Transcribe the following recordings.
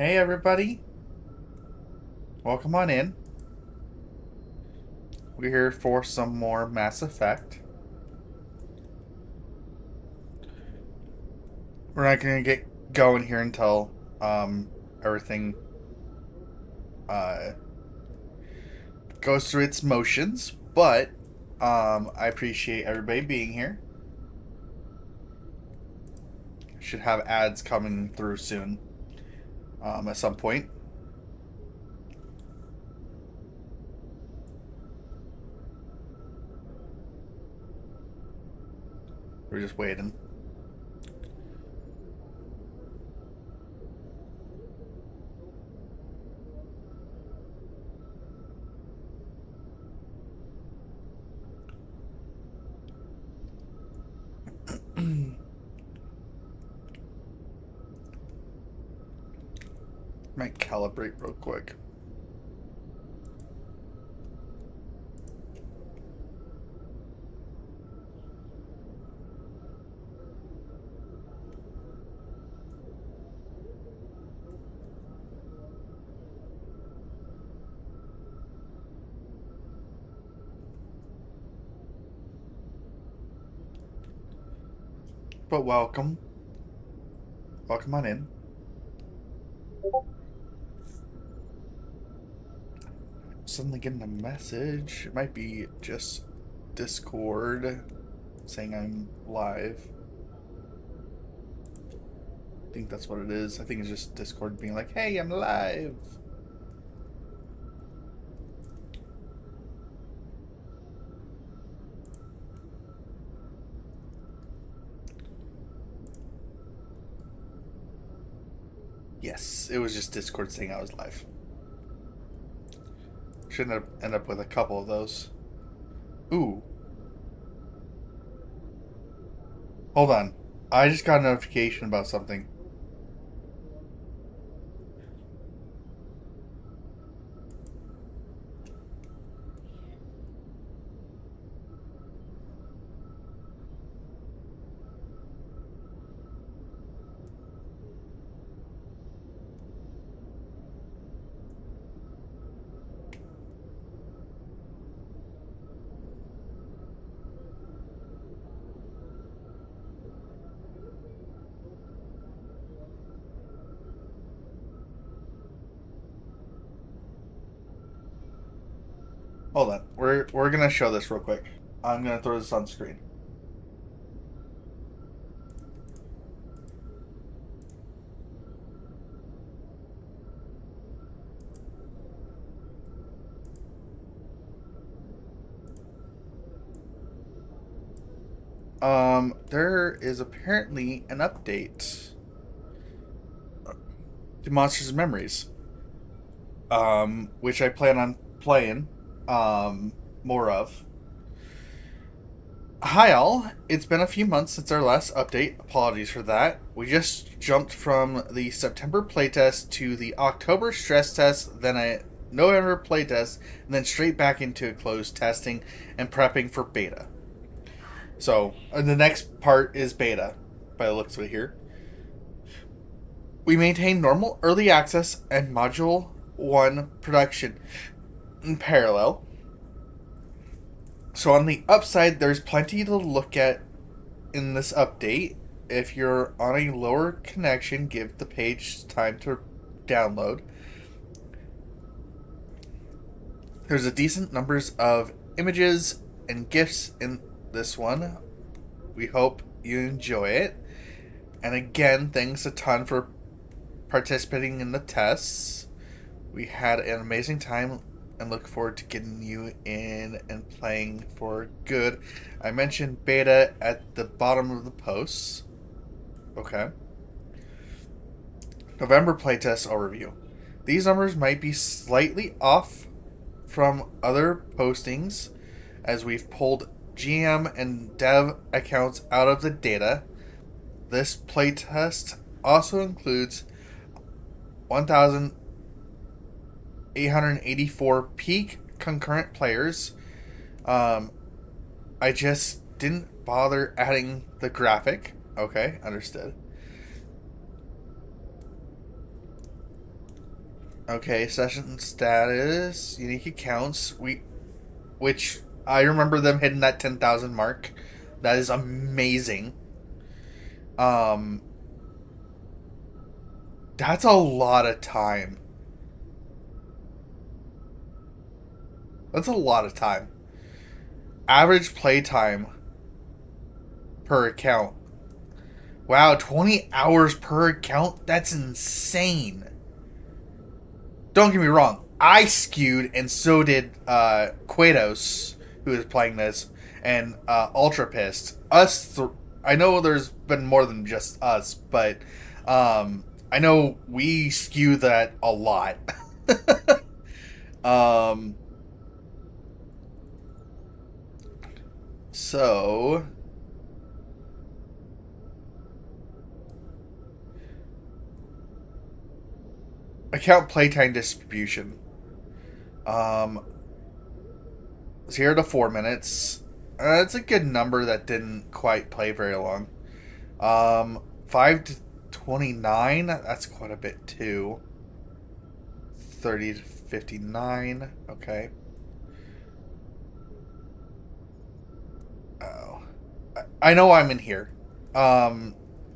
Hey everybody, welcome on in. We're here for some more Mass Effect. We're not gonna get going here until everything uh, goes through its motions, but I appreciate everybody being here. Should have ads coming through soon at some point. We're just waiting. Might calibrate real quick. But welcome. Welcome on in. Suddenly getting a message. It might be just Discord saying I'm live. I think that's what it is. I think it's just Discord being like, hey, I'm live. Yes, it was just Discord saying I was live. Shouldn't end up with a couple of those. Ooh. Hold on. I just got a notification about something. Hold on. We're gonna show this real quick. I'm gonna throw this on screen. There is apparently an update to Monsters and Memories. Which I plan on playing more of. Hi all, it's been a few months since our last update. Apologies for that. We just jumped from the September playtest to the October stress test, then a November playtest, and then straight back into closed testing and prepping for beta. So, the next part is beta, by the looks of it here. We maintain normal early access and Module 1 production in parallel. So on the upside, there's plenty to look at in this update. If you're on a lower connection, give the page time to download. There's a decent numbers of images and GIFs in this one. We hope you enjoy it. And again, thanks a ton for participating in the tests. We had an amazing time and look forward to getting you in and playing for good. I mentioned beta at the bottom of the posts. Okay. November playtest overview. These numbers might be slightly off from other postings as we've pulled GM and dev accounts out of the data. This playtest also includes 1,884 peak concurrent players. I just didn't bother adding the graphic. Okay, understood. Okay, session status, unique accounts. Which I remember them hitting that 10,000 mark. That is amazing. Um, that's a lot of time. That's a lot of time. Average playtime per account. Wow, 20 hours per account? That's insane. Don't get me wrong. I skewed, and so did Quados, who is playing this, and Ultra Pissed. I know there's been more than just us, but I know we skew that a lot. um, so account playtime distribution. Um, 0 to 4 minutes. That's a good number that didn't quite play very long. 5 to 29. That's quite a bit too. 30 to 59. Okay. Oh, I know I'm in here. Um,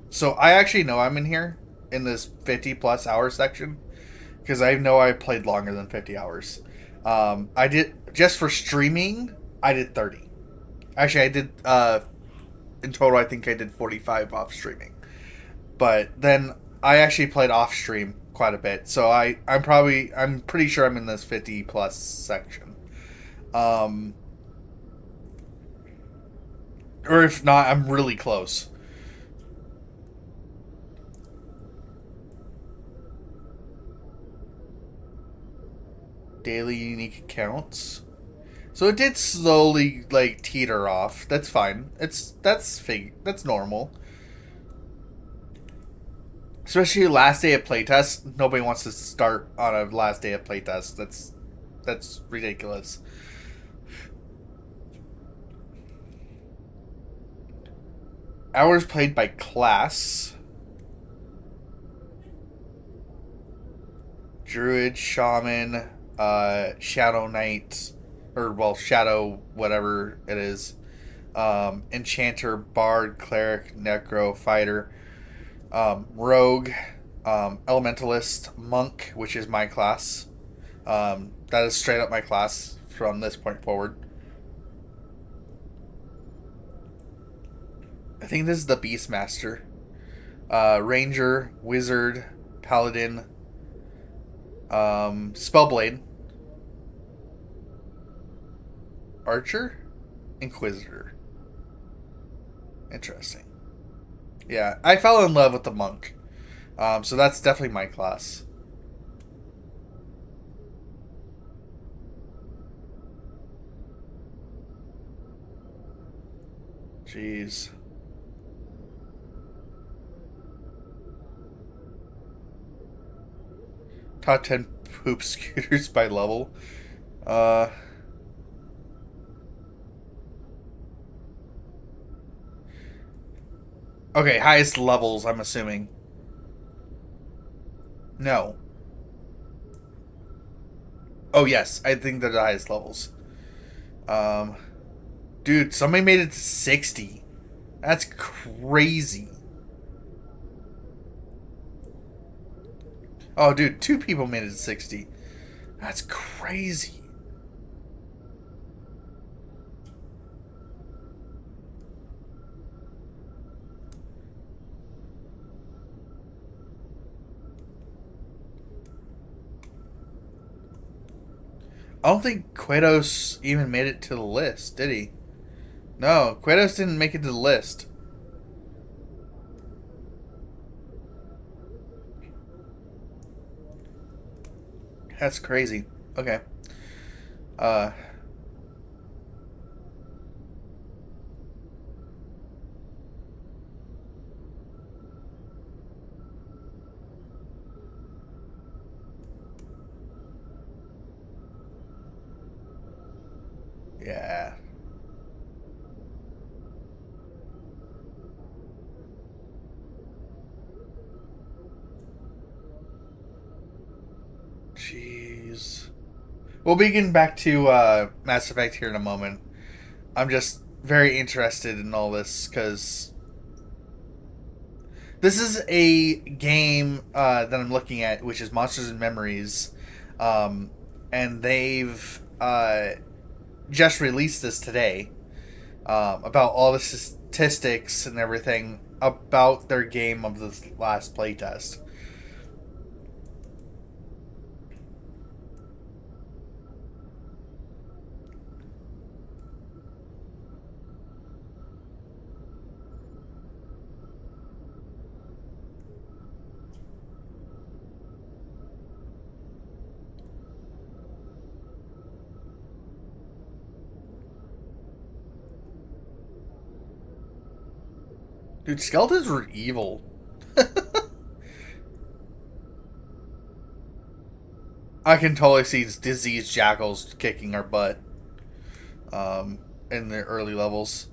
so I actually know I'm in here in this 50 plus hour section because I know I played longer than 50 hours. I did just for streaming. I did 30. Actually, I did. In total, I think I did 45 off streaming. But then I actually played off stream quite a bit, so I'm pretty sure I'm in this 50 plus section. Um, or if not, I'm really close. Daily unique accounts. So it did slowly like teeter off. That's fine. That's normal. Especially last day of playtest. Nobody wants to start on a last day of playtest. That's ridiculous. Hours played by class. Druid, Shaman, Shadow Knight, or well, Shadow whatever it is. Enchanter, Bard, Cleric, Necro, Fighter, Rogue, Elementalist, Monk, which is my class. That is straight up my class from this point forward. I think this is the Beastmaster. Ranger, Wizard, Paladin, Spellblade, Archer, Inquisitor. Interesting. Yeah, I fell in love with the monk. So that's definitely my class. Jeez. Top 10 poop scooters by level. Uh, okay, highest levels, I'm assuming. No. Oh, yes, I think they're the highest levels. Um, dude, somebody made it to 60. That's crazy. Oh, dude, two people made it to 60. That's crazy. I don't think Quados even made it to the list, did he? No, Quados didn't make it to the list. That's crazy. Okay. Uh, yeah. Jeez. We'll be getting back to Mass Effect here in a moment. I'm just very interested in all this because this is a game that I'm looking at, which is Monsters and Memories, and they've just released this today about all the statistics and everything about their game of this last playtest. Dude, skeletons were evil. I can totally see diseased jackals kicking our butt in the early levels.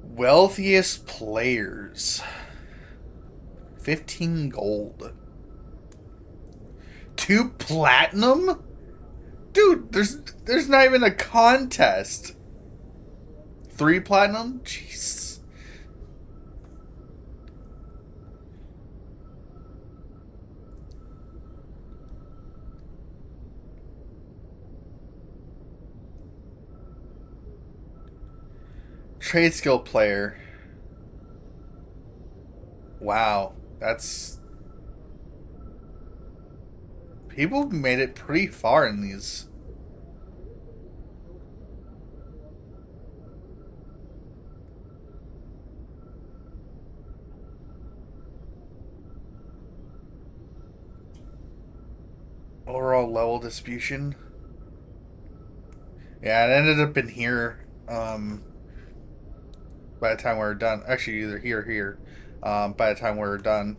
Wealthiest players. 15 gold. 2 platinum? Dude, there's not even a contest. 3 platinum? Jeez. Trade skill player. Wow, that's... People made it pretty far in these. Overall level distribution. Yeah, it ended up in here by the time we were done. Actually, either here or here by the time we were done.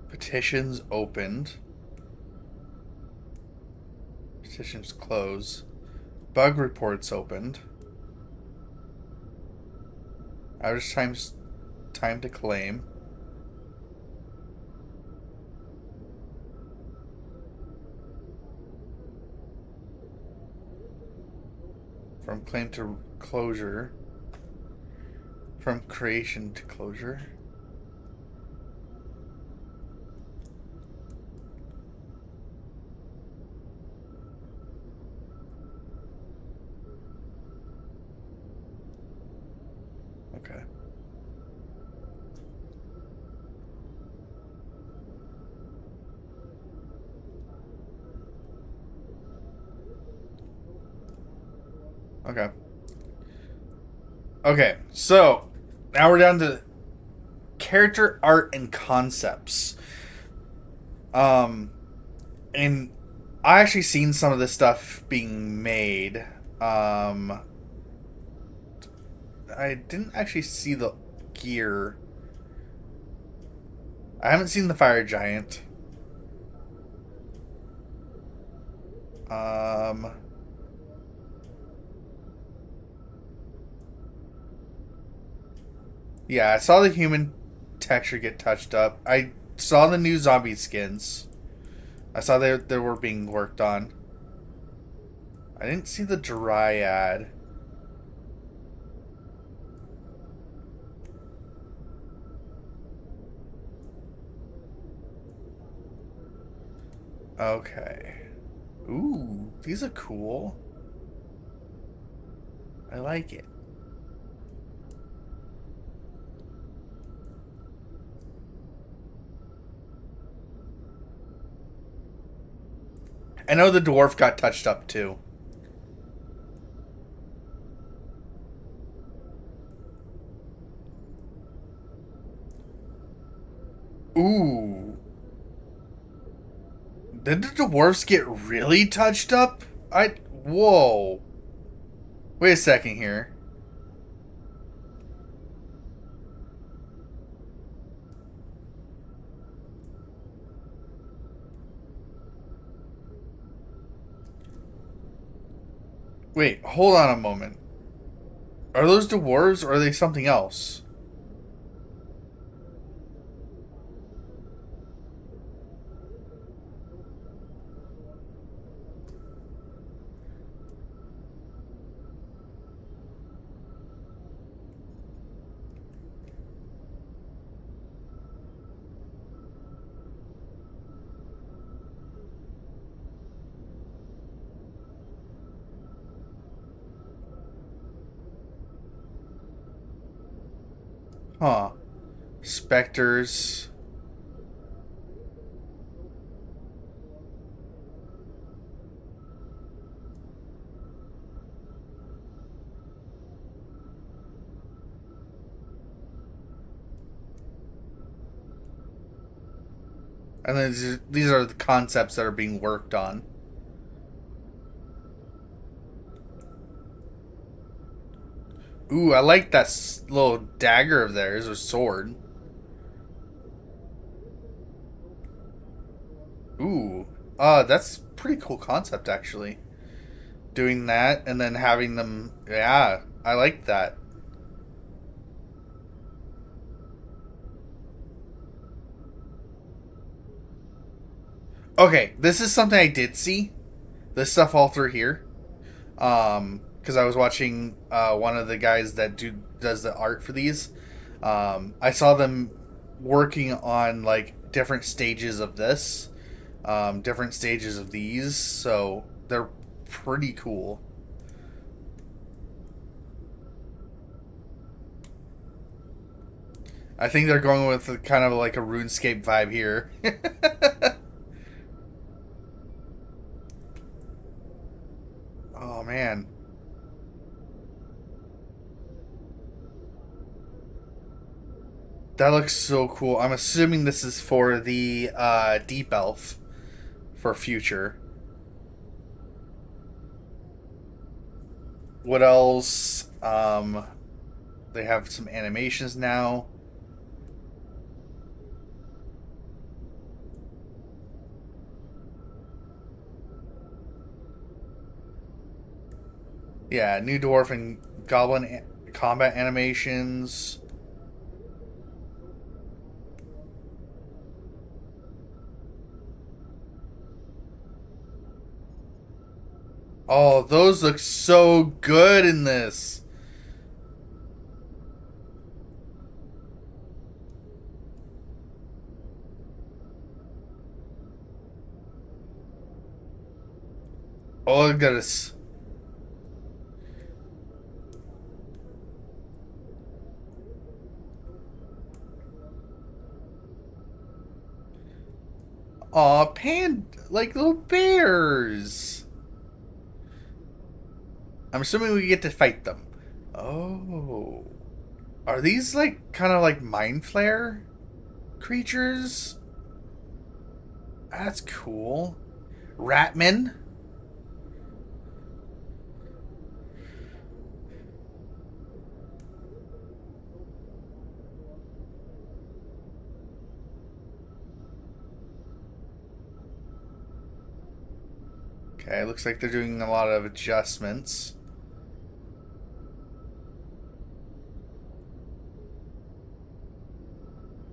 Petitions opened. Petitions close. Bug reports opened. Average time to claim. From claim to closure. From creation to closure. Okay. Okay. Okay, so now we're down to character art and concepts. And I actually seen some of this stuff being made. I didn't actually see the gear. I haven't seen the fire giant. Yeah, I saw the human texture get touched up. I saw the new zombie skins. I saw they were being worked on. I didn't see the dryad. Okay. Ooh, these are cool. I like it. I know the dwarf got touched up too. Ooh. Did the dwarves get really touched up? Whoa. Wait a second here. Wait, hold on a moment. Are those dwarves or are they something else? Huh. Specters. And then these are the concepts that are being worked on. Ooh, I like that little dagger of theirs or sword. Ooh, that's pretty cool concept actually. Doing that and then having them, yeah, I like that. Okay, this is something I did see. This stuff all through here. Because I was watching one of the guys that does the art for these. I saw them working on like different stages of this, different stages of these. So they're pretty cool. I think they're going with kind of like a RuneScape vibe here. Oh man, that looks so cool. I'm assuming this is for the Deep Elf for future. What else? They have some animations now. Yeah, new dwarf and goblin combat animations. Oh, those look so good in this. Oh, look at this. Aw, like little bears. I'm assuming we get to fight them. Oh. Are these like kind of like mind flare creatures? That's cool. Ratman? Okay, looks like they're doing a lot of adjustments.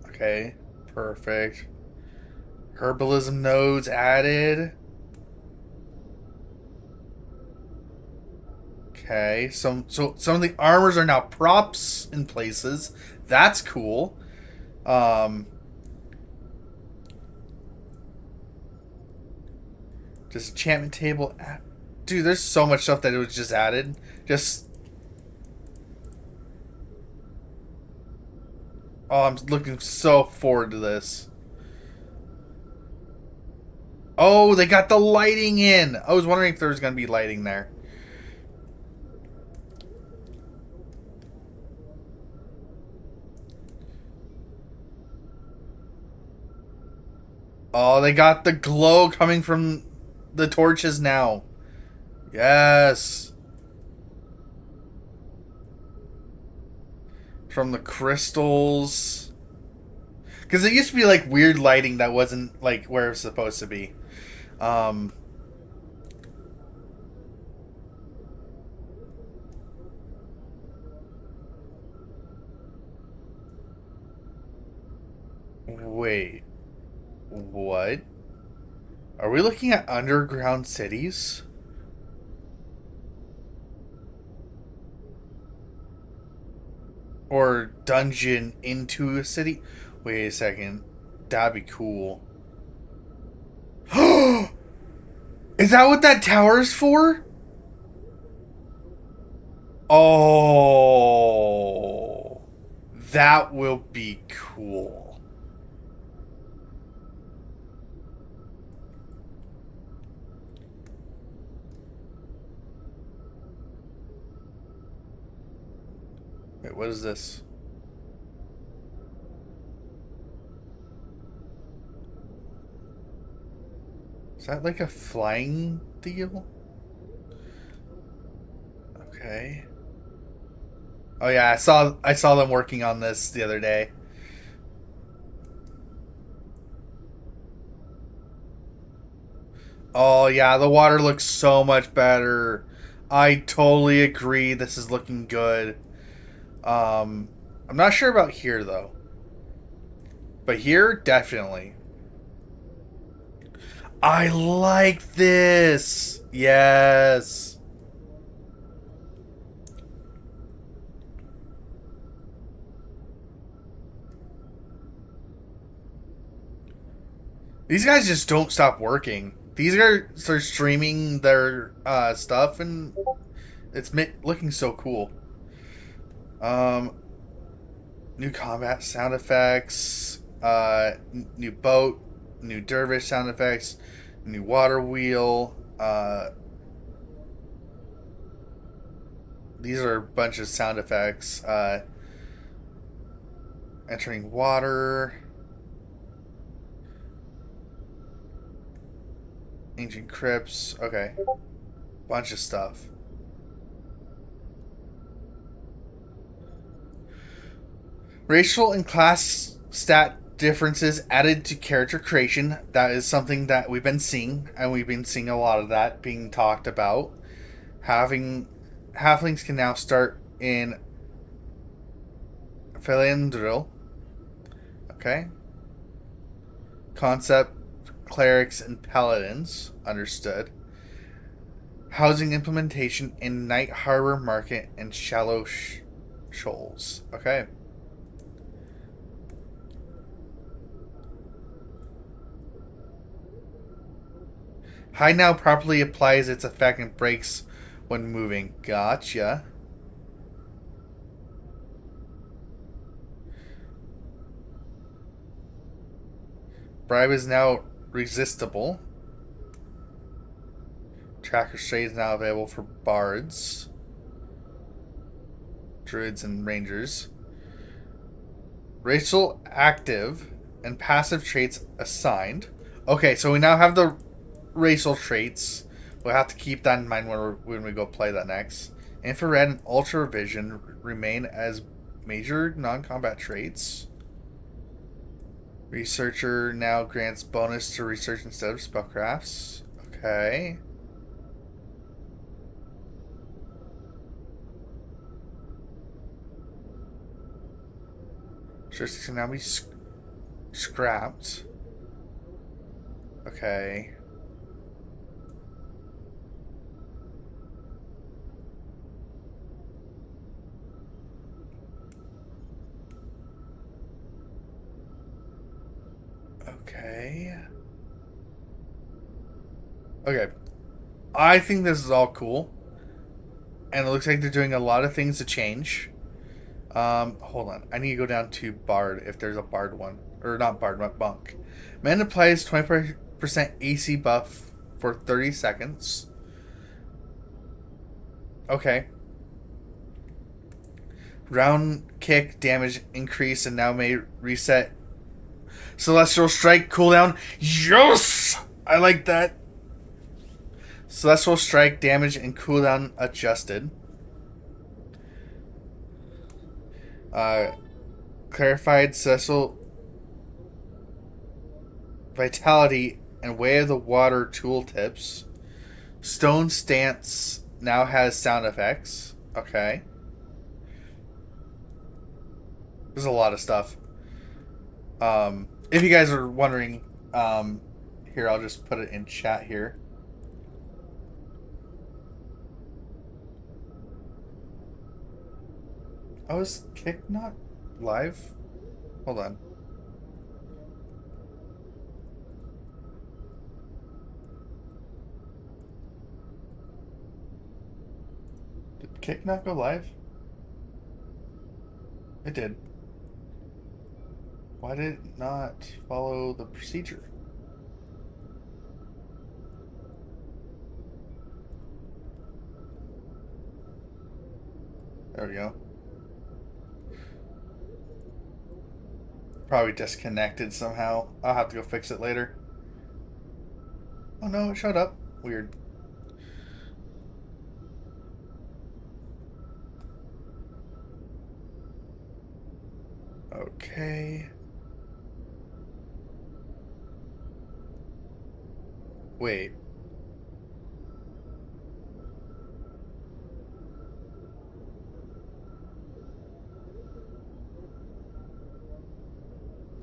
Okay, perfect. Herbalism nodes added. Okay, some of the armors are now props in places. That's cool. Um, just enchantment table. Dude, there's so much stuff that it was just added. Just oh, I'm looking so forward to this. Oh, they got the lighting in. I was wondering if there was gonna be lighting there. Oh, they got the glow coming from the torches now. Yes. From the crystals. Because it used to be like weird lighting that wasn't like where it was supposed to be. Um, Wait, what? Are we looking at underground cities? Or dungeon into a city? Wait a second. That'd be cool. Is that what that tower is for? Oh, that will be cool. Wait, what is this? Is that like a flying deal? Okay. Oh yeah, I saw them working on this the other day. Oh yeah, the water looks so much better. I totally agree. This is looking good. I'm not sure about here though, but here definitely. I like this. Yes. These guys just don't stop working. These guys are streaming their stuff, and it's looking so cool. Um, New combat sound effects, new boat, new dervish sound effects, new water wheel. These are a bunch of sound effects. Entering water, ancient crypts. Okay, bunch of stuff. Racial and class stat differences added to character creation. That is something that we've been seeing, and we've been seeing a lot of that being talked about. Having halflings can now start in Philandril. Okay. Concept clerics and paladins. Understood. Housing implementation in Night Harbor Market and Shallow Shoals. Okay. Hide now properly applies its effect and breaks when moving. Gotcha. Bribe is now resistible. Tracker Shade is now available for bards, druids, and rangers. Racial active and passive traits assigned. Okay, so we now have the racial traits. We'll have to keep that in mind when we go play that next. Infrared and ultra vision remain as major non-combat traits. Researcher now grants bonus to research instead of spellcrafts. Okay. Heuristics can now be scrapped. Okay. Okay. Okay. I think this is all cool. And it looks like they're doing a lot of things to change. Hold on. I need to go down to Bard if there's a Bard one. Or not Bard, but Monk. Man applies 20% AC buff for 30 seconds. Okay. Round kick damage increase and now may reset. Celestial Strike cooldown. Yes! I like that. Celestial Strike damage and cooldown adjusted. Clarified Celestial Vitality and Way of the Water tooltips. Stone Stance now has sound effects. Okay. There's a lot of stuff. if you guys are wondering, here, I'll just put it in chat here. Oh, is Kick not live? Hold on. Did Kick not go live? It did. Why did it not follow the procedure? There we go. Probably disconnected somehow. I'll have to go fix it later. Oh no, it showed up. Weird. Okay. Wait.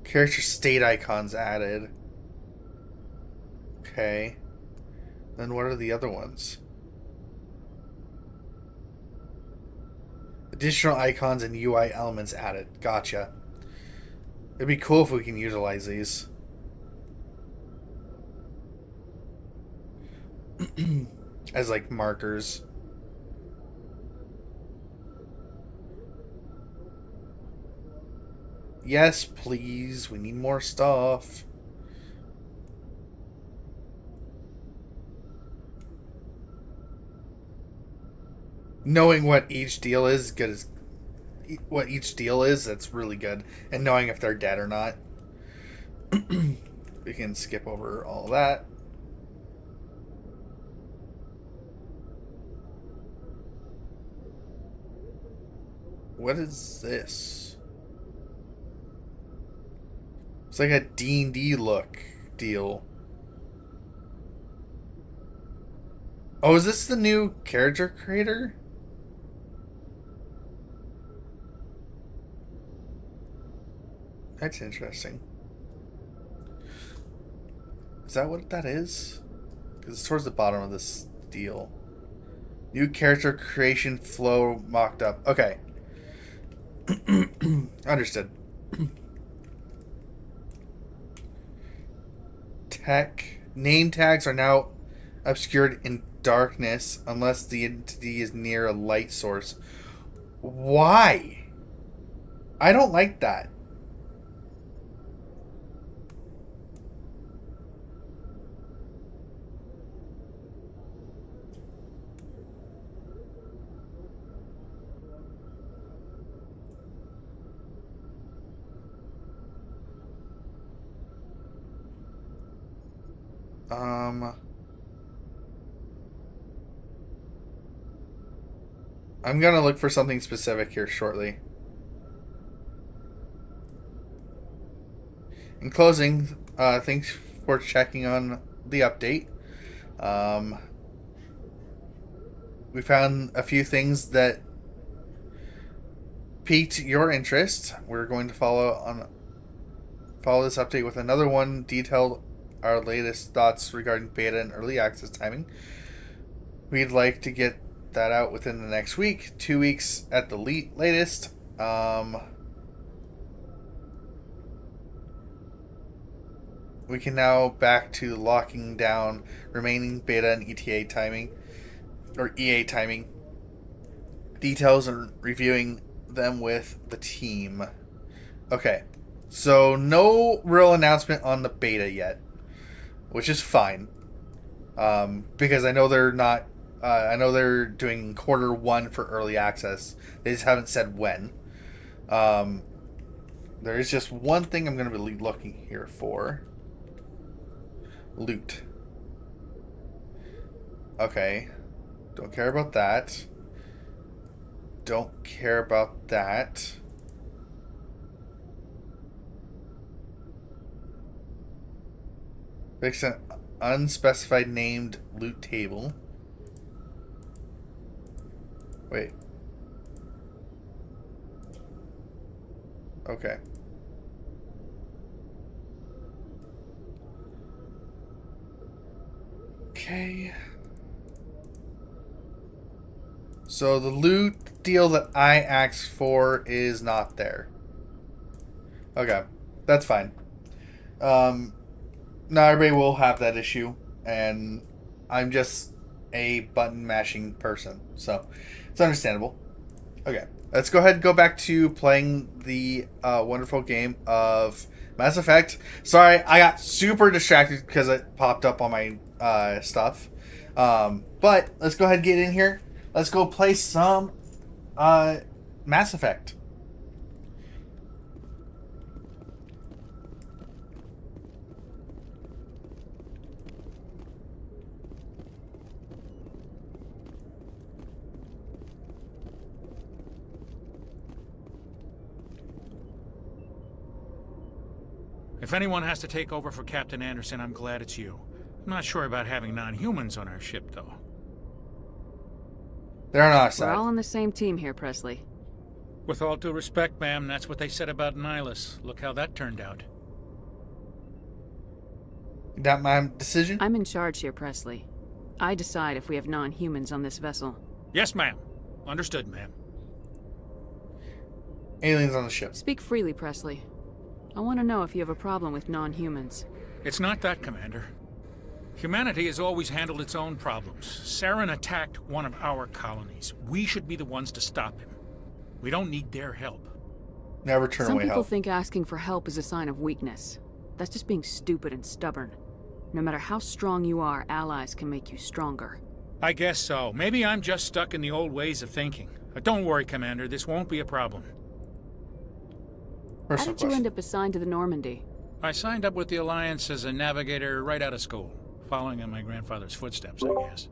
Character state icons added. Okay. Then what are the other ones? Additional icons and UI elements added. Gotcha. It'd be cool if we can utilize these. As like markers. Yes, please. We need more stuff. Knowing what each deal is good as what each deal is, that's really good. And knowing if they're dead or not. We can skip over all that. What is this? It's like a D&D look deal. Oh, is this the new character creator? That's interesting. Is that what that is? Because it's towards the bottom of this deal. New character creation flow mocked up. Okay. Understood. Tech. Name tags are now obscured in darkness unless the entity is near a light source. Why? I don't like that. I'm gonna look for something specific here shortly. In closing, thanks for checking on the update. Um, we found a few things that piqued your interest. We're going to follow this update with another one detailed our latest thoughts regarding beta and early access timing. We'd like to get that out within the next week, 2 weeks at the latest. We can now back to locking down remaining beta and ETA timing, or EA timing details and reviewing them with the team. Okay, so no real announcement on the beta yet, which is fine, because I know they're not. I know they're doing Q1 for early access. They just haven't said when. There is just one thing I'm going to be looking here for. Loot. Okay. Don't care about that. Don't care about that. Fix an unspecified named loot table. Wait. Okay. Okay. So the loot deal that I asked for is not there. Okay, that's fine. Not everybody will have that issue, and I'm just a button mashing person, so it's understandable. Okay, let's go ahead and go back to playing the wonderful game of Mass Effect. Sorry, I got super distracted because it popped up on my stuff. But let's go ahead and get in here. Let's go play some Mass Effect. If anyone has to take over for Captain Anderson, I'm glad it's you. I'm not sure about having non-humans on our ship, though. They're on our side. We're all on the same team here, Presley. With all due respect, ma'am, that's what they said about Nihilus. Look how that turned out. That my decision? I'm in charge here, Presley. I decide if we have non-humans on this vessel. Yes, ma'am. Understood, ma'am. Aliens on the ship. Speak freely, Presley. I want to know if you have a problem with non-humans. It's not that, Commander. Humanity has always handled its own problems. Saren attacked one of our colonies. We should be the ones to stop him. We don't need their help. Never turn Some away people help. think asking for help is a sign of weakness. That's just being stupid and stubborn. No matter how strong you are, allies can make you stronger. I guess so. Maybe I'm just stuck in the old ways of thinking. But don't worry, Commander. This won't be a problem. How did you end up assigned to the Normandy? I signed up with the Alliance as a navigator right out of school, following in my grandfather's footsteps, I guess.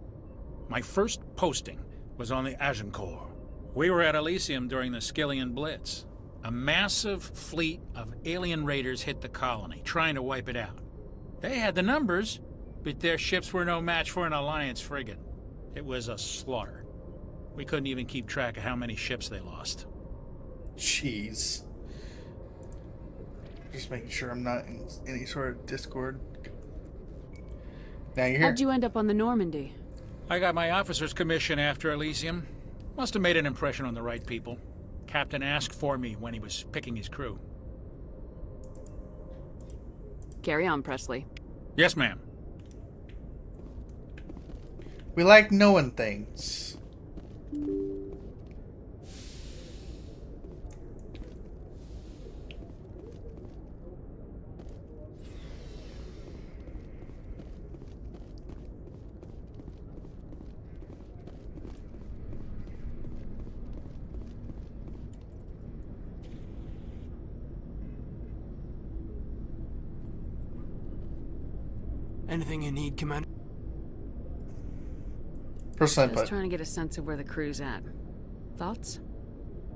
My first posting was on the Agincourt. We were at Elysium during the Skillian Blitz. A massive fleet of alien raiders hit the colony, trying to wipe it out. They had the numbers, but their ships were no match for an Alliance frigate. It was a slaughter. We couldn't even keep track of how many ships they lost. Jeez. Just making sure I'm not in any sort of Discord. Now you're here. How'd you end up on the Normandy? I got my officer's commission after Elysium. Must have made an impression on the right people. Captain asked for me when he was picking his crew. Carry on, Presley. Yes, ma'am. We like knowing things. Anything you need, Commander? Personal Just input. trying to get a sense of where the crew's at. Thoughts?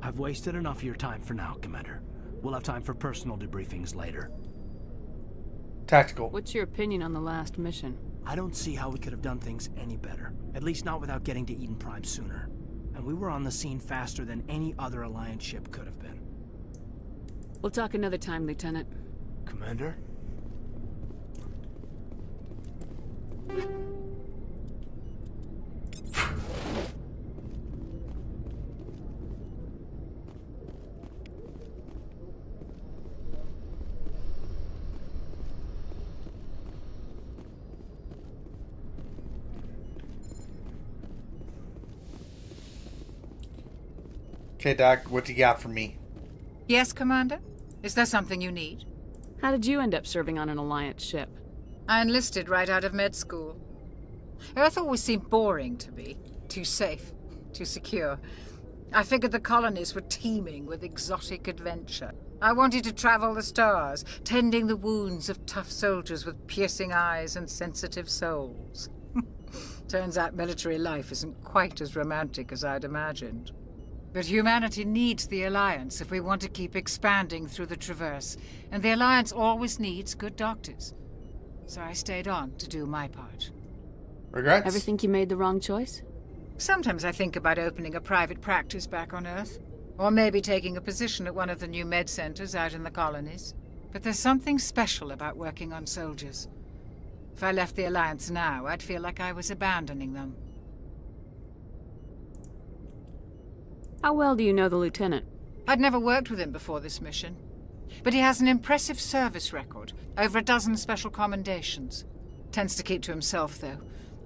I've wasted enough of your time for now, Commander. We'll have time for personal debriefings later. Tactical. What's your opinion on the last mission? I don't see how we could have done things any better. At least not without getting to Eden Prime sooner. And we were on the scene faster than any other Alliance ship could have been. We'll talk another time, Lieutenant. Commander? Okay, Doc, what do you got for me? Yes, Commander? Is there something you need? How did you end up serving on an Alliance ship? I enlisted right out of med school. Earth always seemed boring to me. Too safe, too secure. I figured the colonies were teeming with exotic adventure. I wanted to travel the stars, tending the wounds of tough soldiers with piercing eyes and sensitive souls. Turns out military life isn't quite as romantic as I'd imagined. But humanity needs the Alliance if we want to keep expanding through the Traverse, and the Alliance always needs good doctors. So I stayed on to do my part. Regrets? Ever think you made the wrong choice? Sometimes I think about opening a private practice back on Earth, or maybe taking a position at one of the new med centers out in the colonies. But there's something special about working on soldiers. If I left the Alliance now, I'd feel like I was abandoning them. How well do you know the Lieutenant? I'd never worked with him before this mission. But he has an impressive service record, over a dozen special commendations. Tends to keep to himself, though.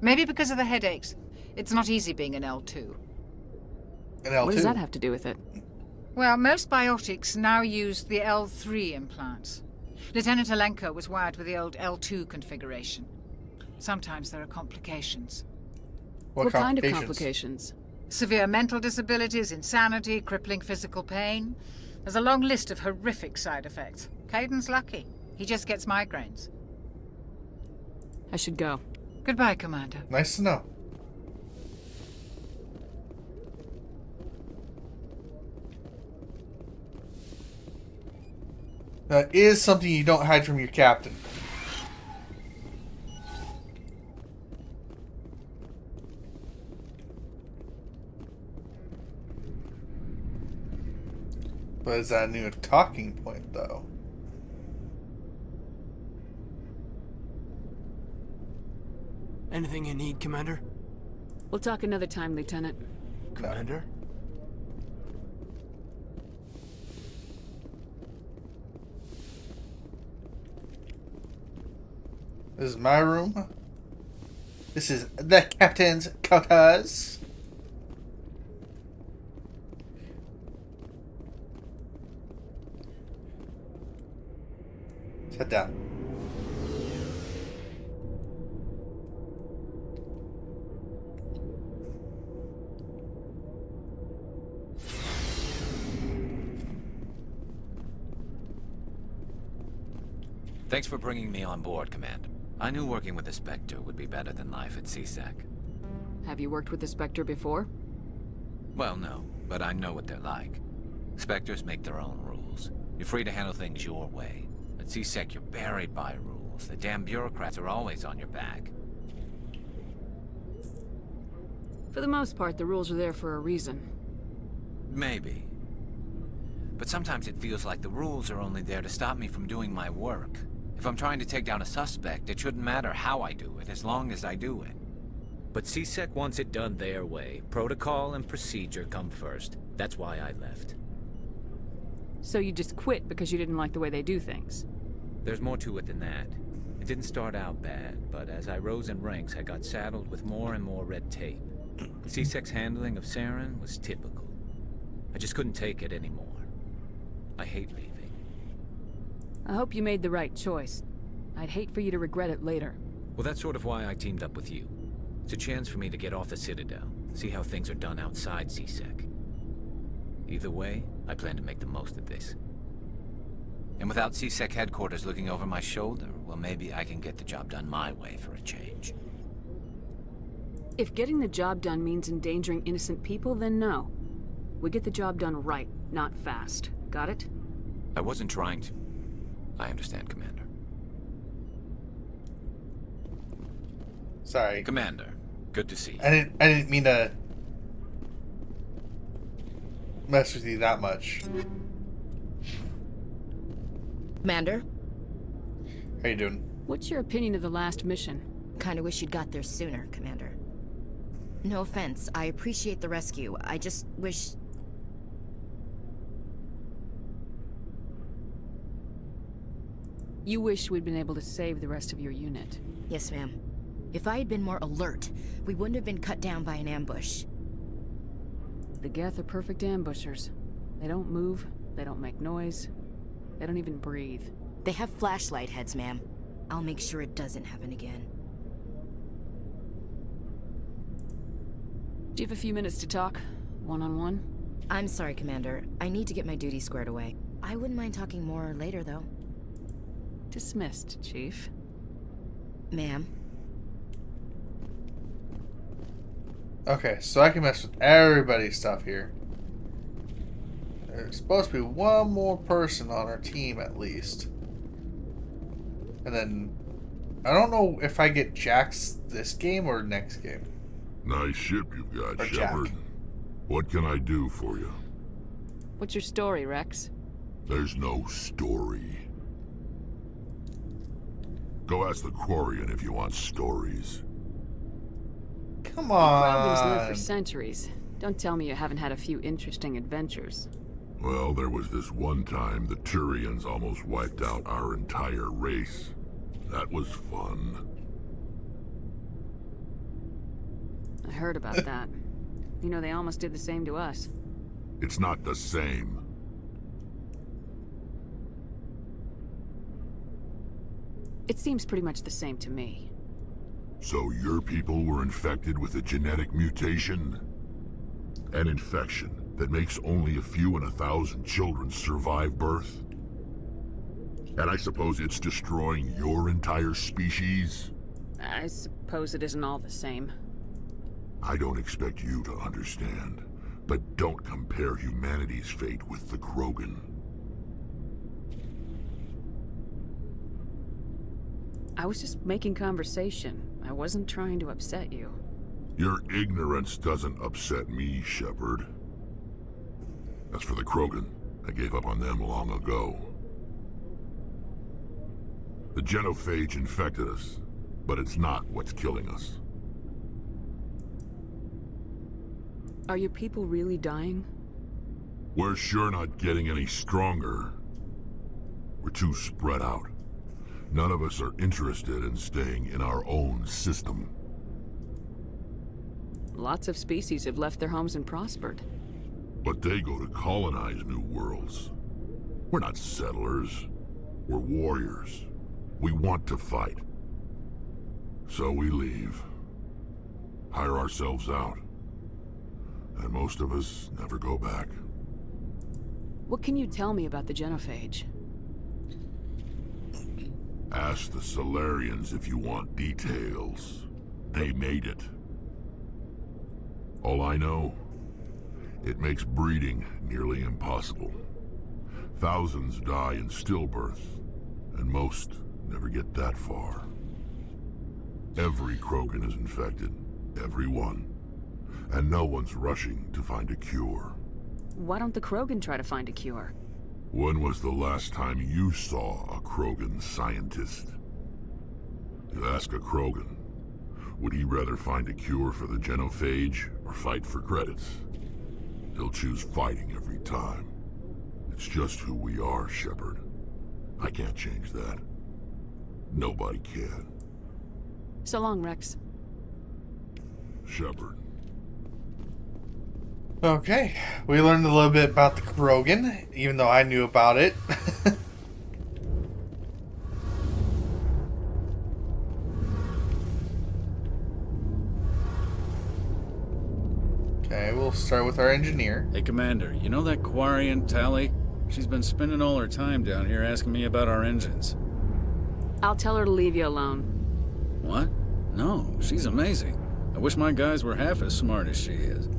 Maybe because of the headaches. It's not easy being an L2. An L2. What does that have to do with it? Well, most biotics now use the L3 implants. Lieutenant Alenko was wired with the old L2 configuration. Sometimes there are complications. What kind of complications? Severe mental disabilities, insanity, crippling physical pain. There's a long list of horrific side effects. Caden's lucky. He just gets migraines. I should go. Goodbye, Commander. Nice to know. That is something you don't hide from your captain. But is that a new talking point, though? Anything you need, Commander? We'll talk another time, Lieutenant. Commander? This is my room. This is the captain's quarters. Sit down. Thanks for bringing me on board, Commander. I knew working with the Spectre would be better than life at CSEC. Have you worked with the Spectre before? Well, no, but I know what they're like. Spectres make their own rules. You're free to handle things your way. At CSEC, you're buried by rules. The damn bureaucrats are always on your back. For the most part, the rules are there for a reason. Maybe. But sometimes it feels like the rules are only there to stop me from doing my work. If I'm trying to take down a suspect, it shouldn't matter how I do it, as long as I do it. But CSEC wants it done their way. Protocol and procedure come first. That's why I left. So you just quit because you didn't like the way they do things? There's more to it than that. It didn't start out bad, but as I rose in ranks, I got saddled with more and more red tape. CSEC's handling of Saren was typical. I just couldn't take it anymore. I hate leaving. I hope you made the right choice. I'd hate for you to regret it later. Well, that's sort of why I teamed up with you. It's a chance for me to get off the Citadel, see how things are done outside CSEC. Either way, I plan to make the most of this. And without CSEC headquarters looking over my shoulder, well, maybe I can get the job done my way for a change. If getting the job done means endangering innocent people, then no. We get the job done right, not fast. Got it? I wasn't trying to. I understand, Commander. Sorry. Commander, good to see you. I didn't mean to mess with you that much. Commander, How you doing? What's your opinion of the last mission? kinda wish you'd got there sooner, Commander. No offense, I appreciate the rescue. I just wish... You wish we'd been able to save the rest of your unit. Yes, ma'am. If I had been more alert, we wouldn't have been cut down by an ambush. The Geth are perfect ambushers. They don't move, they don't make noise, they don't even breathe. They have flashlight heads, ma'am. I'll make sure it doesn't happen again. Do you have a few minutes to talk? One-on-one? I'm sorry, Commander. I need to get my duty squared away. I wouldn't mind talking more later, though. Dismissed, Chief. Ma'am? Okay, so I can mess with everybody's stuff here. There's supposed to be one more person on our team at least. And then I don't know if I get Jax this game or next game. Nice ship you've got, Or Jack. Shepard. What can I do for you? What's your story, Rex? There's no story. Go ask the Quarian if you want stories. Come Krogans lived for on. centuries. Don't tell me you haven't had a few interesting adventures. Well, there was this one time the Turians almost wiped out our entire race. That was fun. I heard about that. You know, they almost did the same to us. It's not the same. It seems pretty much the same to me. So your people were infected with a genetic mutation? An infection that makes only a few in 1,000 children survive birth? And I suppose it's destroying your entire species? I suppose it isn't all the same. I don't expect you to understand, but don't compare humanity's fate with the Krogan. I was just making conversation. I wasn't trying to upset you. Your ignorance doesn't upset me, Shepard. As for the Krogan, I gave up on them long ago. The genophage infected us, but it's not what's killing us. Are your people really dying? We're sure not getting any stronger. We're too spread out. None of us are interested in staying in our own system. Lots of species have left their homes and prospered. But they go to colonize new worlds. We're not settlers. We're warriors. We want to fight. So we leave. Hire ourselves out. And most of us never go back. What can you tell me about the genophage? Ask the Solarians if you want details. They made it. All I know, it makes breeding nearly impossible. Thousands die in stillbirth, and most never get that far. Every Krogan is infected. Every one. And no one's rushing to find a cure. Why don't the Krogan try to find a cure? When was the last time you saw a Krogan scientist? You ask a Krogan, would he rather find a cure for the genophage or fight for credits? He'll choose fighting every time. It's just who we are, Shepard. I can't change that. Nobody can. So long, Rex. Shepard. Okay, we learned a little bit about the Krogan, even though I knew about it. Okay, we'll start with our engineer. Hey, Commander, you know that Quarian Tally? She's been spending all her time down here asking me about our engines. I'll tell her to leave you alone. What? No, she's amazing. I wish my guys were half as smart as she is.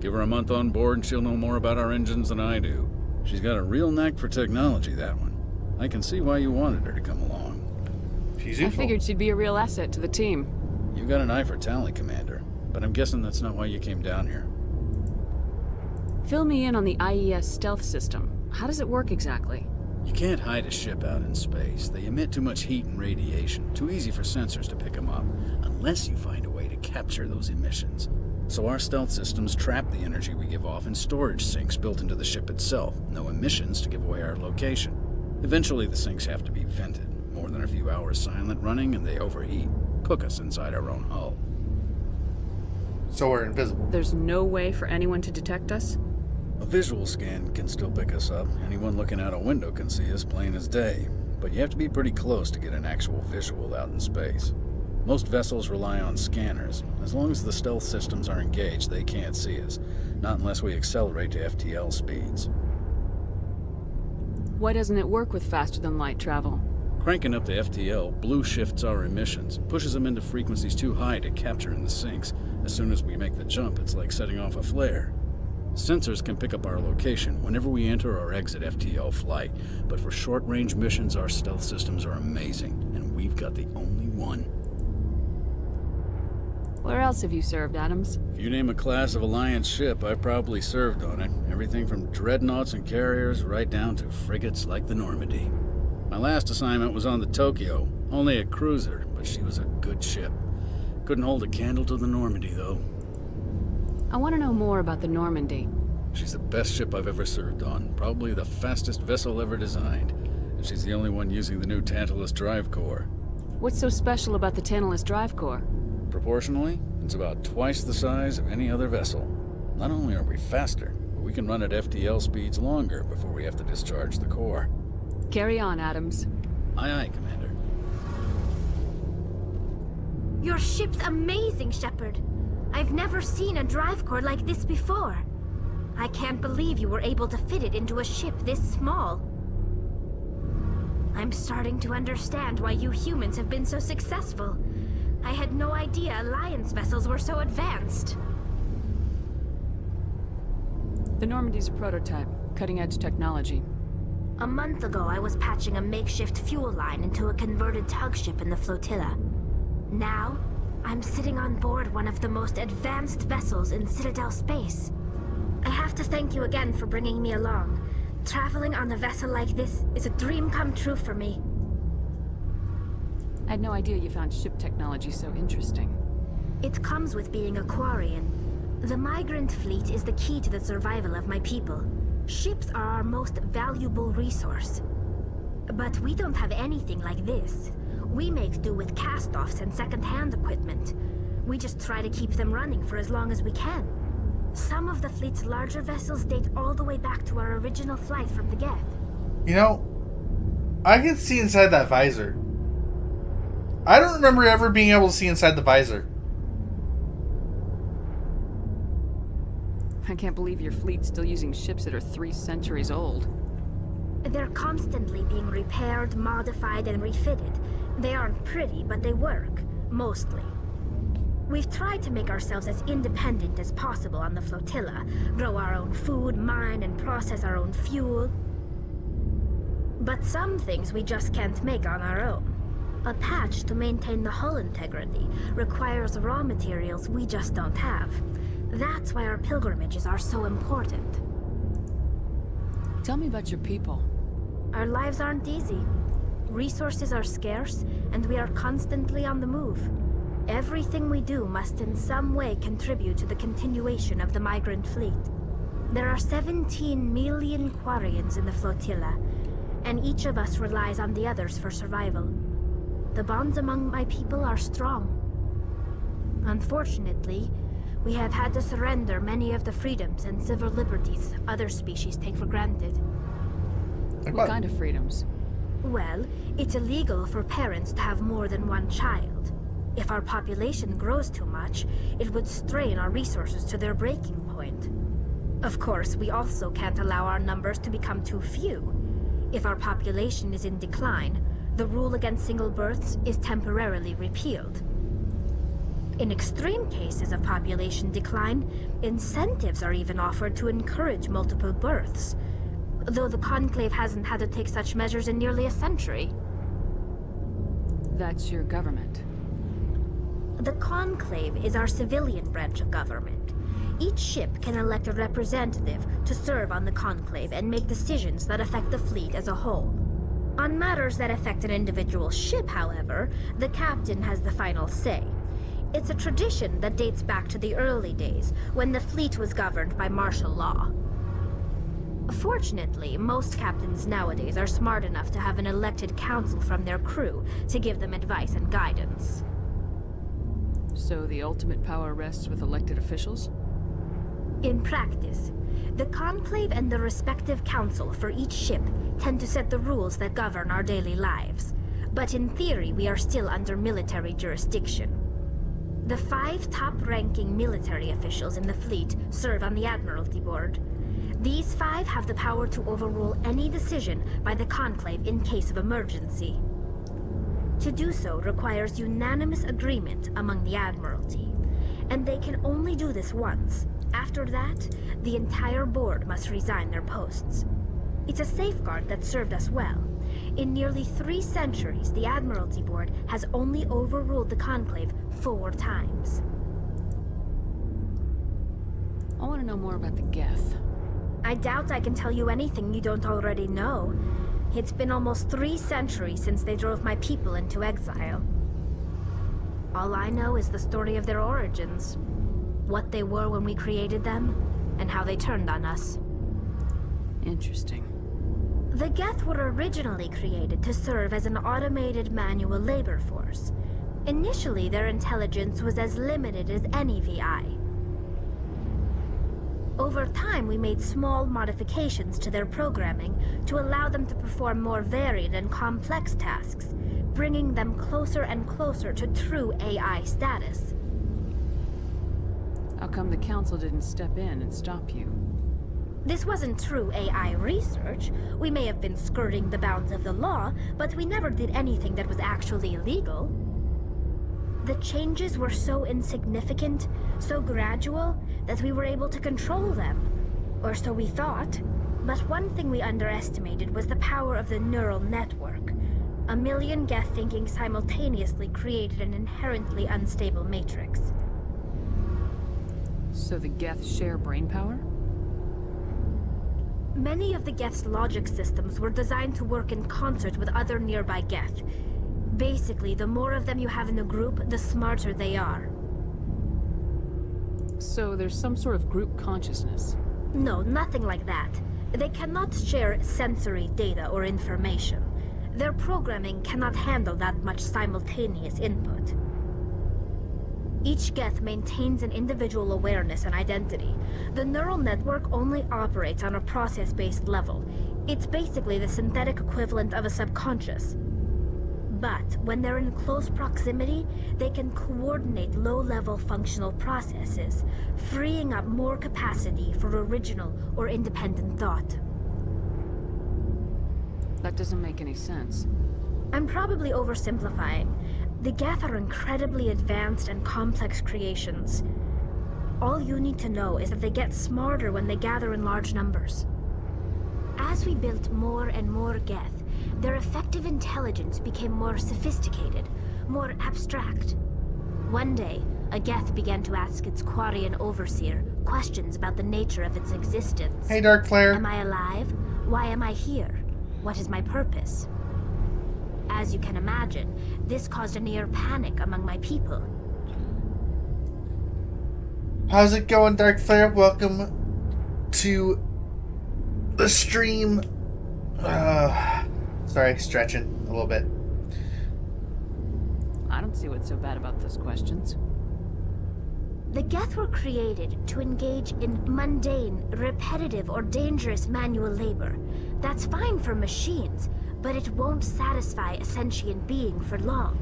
Give her a month on board and she'll know more about our engines than I do. She's got a real knack for technology, that one. I can see why you wanted her to come along. She's I useful. figured she'd be a real asset to the team. You got an eye for talent, Commander, but I'm guessing that's not why you came down here. Fill me in on the IES stealth system. How does it work exactly? You can't hide a ship out in space. They emit too much heat and radiation. Too easy for sensors to pick them up, unless you find a way to capture those emissions. So our stealth systems trap the energy we give off in storage sinks built into the ship itself. No emissions to give away our location. Eventually the sinks have to be vented. More than a few hours silent running and they overheat. Cook us inside our own hull. So we're invisible. There's no way for anyone to detect us? A visual scan can still pick us up. Anyone looking out a window can see us plain as day. But you have to be pretty close to get an actual visual out in space. Most vessels rely on scanners. As long as the stealth systems are engaged, they can't see us. Not unless we accelerate to FTL speeds. Why doesn't it work with faster-than-light travel? Cranking up the FTL blue shifts our emissions, pushes them into frequencies too high to capture in the sinks. As soon as we make the jump, it's like setting off a flare. Sensors can pick up our location whenever we enter or exit FTL flight, but for short-range missions, our stealth systems are amazing, and we've got the only one. Where else have you served, Adams? If you name a class of Alliance ship, I've probably served on it. Everything from dreadnoughts and carriers right down to frigates like the Normandy. My last assignment was on the Tokyo. Only a cruiser, but she was a good ship. Couldn't hold a candle to the Normandy, though. I want to know more about the Normandy. She's the best ship I've ever served on. Probably the fastest vessel ever designed. And she's the only one using the new Tantalus drive core. What's so special about the Tantalus drive core? Proportionally, it's about twice the size of any other vessel. Not only are we faster, but we can run at FTL speeds longer before we have to discharge the core. Carry on, Adams. Aye, aye, Commander. Your ship's amazing, Shepard. I've never seen a drive core like this before. I can't believe you were able to fit it into a ship this small. I'm starting to understand why you humans have been so successful. I had no idea Alliance vessels were so advanced. The Normandy's a prototype, cutting-edge technology. A month ago, I was patching a makeshift fuel line into a converted tug ship in the flotilla. Now, I'm sitting on board one of the most advanced vessels in Citadel space. I have to thank you again for bringing me along. Traveling on a vessel like this is a dream come true for me. I had no idea you found ship technology so interesting. It comes with being a Quarian. The migrant fleet is the key to the survival of my people. Ships are our most valuable resource. But we don't have anything like this. We make do with cast-offs and second-hand equipment. We just try to keep them running for as long as we can. Some of the fleet's larger vessels date all the way back to our original flight from the Geth. You know, I can see inside that visor. I don't remember ever being able to see inside the visor. I can't believe your fleet's still using ships that are 3 centuries old. They're constantly being repaired, modified, and refitted. They aren't pretty, but they work. Mostly. We've tried to make ourselves as independent as possible on the flotilla, grow our own food, mine, and process our own fuel. But some things we just can't make on our own. A patch to maintain the hull integrity requires raw materials we just don't have. That's why our pilgrimages are so important. Tell me about your people. Our lives aren't easy. Resources are scarce, and we are constantly on the move. Everything we do must in some way contribute to the continuation of the migrant fleet. There are 17 million Quarians in the flotilla, and each of us relies on the others for survival. The bonds among my people are strong. Unfortunately, we have had to surrender many of the freedoms and civil liberties other species take for granted. What kind of freedoms? Well, it's illegal for parents to have more than one child. If our population grows too much, it would strain our resources to their breaking point. Of course, we also can't allow our numbers to become too few. If our population is in decline, the rule against single births is temporarily repealed. In extreme cases of population decline, incentives are even offered to encourage multiple births, though the Conclave hasn't had to take such measures in nearly a century. That's your government. The Conclave is our civilian branch of government. Each ship can elect a representative to serve on the Conclave and make decisions that affect the fleet as a whole. On matters that affect an individual ship, however, the captain has the final say. It's a tradition that dates back to the early days, when the fleet was governed by martial law. Fortunately, most captains nowadays are smart enough to have an elected council from their crew to give them advice and guidance. So the ultimate power rests with elected officials? In practice, the Conclave and the respective council for each ship tend to set the rules that govern our daily lives. But in theory, we are still under military jurisdiction. The 5 top-ranking military officials in the fleet serve on the Admiralty Board. These 5 have the power to overrule any decision by the Conclave in case of emergency. To do so requires unanimous agreement among the Admiralty, and they can only do this once. After that, the entire board must resign their posts. It's a safeguard that served us well. In nearly 3 centuries, the Admiralty Board has only overruled the Conclave 4 times. I want to know more about the Geth. I doubt I can tell you anything you don't already know. It's been almost 3 centuries since they drove my people into exile. All I know is the story of their origins. What they were when we created them, and how they turned on us. Interesting. The Geth were originally created to serve as an automated manual labor force. Initially, their intelligence was as limited as any VI. Over time, we made small modifications to their programming to allow them to perform more varied and complex tasks, bringing them closer and closer to true AI status. How come the Council didn't step in and stop you? This wasn't true AI research. We may have been skirting the bounds of the law, but we never did anything that was actually illegal. The changes were so insignificant, so gradual, that we were able to control them. Or so we thought. But one thing we underestimated was the power of the neural network. 1 million Geth thinking simultaneously created an inherently unstable matrix. So the Geth share brain power? Many of the Geth's logic systems were designed to work in concert with other nearby Geth. Basically, the more of them you have in a group, the smarter they are. So there's some sort of group consciousness? No, nothing like that. They cannot share sensory data or information. Their programming cannot handle that much simultaneous input. Each Geth maintains an individual awareness and identity. The neural network only operates on a process-based level. It's basically the synthetic equivalent of a subconscious. But when they're in close proximity, they can coordinate low-level functional processes, freeing up more capacity for original or independent thought. That doesn't make any sense. I'm probably oversimplifying. The Geth are incredibly advanced and complex creations. All you need to know is that they get smarter when they gather in large numbers. As we built more and more Geth, their effective intelligence became more sophisticated, more abstract. One day, a Geth began to ask its Quarian overseer questions about the nature of its existence. Hey, Dark Flare. Am I alive? Why am I here? What is my purpose? As you can imagine, this caused a near panic among my people. How's it going, Dark Flare? Welcome to the stream. Sorry, stretching a little bit. I don't see what's so bad about those questions. The Geth were created to engage in mundane, repetitive, or dangerous manual labor. That's fine for machines, but it won't satisfy a sentient being for long.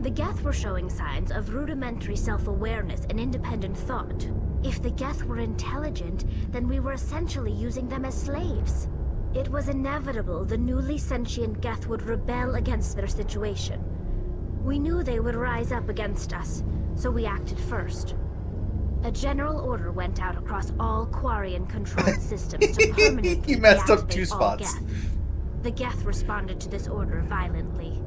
The Geth were showing signs of rudimentary self-awareness and independent thought. If the Geth were intelligent, then we were essentially using them as slaves. It was inevitable the newly sentient Geth would rebel against their situation. We knew they would rise up against us, so we acted first. A general order went out across all Quarian-controlled systems to permanently He messed up deactivate 2 all spots. Geth. The Geth responded to this order violently.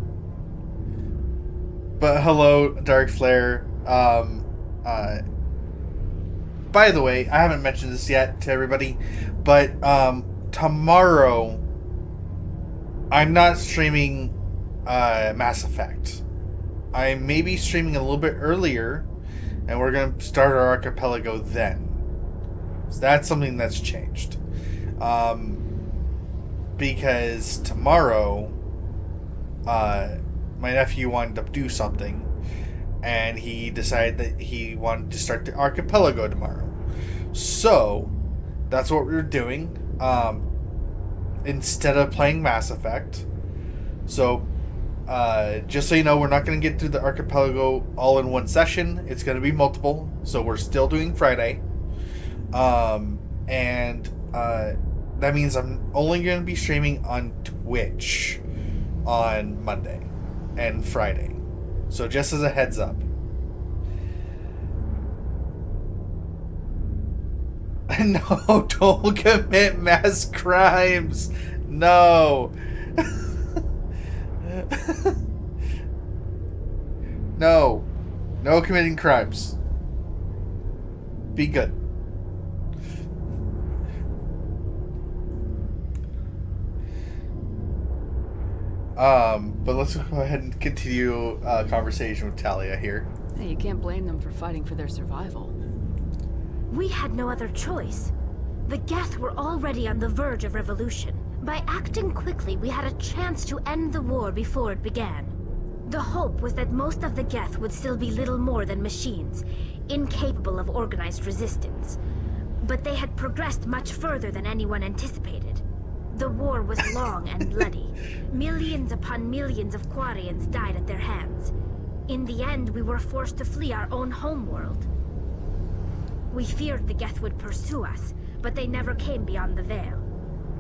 But hello, Dark Flare. By the way, I haven't mentioned this yet to everybody, but tomorrow I'm not streaming Mass Effect. I may be streaming a little bit earlier, and we're going to start our archipelago then. So that's something that's changed. Because tomorrow, my nephew wanted to do something, and he decided that he wanted to start the archipelago tomorrow. So, that's what we were doing, instead of playing Mass Effect. So, just so you know, we're not going to get through the archipelago all in one session. It's going to be multiple, so we're still doing Friday. That means I'm only going to be streaming on Twitch on Monday and Friday. So just as a heads up. No, don't commit mass crimes. No. No. No committing crimes. Be good. But let's go ahead and continue conversation with Talia here. Hey, you can't blame them for fighting for their survival. We had no other choice. The Geth were already on the verge of revolution. By acting quickly, we had a chance to end the war before it began. The hope was that most of the Geth would still be little more than machines, incapable of organized resistance. But they had progressed much further than anyone anticipated. The war was long and bloody. Millions upon millions of Quarians died at their hands. In the end, we were forced to flee our own homeworld. We feared the Geth would pursue us, but they never came beyond the Veil.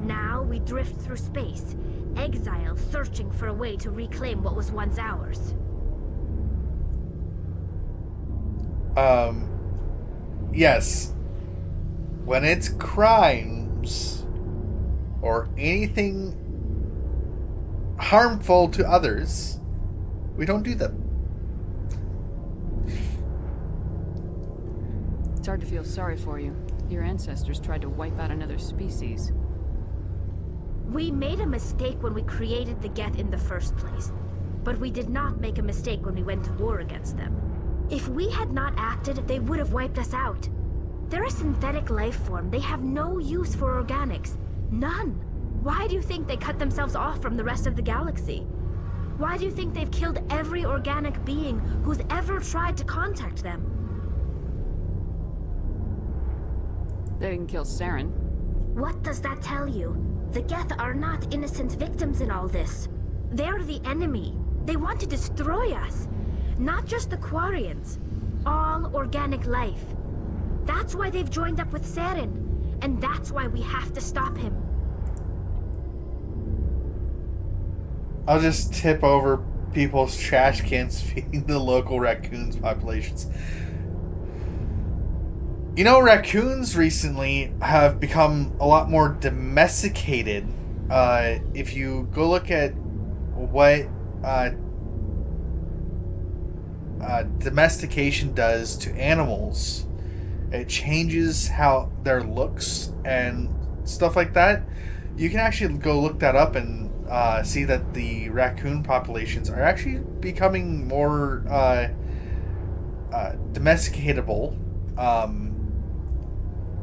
Now we drift through space, exile searching for a way to reclaim what was once ours. Yes. When it's crimes or anything harmful to others, we don't do them. It's hard to feel sorry for you. Your ancestors tried to wipe out another species. We made a mistake when we created the Geth in the first place. But we did not make a mistake when we went to war against them. If we had not acted, they would have wiped us out. They're a synthetic life form. They have no use for organics. None. Why do you think they cut themselves off from the rest of the galaxy? Why do you think they've killed every organic being who's ever tried to contact them? They didn't kill Saren. What does that tell you? The Geth are not innocent victims in all this. They're the enemy. They want to destroy us. Not just the Quarians. All organic life. That's why they've joined up with Saren. And that's why we have to stop him. I'll just tip over people's trash cans feeding the local raccoons populations. You know, raccoons recently have become a lot more domesticated. If you go look at what domestication does to animals, it changes how their looks and stuff like that. You can actually go look that up and see that the raccoon populations are actually becoming more domesticatable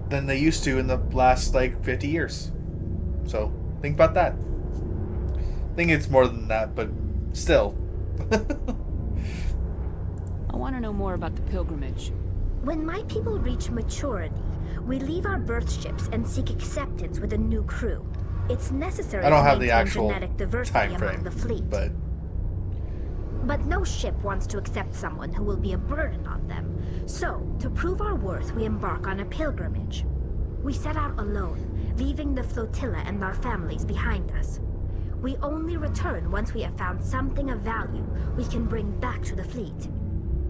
than they used to in the last, 50 years. So, think about that. I think it's more than that, but still. I want to know more about the pilgrimage. When my people reach maturity, we leave our birth ships and seek acceptance with a new crew. It's necessary I don't to have the maintain actual genetic diversity time among frame, the fleet. But no ship wants to accept someone who will be a burden on them. So, to prove our worth, we embark on a pilgrimage. We set out alone, leaving the flotilla and our families behind us. We only return once we have found something of value we can bring back to the fleet.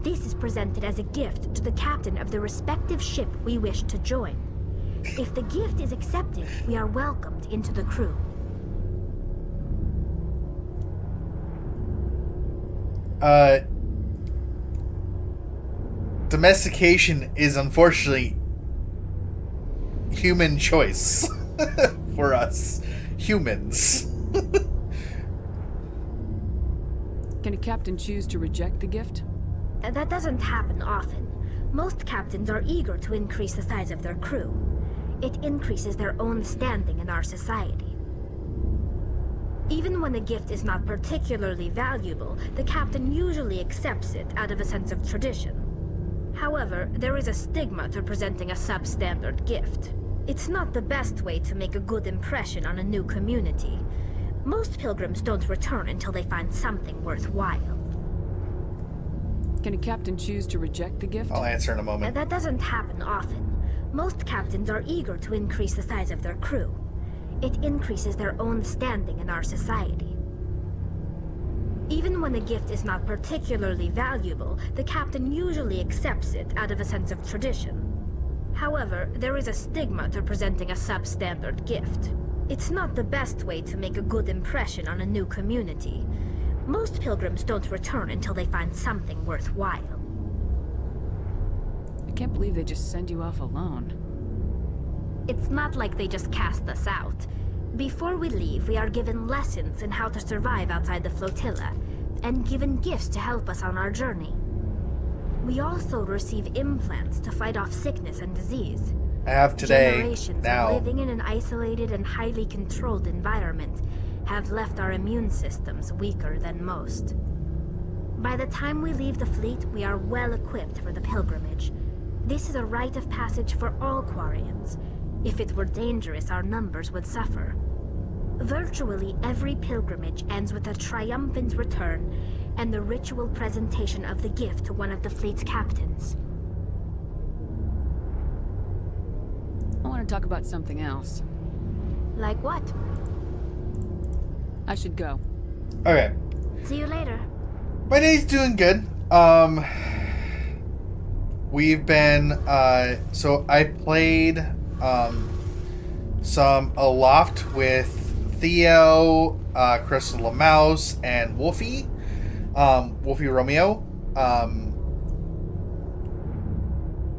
This is presented as a gift to the captain of the respective ship we wish to join. If the gift is accepted, we are welcomed into the crew. Domestication is unfortunately human choice for us humans. Can a captain choose to reject the gift? That doesn't happen often. Most captains are eager to increase the size of their crew. It increases their own standing in our society. Even when a gift is not particularly valuable, the captain usually accepts it out of a sense of tradition. However, there is a stigma to presenting a substandard gift. It's not the best way to make a good impression on a new community. Most pilgrims don't return until they find something worthwhile. Can a captain choose to reject the gift? I'll answer in a moment. That doesn't happen often. Most captains are eager to increase the size of their crew. It increases their own standing in our society. Even when a gift is not particularly valuable, the captain usually accepts it out of a sense of tradition. However, there is a stigma to presenting a substandard gift. It's not the best way to make a good impression on a new community. Most pilgrims don't return until they find something worthwhile. I can't believe they just send you off alone. It's not like they just cast us out. Before we leave, we are given lessons in how to survive outside the flotilla, and given gifts to help us on our journey. We also receive implants to fight off sickness and disease. I have today, Generations now. of living in an isolated and highly controlled environment have left our immune systems weaker than most. By the time we leave the fleet, we are well equipped for the pilgrimage. This is a rite of passage for all Quarians. If it were dangerous, our numbers would suffer. Virtually every pilgrimage ends with a triumphant return and the ritual presentation of the gift to one of the fleet's captains. I want to talk about something else. Like what? I should go. Okay. See you later. My day's doing good. We've been, so I played, some Aloft with Theo, Crystal LaMouse, and Wolfie. Wolfie Romeo.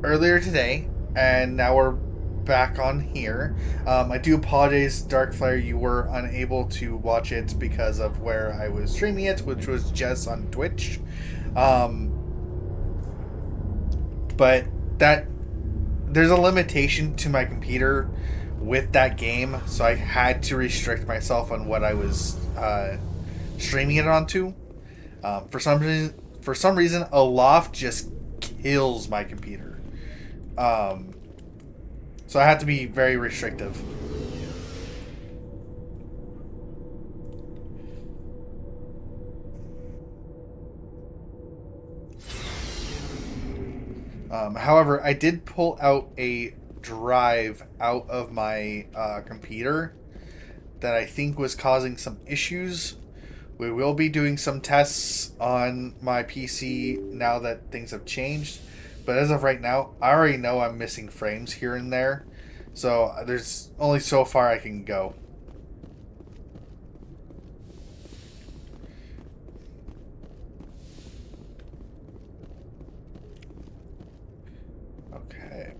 Earlier today, and now we're back on here. I do apologize, Darkflare, you were unable to watch it because of where I was streaming it, which was just on Twitch. But that there's a limitation to my computer with that game, so I had to restrict myself on what I was streaming it onto. For some reason, Aloft just kills my computer. So I had to be very restrictive. However, I did pull out a drive out of my computer that I think was causing some issues. We will be doing some tests on my PC now that things have changed. But as of right now, I already know I'm missing frames here and there. So there's only so far I can go. Okay.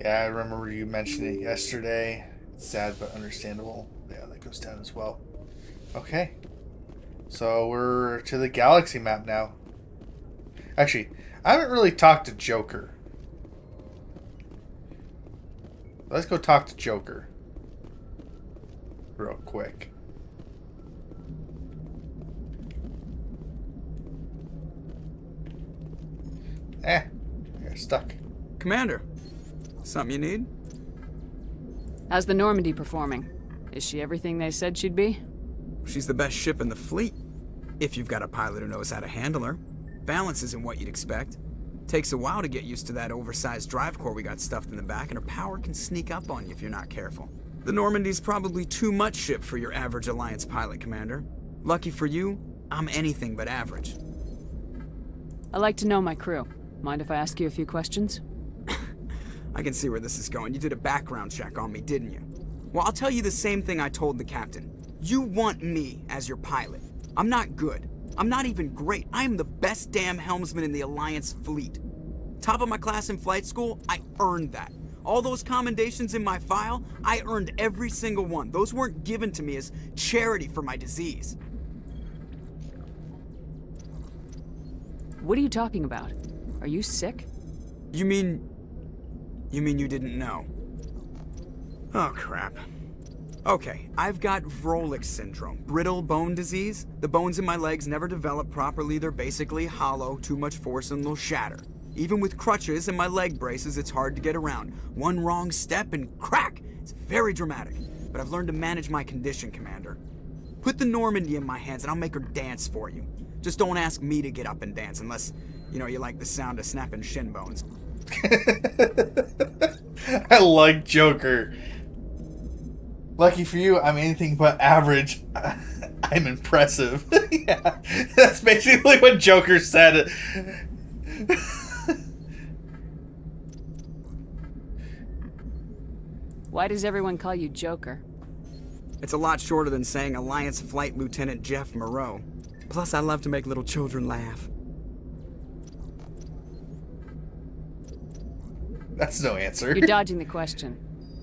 Yeah, I remember you mentioning it yesterday. It's sad but understandable. Yeah, that goes down as well. Okay. So we're to the galaxy map now. Actually, I haven't really talked to Joker. Let's go talk to Joker. Real quick. I got stuck. Commander, something you need? How's the Normandy performing? Is she everything they said she'd be? She's the best ship in the fleet. If you've got a pilot who knows how to handle her. Balance isn't what you'd expect. Takes a while to get used to that oversized drive core we got stuffed in the back, and her power can sneak up on you if you're not careful. The Normandy's probably too much ship for your average Alliance pilot, Commander. Lucky for you, I'm anything but average. I like to know my crew. Mind if I ask you a few questions? I can see where this is going. You did a background check on me, didn't you? Well, I'll tell you the same thing I told the captain. You want me as your pilot. I'm not good. I'm not even great. I am the best damn helmsman in the Alliance fleet. Top of my class in flight school, I earned that. All those commendations in my file, I earned every single one. Those weren't given to me as charity for my disease. What are you talking about? Are you sick? You mean you didn't know? Oh, crap. Okay, I've got Vrolich syndrome, brittle bone disease. The bones in my legs never develop properly. They're basically hollow, too much force and they'll shatter. Even with crutches and my leg braces, it's hard to get around. One wrong step and crack! It's very dramatic. But I've learned to manage my condition, Commander. Put the Normandy in my hands and I'll make her dance for you. Just don't ask me to get up and dance unless, you like the sound of snapping shin bones. I like Joker. Lucky for you, I'm anything but average. I'm impressive. Yeah, that's basically what Joker said. Why does everyone call you Joker? It's a lot shorter than saying Alliance Flight Lieutenant Jeff Moreau. Plus, I love to make little children laugh. That's no answer. You're dodging the question.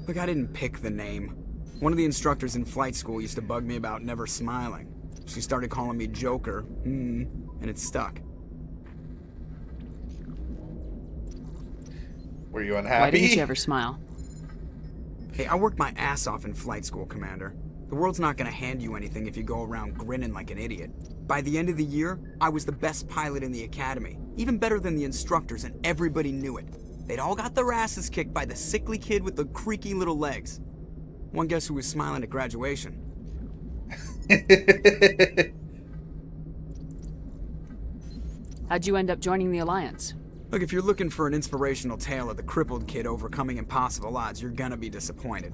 Look, I didn't pick the name. One of the instructors in flight school used to bug me about never smiling. She started calling me Joker, and it stuck. Were you unhappy? Why didn't you ever smile? Hey, I worked my ass off in flight school, Commander. The world's not gonna hand you anything if you go around grinning like an idiot. By the end of the year, I was the best pilot in the academy. Even better than the instructors, and everybody knew it. They'd all got their asses kicked by the sickly kid with the creaky little legs. One guess who was smiling at graduation? How'd you end up joining the Alliance? Look, if you're looking for an inspirational tale of the crippled kid overcoming impossible odds, you're gonna be disappointed.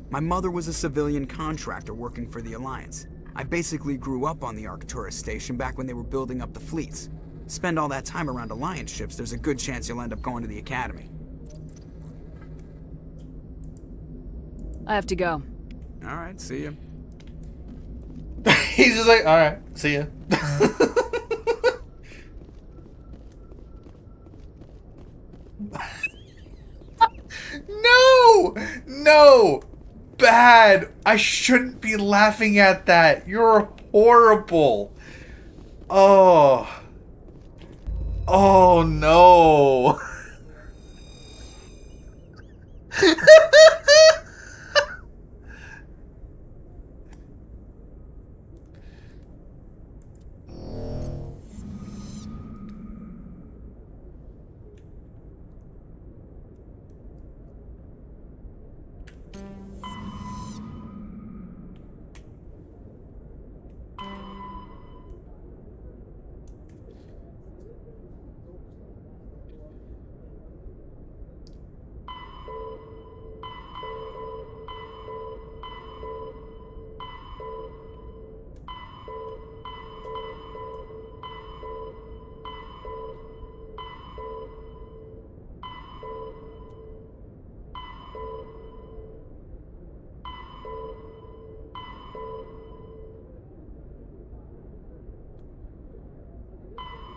My mother was a civilian contractor working for the Alliance. I basically grew up on the Arcturus station back when they were building up the fleets. Spend all that time around Alliance ships, there's a good chance you'll end up going to the Academy. I have to go. Alright, see ya. He's just like, alright, see ya. No! No! Bad! I shouldn't be laughing at that. You're horrible. Oh. Oh no.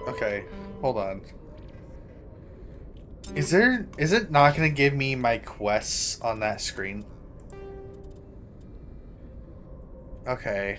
Okay, hold on. Is it not gonna give me my quests on that screen? Okay.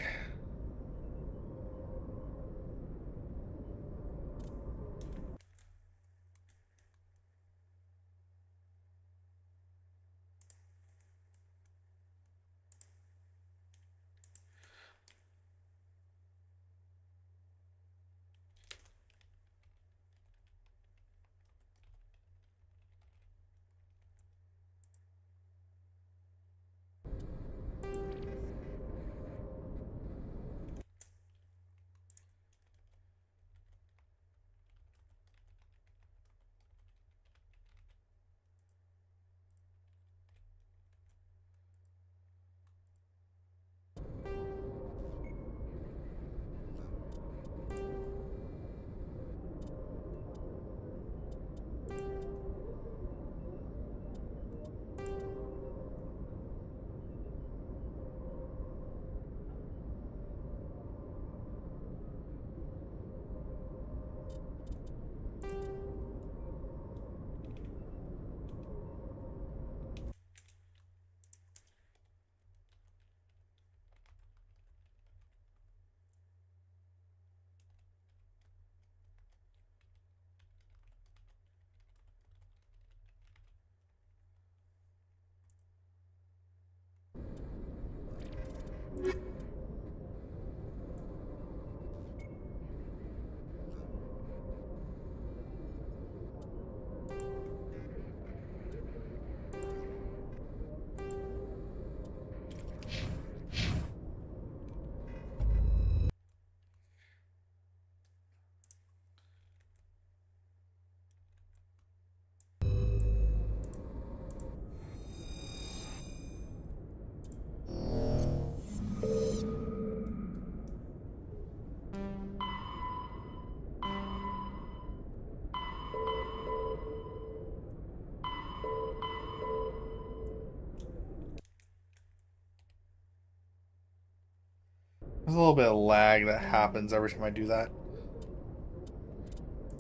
There's a little bit of lag that happens every time I do that.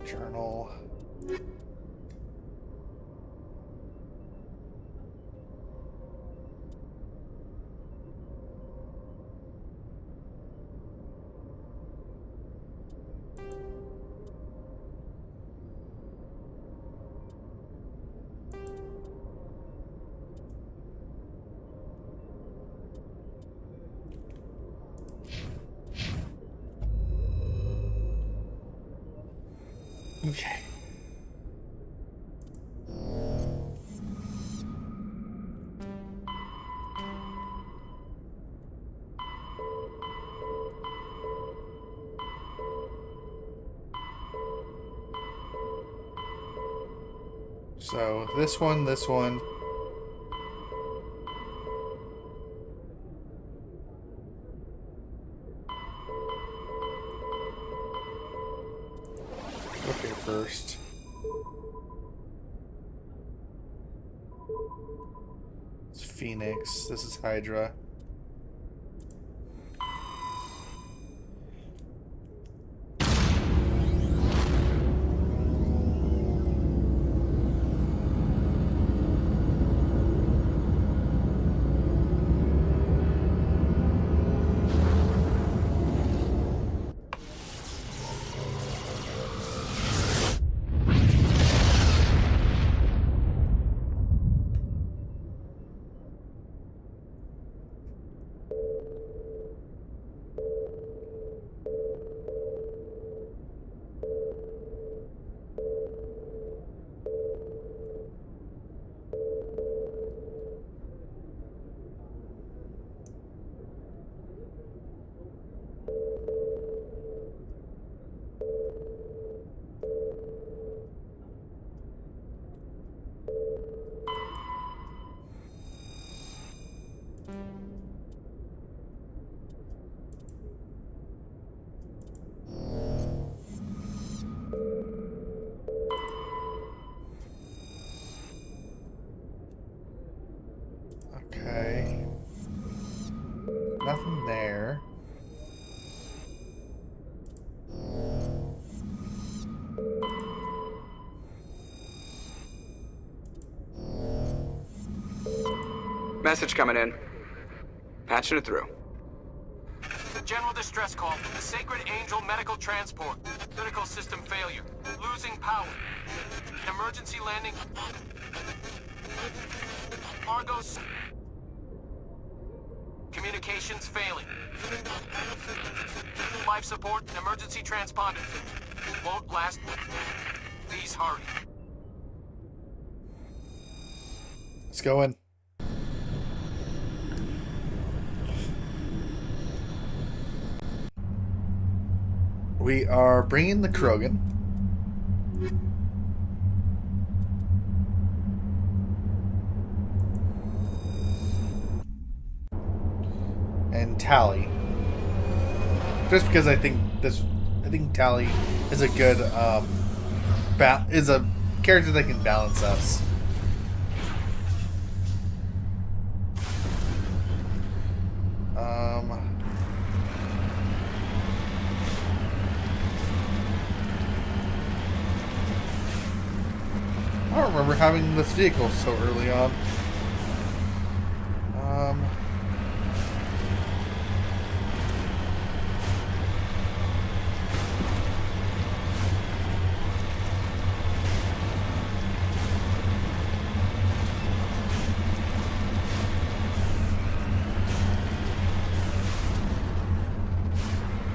Journal. Okay. So this one, this one. Okay, first. It's Phoenix. This is Hydra. Okay. Nothing there. Message coming in. Patching it through. General distress call. Sacred Angel medical transport. Critical system failure. Losing power. Emergency landing. Argos. Communications failing. Life support. Emergency transponder. Won't last. Please hurry. Let's go in. We are bringing the Krogan. And Tally. Just because I think Tally is a good is a character that can balance us. I don't remember having this vehicle so early on.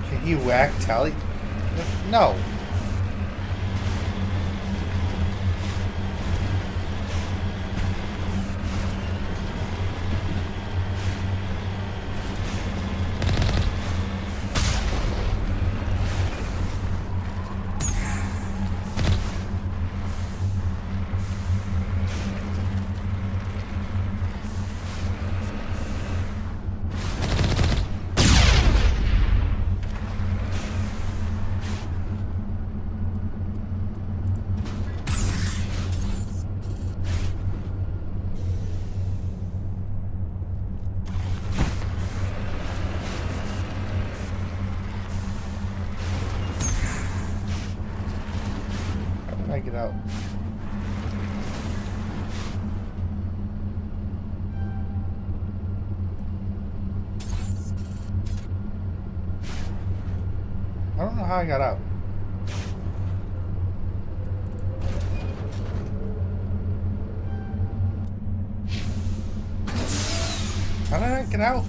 Can he whack Tally? No. I get out? I don't know how I got out. How did I get out?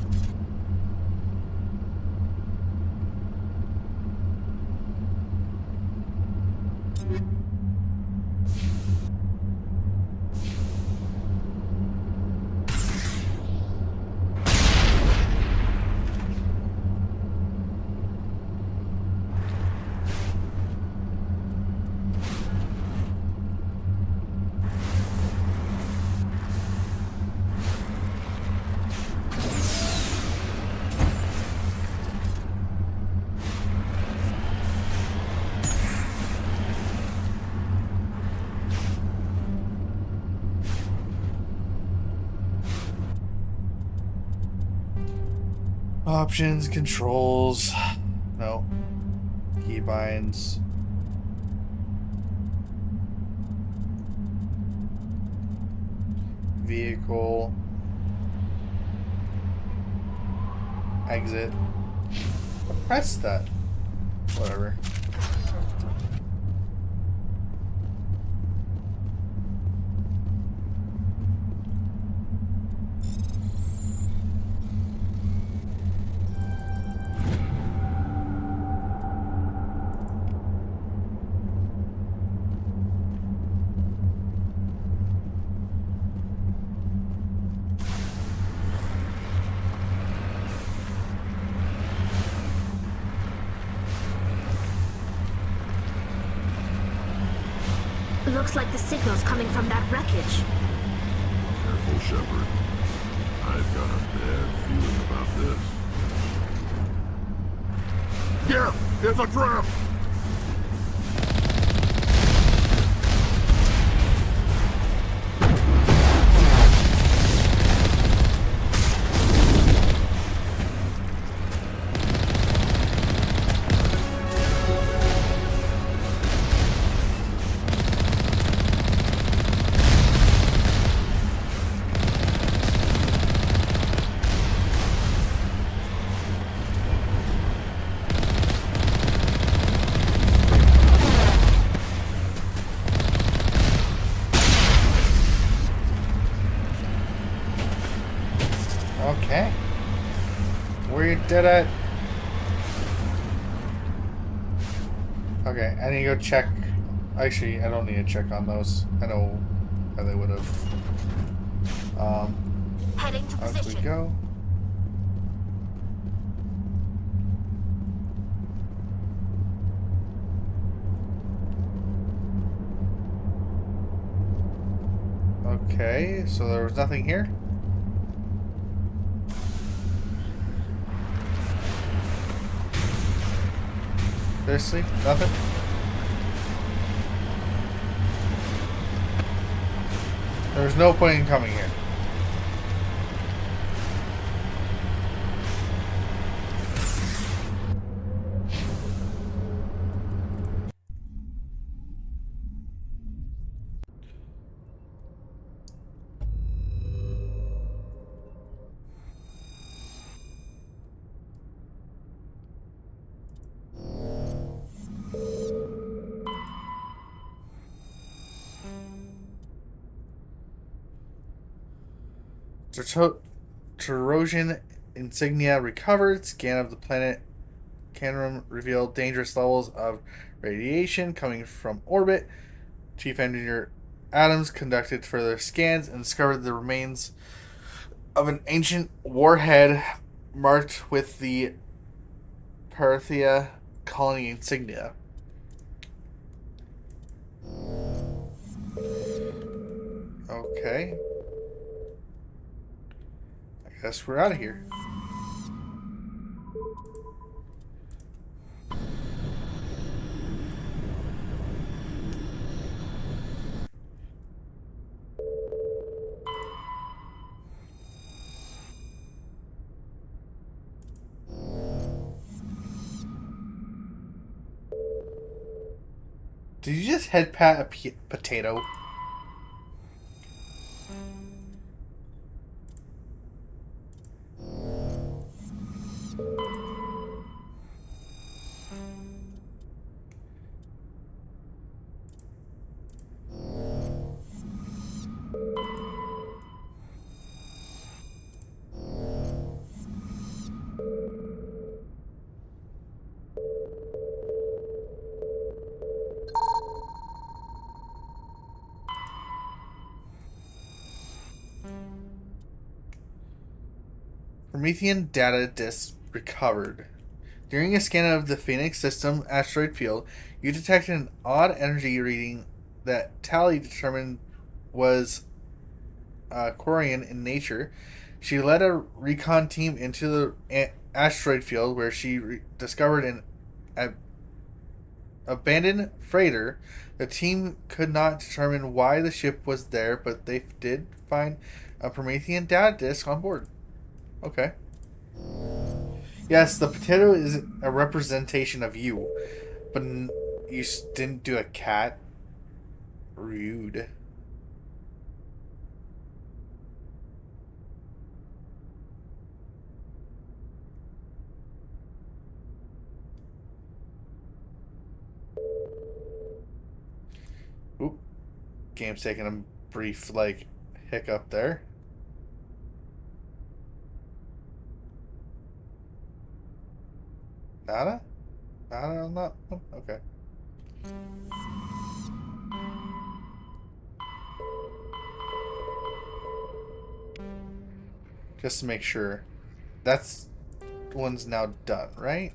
Options, controls. No. Keybinds. Vehicle. Exit. Press that. Whatever. Looks like the signal's coming from that wreckage. Careful, Shepard. I've got a bad feeling about this. Yeah, it's a trap! Okay. We did it. Okay, I need to go check. Actually, I don't need to check on those. I know how they would have. Heading to As we position. go. Okay, so there was nothing here. Seriously? Nothing? There's no point in coming here. Trojans insignia recovered. Scan of the planet Canrum revealed dangerous levels of radiation coming from orbit. Chief Engineer Adams conducted further scans and discovered the remains of an ancient warhead marked with the Parthia colony insignia. Okay. I guess we're out of here. Did you just head pat a potato? Promethean data disk recovered. During a scan of the Phoenix system asteroid field, you detected an odd energy reading that Tally determined was Quarian in nature. She led a recon team into the asteroid field where she discovered an abandoned freighter. The team could not determine why the ship was there, but they did find a Promethean data disk on board. Okay. Yes, the potato is a representation of you, but you didn't do a cat. Rude. Oop. Game's taking a brief, hiccup there. Nada? Nada on that one? Okay. Just to make sure. That's one's now done, right?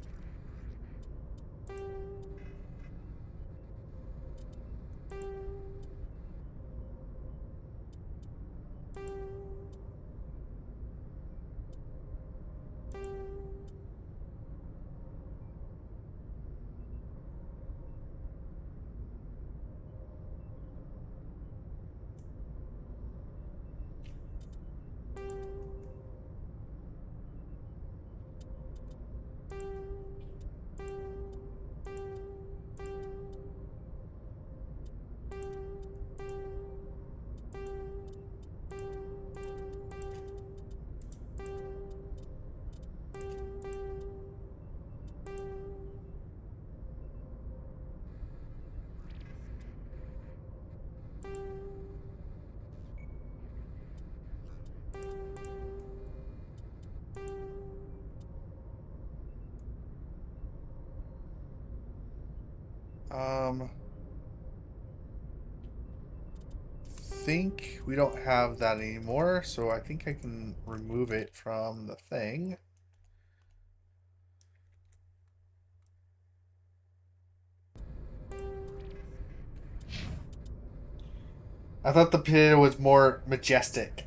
Think we don't have that anymore, so I think I can remove it from the thing. I thought the potato was more majestic.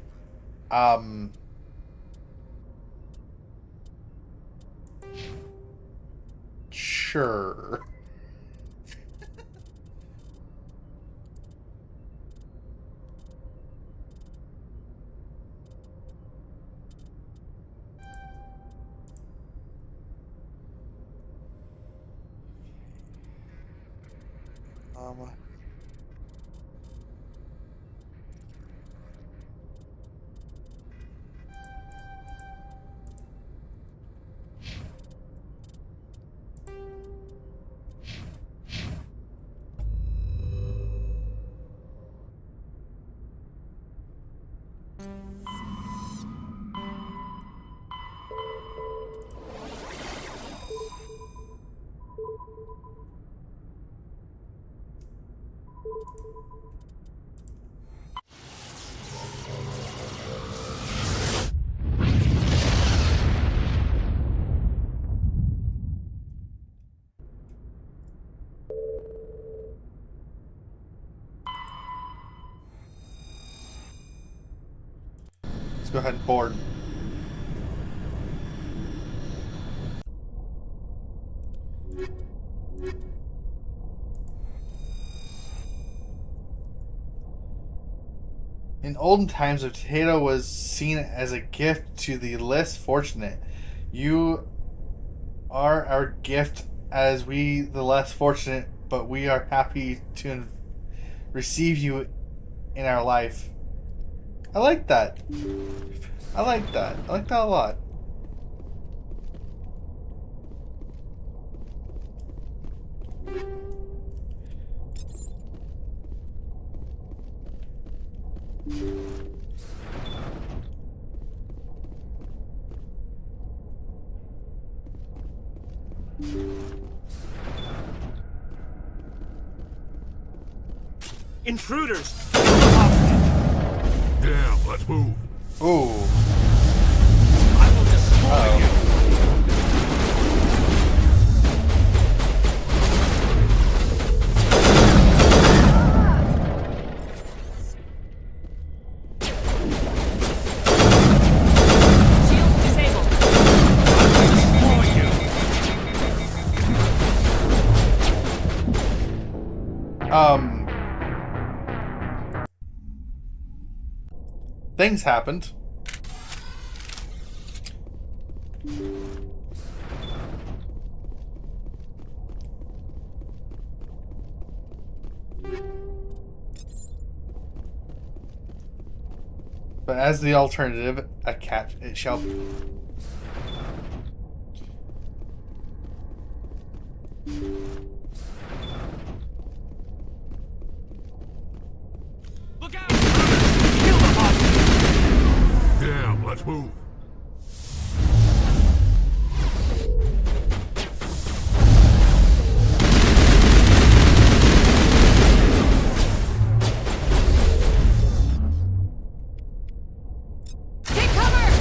Sure. Let's go ahead and board. In olden times, a potato was seen as a gift to the less fortunate. You are our gift as we, the less fortunate, but we are happy to receive you in our life. I like that. I like that. I like that a lot. Intruders! Damn, let's move. Ooh. I will destroy Shields disabled. Things happened. But as the alternative, a cat it shall be. Look out! Kill the hostage! Damn, let's move. Take cover!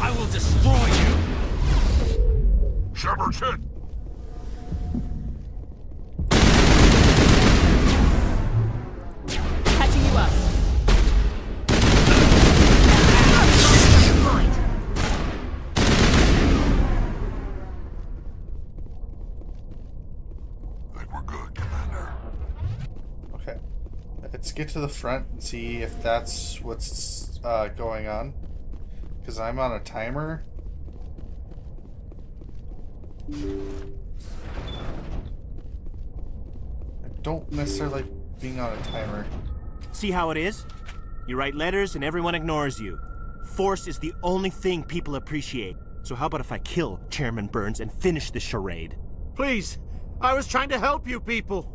I will destroy you! Shepard's hit. Catching you up. Think we're good, Commander. Okay. Let's get to the front and see if that's what's going on. Because I'm on a timer. I don't necessarily like being on a timer. See how it is? You write letters and everyone ignores you. Force is the only thing people appreciate. So how about if I kill Chairman Burns and finish this charade? Please, I was trying to help you people.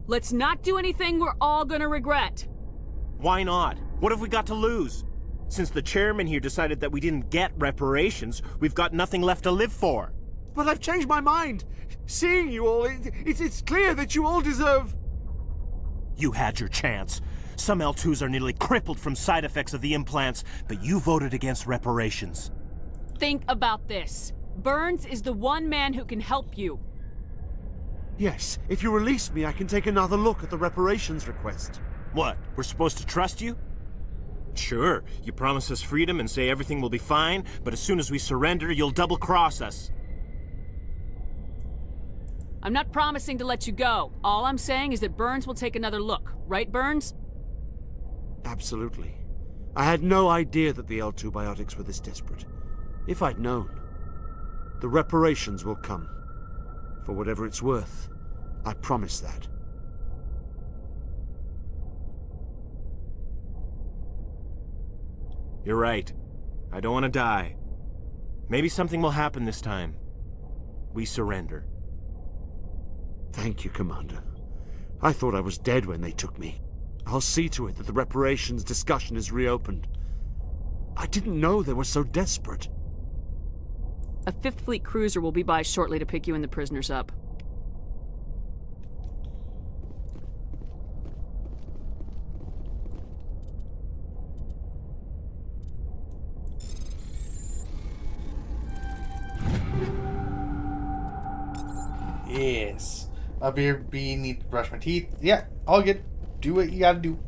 Let's not do anything we're all gonna regret. Why not? What have we got to lose? Since the chairman here decided that we didn't get reparations, we've got nothing left to live for. But I've changed my mind. Seeing you all, it's clear that you all deserve... You had your chance. Some L2s are nearly crippled from side effects of the implants, but you voted against reparations. Think about this. Burns is the one man who can help you. Yes, if you release me, I can take another look at the reparations request. What, we're supposed to trust you? Sure, you promise us freedom and say everything will be fine, but as soon as we surrender, you'll double-cross us. I'm not promising to let you go. All I'm saying is that Burns will take another look. Right, Burns? Absolutely. I had no idea that the L2 biotics were this desperate. If I'd known, the reparations will come. For whatever it's worth, I promise that. You're right. I don't want to die. Maybe something will happen this time. We surrender. Thank you, Commander. I thought I was dead when they took me. I'll see to it that the reparations discussion is reopened. I didn't know they were so desperate. A 5th Fleet cruiser will be by shortly to pick you and the prisoners up. Yes. I'll be need to brush my teeth. Yeah, all good. Do what you gotta do.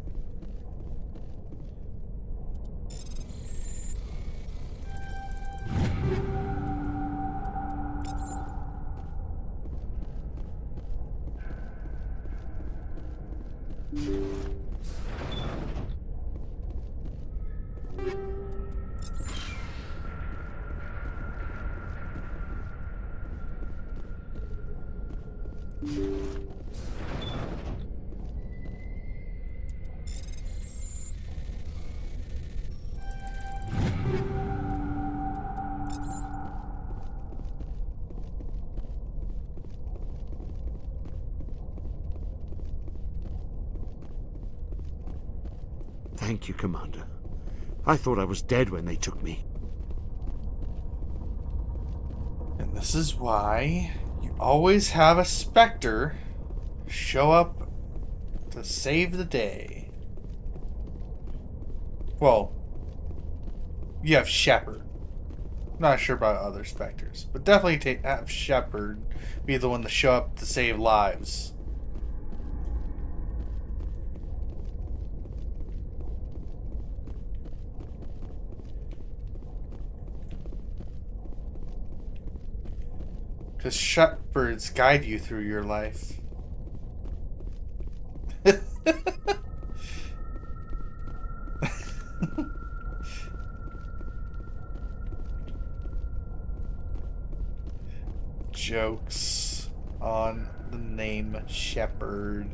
Thank you, Commander. I thought I was dead when they took me. And this is why you always have a Spectre show up to save the day. Well, you have Shepard. Not sure about other Spectres, but definitely have Shepard be the one to show up to save lives. Because Shepards guide you through your life. Jokes on the name Shepard.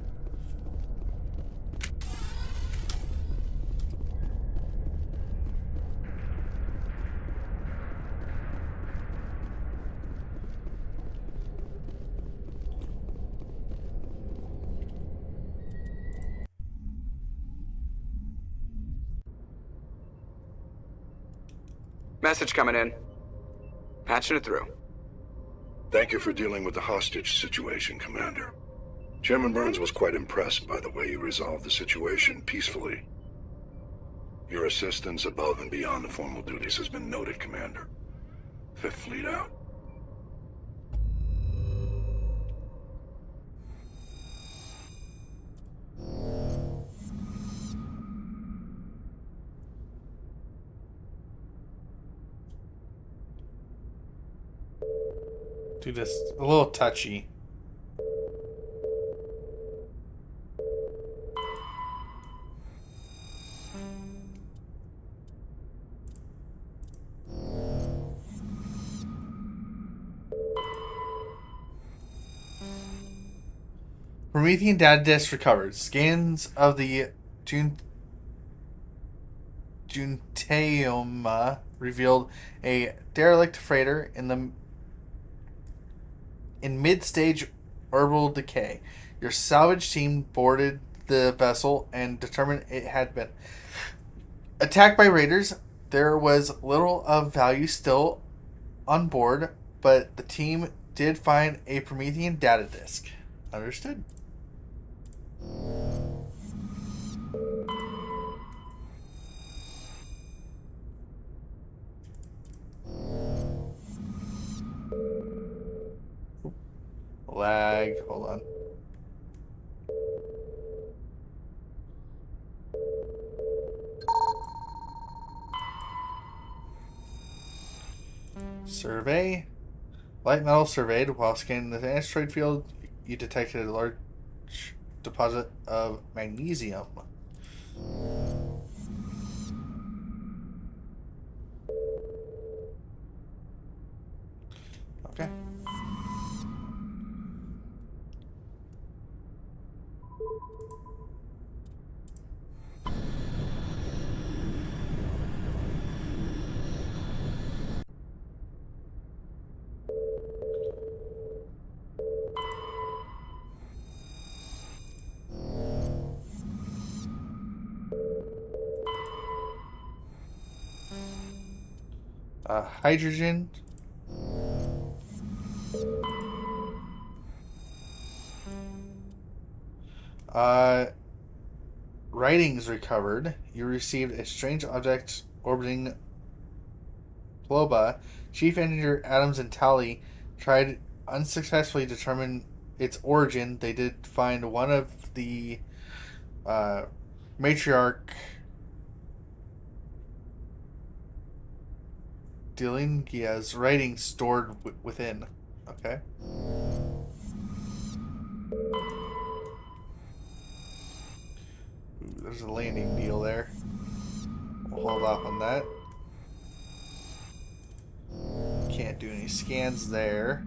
Message coming in. Patching it through. Thank you for dealing with the hostage situation, Commander. Chairman Burns was quite impressed by the way you resolved the situation peacefully. Your assistance above and beyond the formal duties has been noted, Commander. Fifth Fleet out. Dude, this a little touchy. Promethean data disk recovered. Scans of the Juntaeum revealed a derelict freighter in mid-stage orbital decay. Your salvage team boarded the vessel and determined it had been attacked by raiders. There was little of value still on board, but the team did find a Promethean data disk. Understood. Lag. Hold on. Survey. Light metal surveyed. While scanning the asteroid field, you detected a large deposit of magnesium. Okay. Hydrogen. Writings recovered. You received a strange object orbiting Ploba. Chief Engineer Adams and Tally tried unsuccessfully to determine its origin. They did find one of the matriarch Dilingia's writings stored within. Okay. Ooh, there's a landing deal there. We'll hold off on that. Can't do any scans there.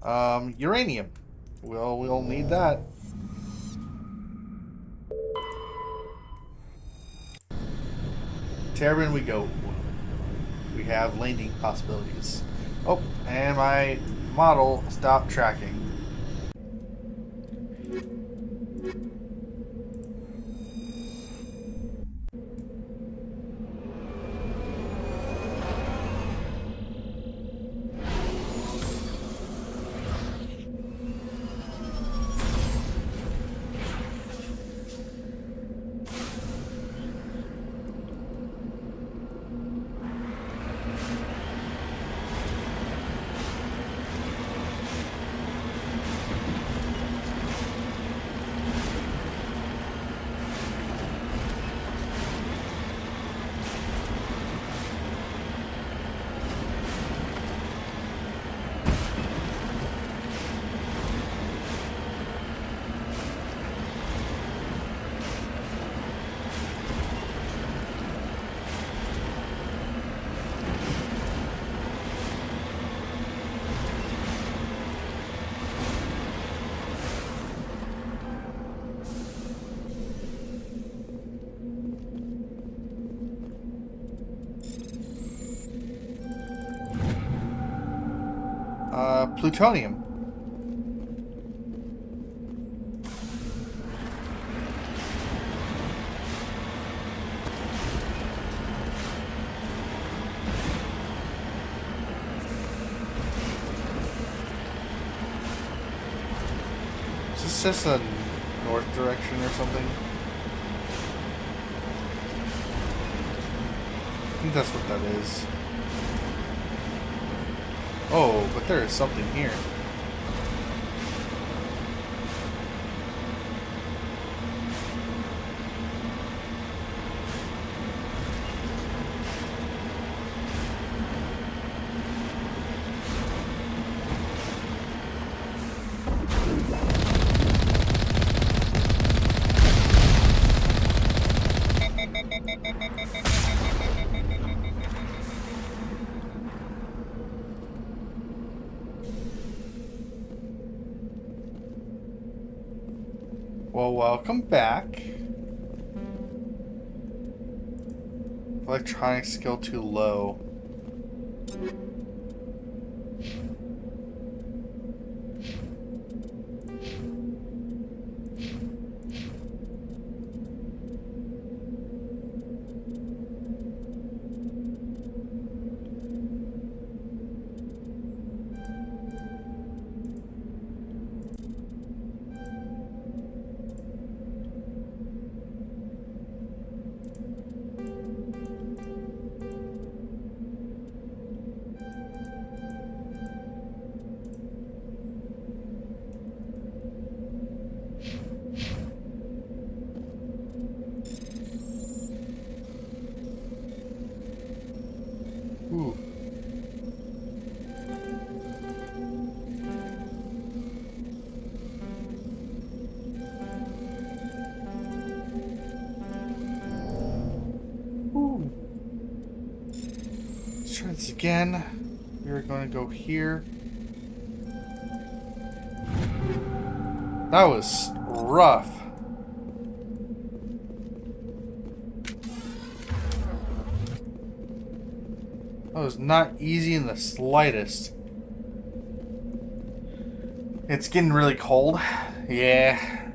Uranium. We'll need that. Terran we go. We have landing possibilities. Oh, and my model stopped tracking. Plutonium. Is this just a north direction or something? I think that's what that is. Oh, but there is something here. Well, welcome back. Electronic skill too low. Ooh. Ooh. Let's try this again. We're going to go here. That was rough. That was not easy in the slightest. It's getting really cold. Yeah.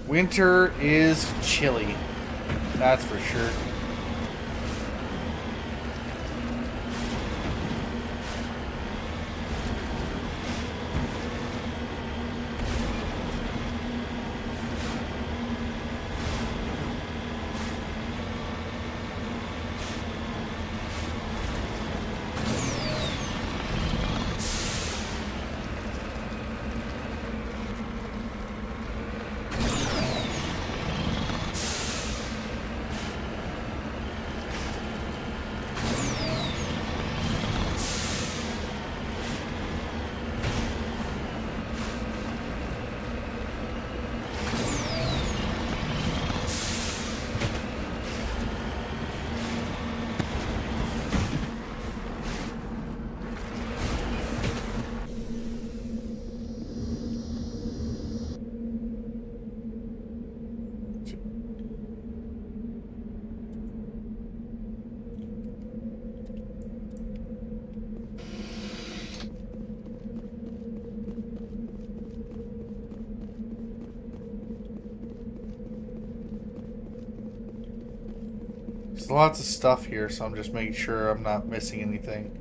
Winter is chilly. That's for sure. There's lots of stuff here, so I'm just making sure I'm not missing anything.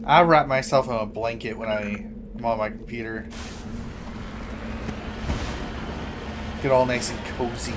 I wrap myself in a blanket when I'm on my computer. Get all nice and cozy.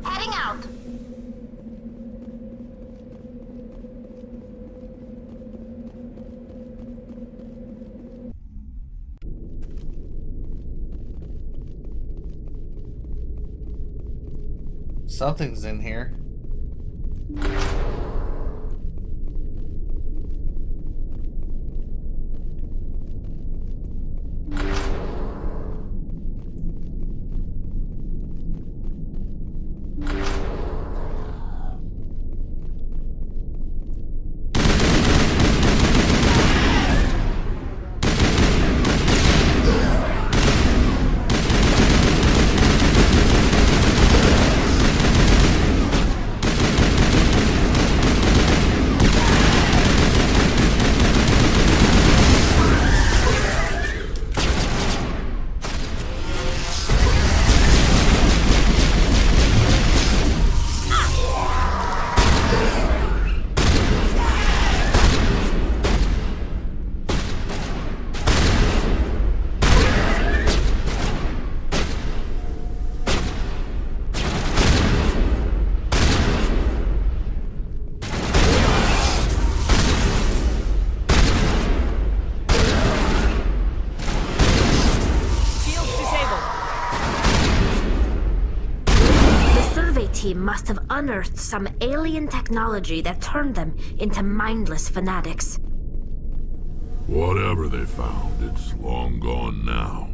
Heading out. Something's in here. Team must have unearthed some alien technology that turned them into mindless fanatics. Whatever they found, it's long gone now.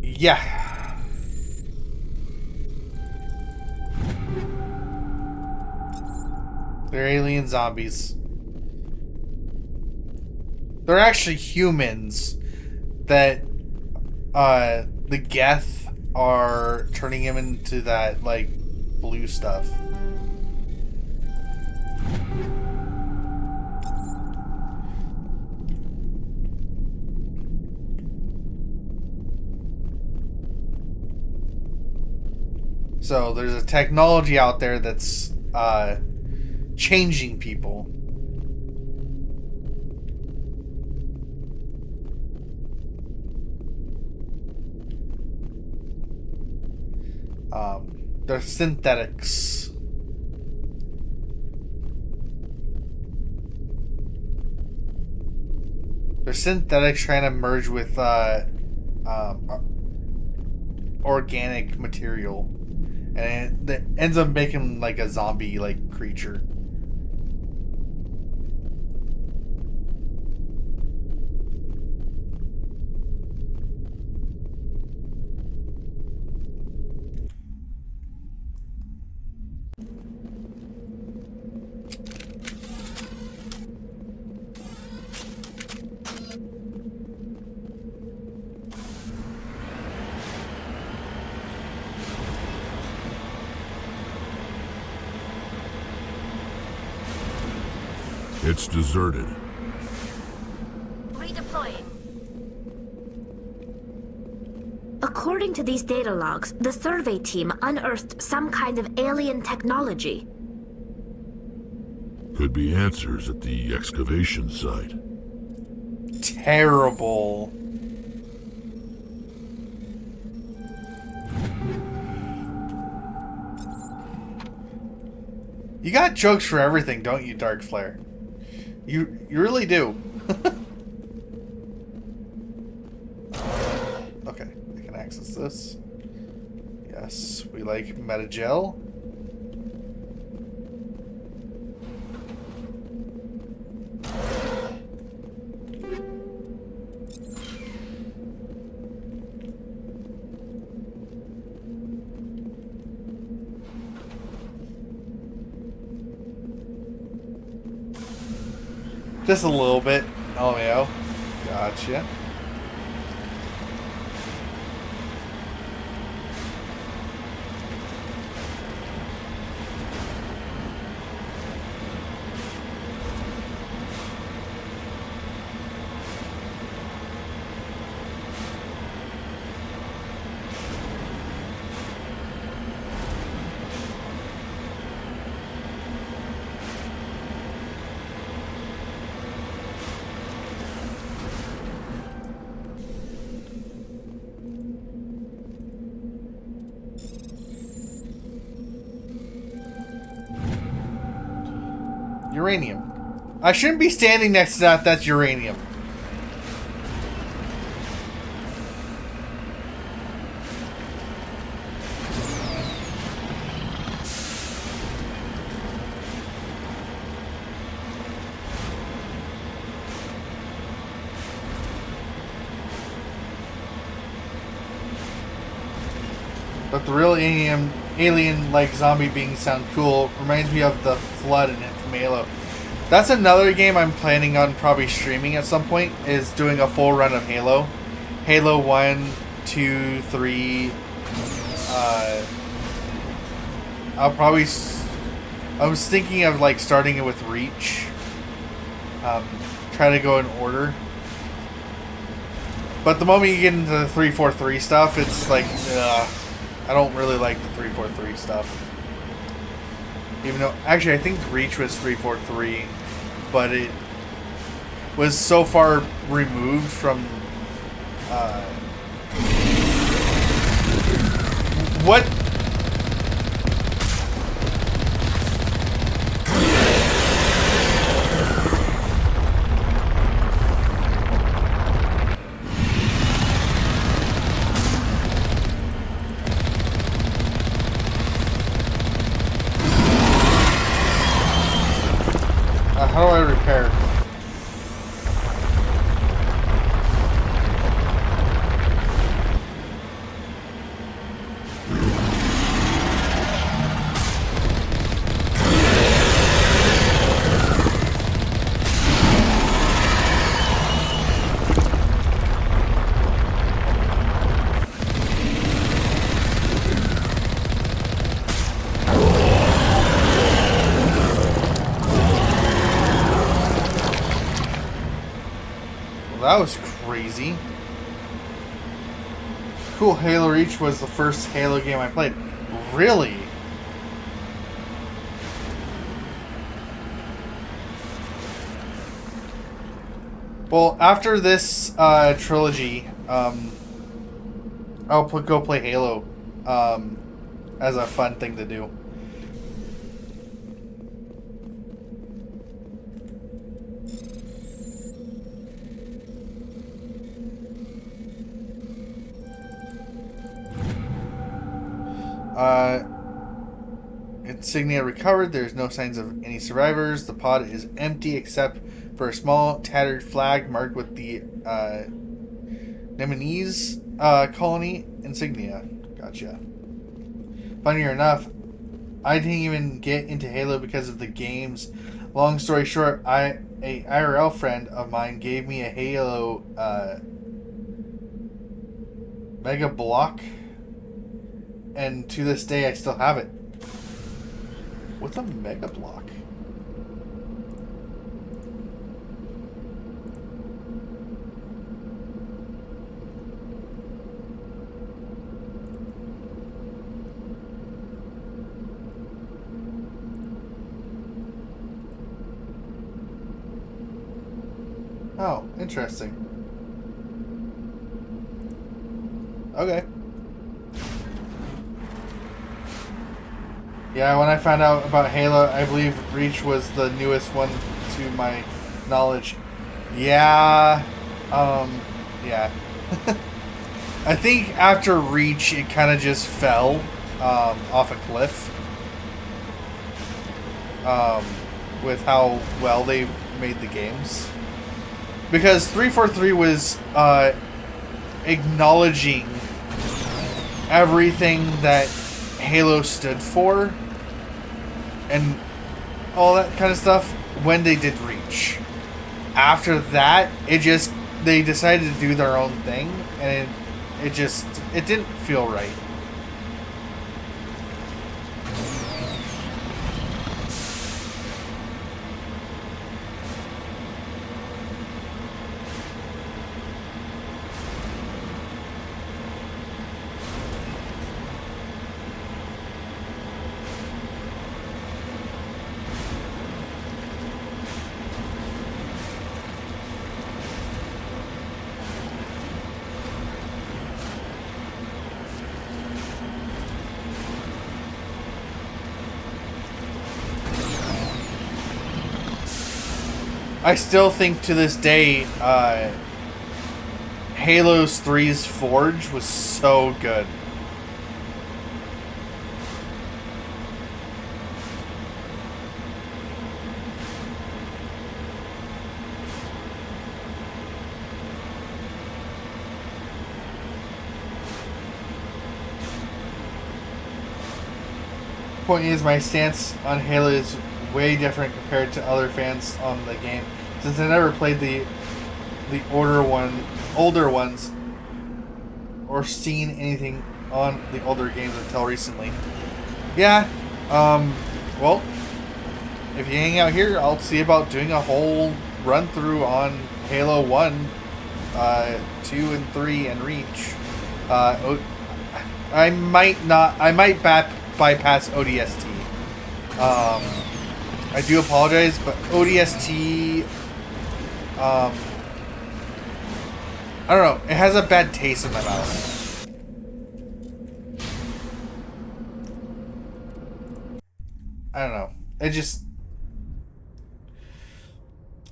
Yeah. They're alien zombies. They're actually humans that the Geth are turning him into that like blue stuff. So there's a technology out there that's changing people. They're synthetics. They're synthetics trying to merge with organic material, and it ends up making like a zombie like creature. It's deserted. Redeploying. According to these data logs, the survey team unearthed some kind of alien technology. Could be answers at the excavation site. Terrible. You got jokes for everything, don't you, Dark Flare? You really do. Okay, I can access this. Yes, we like Metagel. Just a little bit. LMAO. Gotcha. Uranium. I shouldn't be standing next to that. That's uranium. But the real alien like zombie beings sound cool. Reminds me of the Flood in Halo. That's another game I'm planning on probably streaming at some point, is doing a full run of Halo. Halo 1, 2, 3. I'll probably... I was thinking of like starting it with Reach. Try to go in order. But the moment you get into the 343 stuff, it's like, I don't really like the 343 stuff. Even though, actually, I think Reach was 343, but it was so far removed from, what? How do I repair? That was crazy. Cool, Halo Reach was the first Halo game I played. Really? Well, after this trilogy, I'll go play Halo as a fun thing to do. Insignia recovered. There's no signs of any survivors. The pod is empty except for a small tattered flag marked with the Nemesis colony insignia. Gotcha. Funny enough, I didn't even get into Halo because of the games. Long story short, a IRL friend of mine gave me a Halo Mega Block, and to this day I still have it. What's a Mega Block? Oh, interesting. Okay. Yeah, when I found out about Halo, I believe Reach was the newest one to my knowledge. Yeah. Yeah. I think after Reach, it kind of just fell off a cliff. With how well they made the games. Because 343 was acknowledging everything that Halo stood for and all that kind of stuff when they did Reach. After that, they decided to do their own thing, and it didn't feel right. I still think to this day, Halo's 3's Forge was so good. Point is, my stance on Halo is way different compared to other fans on the game, since I never played the older ones, or seen anything on the older games until recently. Yeah, well, if you hang out here, I'll see about doing a whole run through on Halo 1, 2 and 3 and Reach. I might bypass ODST. I do apologize, but ODST, I don't know, it has a bad taste in my mouth. I don't know.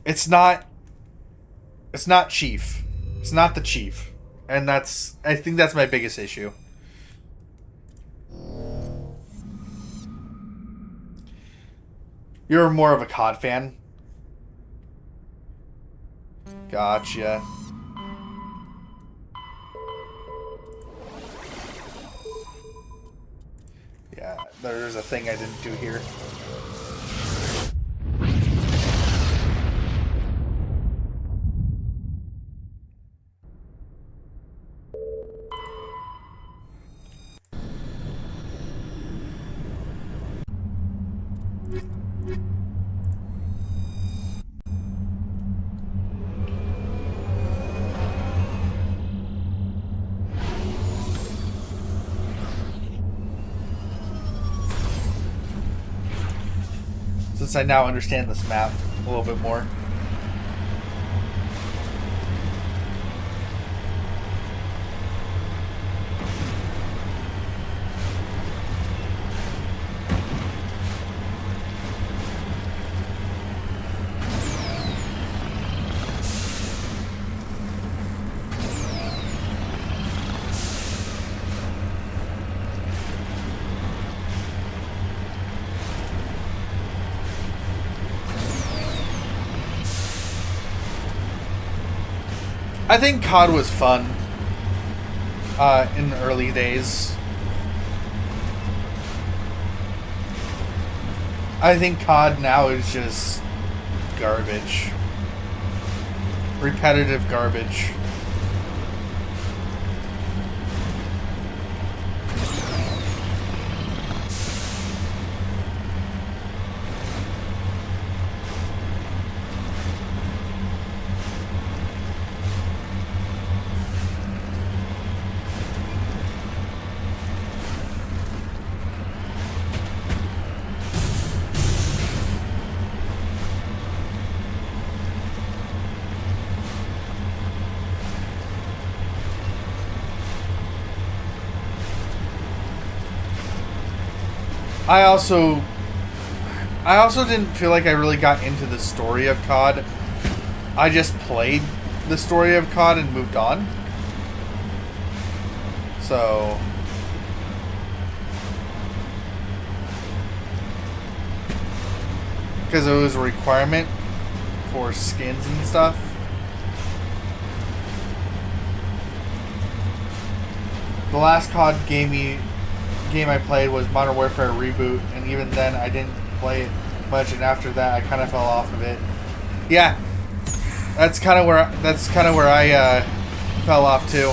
It's not Chief. It's not the Chief. And I think that's my biggest issue. You're more of a COD fan. Gotcha. Yeah, there's a thing I didn't do here. Since I now understand this map a little bit more. I think COD was fun in the early days. I think COD now is just garbage. Repetitive garbage. I also didn't feel like I really got into the story of COD. I just played the story of COD and moved on. So because it was a requirement for skins and stuff. The last COD game I played was Modern Warfare Reboot, and even then I didn't play it much, and after that I kind of fell off of it. Yeah, that's kind of where I fell off too.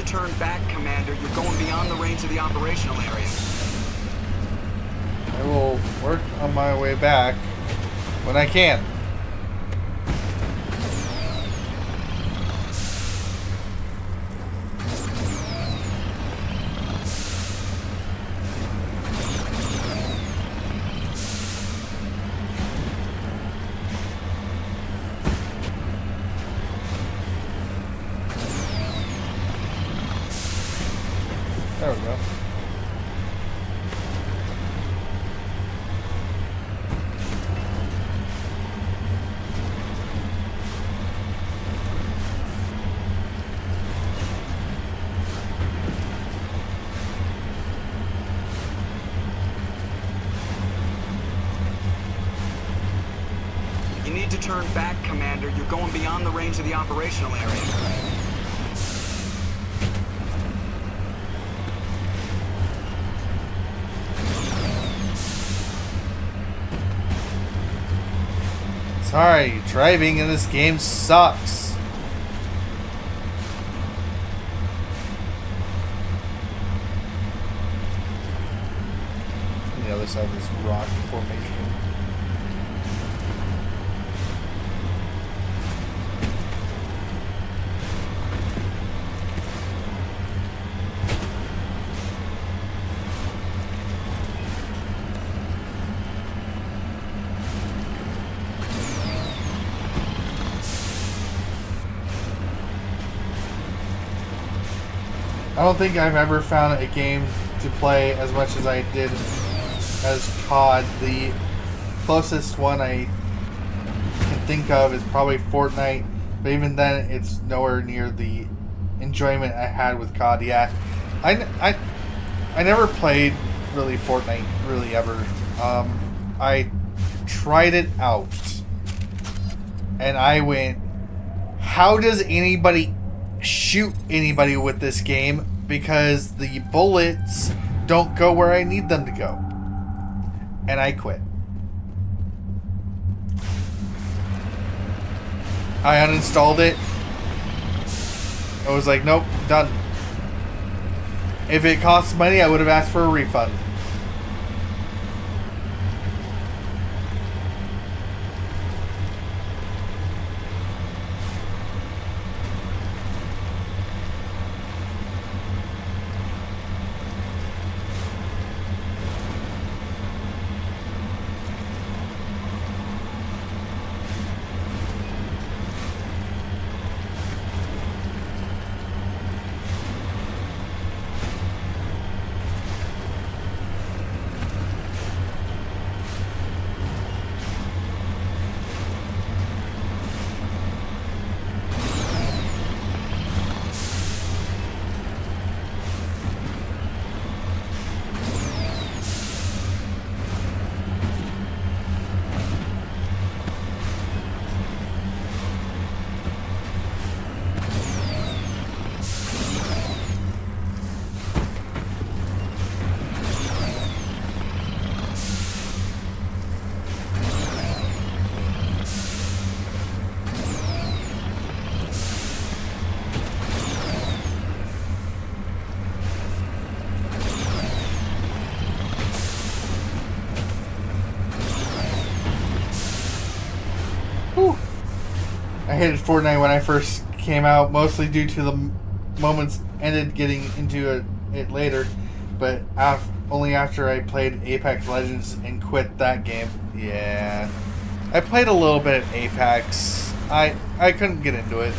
Turn back, Commander. You're going beyond the range of the operational area. I will work on my way back when I can. There we go. You need to turn back, Commander. You're going beyond the range of the operational area. Sorry, driving in this game sucks. On the other side of this rock formation. I don't think I've ever found a game to play as much as I did as COD. The closest one I can think of is probably Fortnite, but even then it's nowhere near the enjoyment I had with COD. Yeah, I never played really Fortnite really ever. I tried it out and I went, how does anybody shoot anybody with this game, because the bullets don't go where I need them to go. And I quit. I uninstalled it. I was like, nope, done. If it costs money, I would have asked for a refund. I hated Fortnite when I first came out, mostly due to moments ended getting into it later, but only after I played Apex Legends and quit that game. Yeah, I played a little bit of Apex. I couldn't get into it.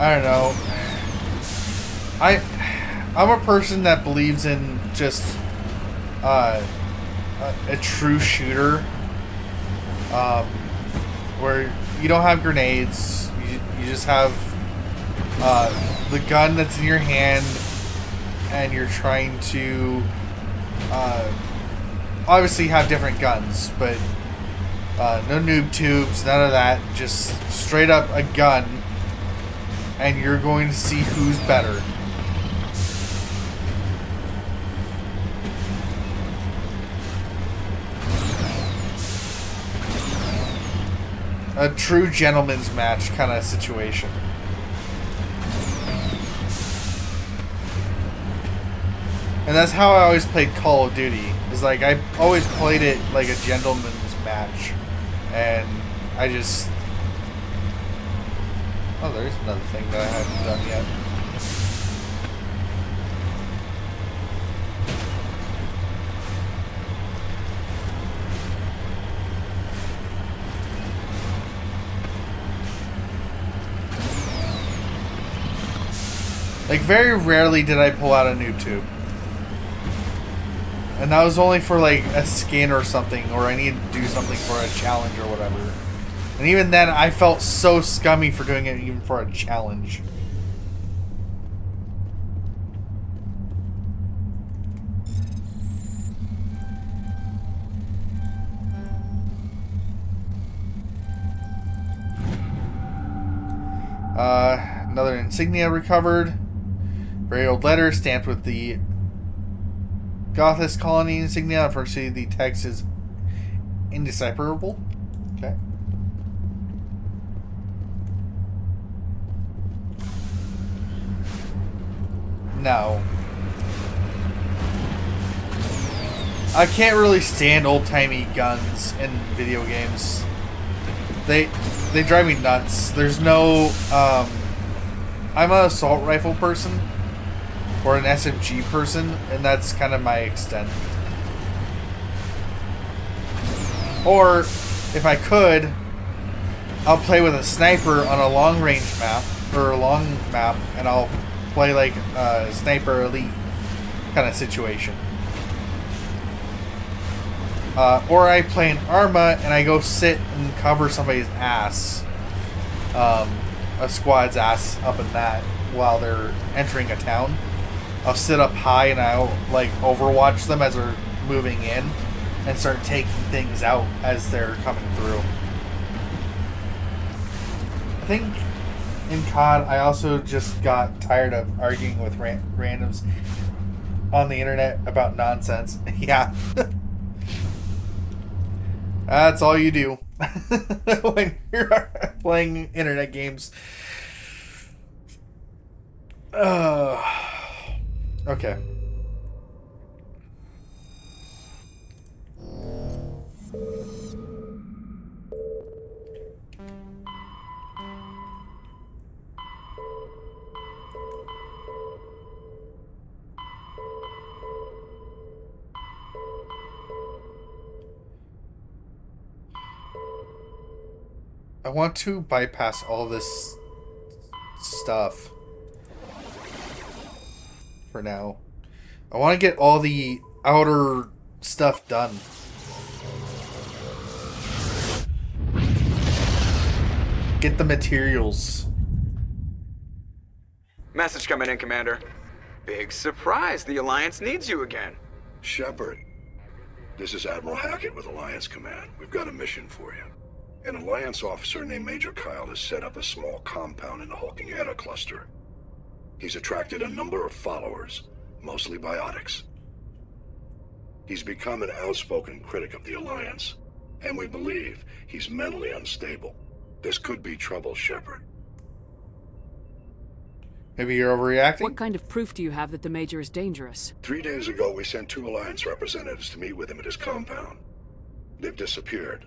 I don't know. I'm a person that believes in just a true shooter, where you don't have grenades. You just have the gun that's in your hand, and you're trying to obviously have different guns, but no noob tubes, none of that. Just straight up a gun. And you're going to see who's better. A true gentleman's match kind of situation. And that's how I always played Call of Duty. Is like I always played it like a gentleman's match. And I just... Oh, there's another thing that I haven't done yet. Like, very rarely did I pull out a noob tube. And that was only for, like, a skin or something, or I needed to do something for a challenge or whatever. And even then, I felt so scummy for doing it even for a challenge. Another insignia recovered. Very old letter stamped with the Gothis colony insignia. Unfortunately, the text is indecipherable. Okay. No. I can't really stand old-timey guns in video games. They drive me nuts. There's no I'm an assault rifle person or an SMG person, and that's kind of my extent. Or if I could, I'll play with a sniper on a long range map or a long map, and I'll play like a sniper elite kind of situation. Or I play an Arma and I go sit and cover somebody's ass, a squad's ass up in that while they're entering a town. I'll sit up high and I'll like overwatch them as they're moving in and start taking things out as they're coming through. I think in COD, I also just got tired of arguing with randoms on the internet about nonsense. Yeah. That's all you do when you're playing internet games. Okay. I want to bypass all this stuff for now. I want to get all the outer stuff done. Get the materials. Message coming in, Commander. Big surprise. The Alliance needs you again. Shepard, this is Admiral Hackett with Alliance Command. We've got a mission for you. An Alliance officer named Major Kyle has set up a small compound in the Hulking Eta cluster. He's attracted a number of followers, mostly biotics. He's become an outspoken critic of the Alliance, and we believe he's mentally unstable. This could be trouble, Shepard. Maybe you're overreacting? What kind of proof do you have that the Major is dangerous? 3 days ago, we sent 2 Alliance representatives to meet with him at his compound. They've disappeared.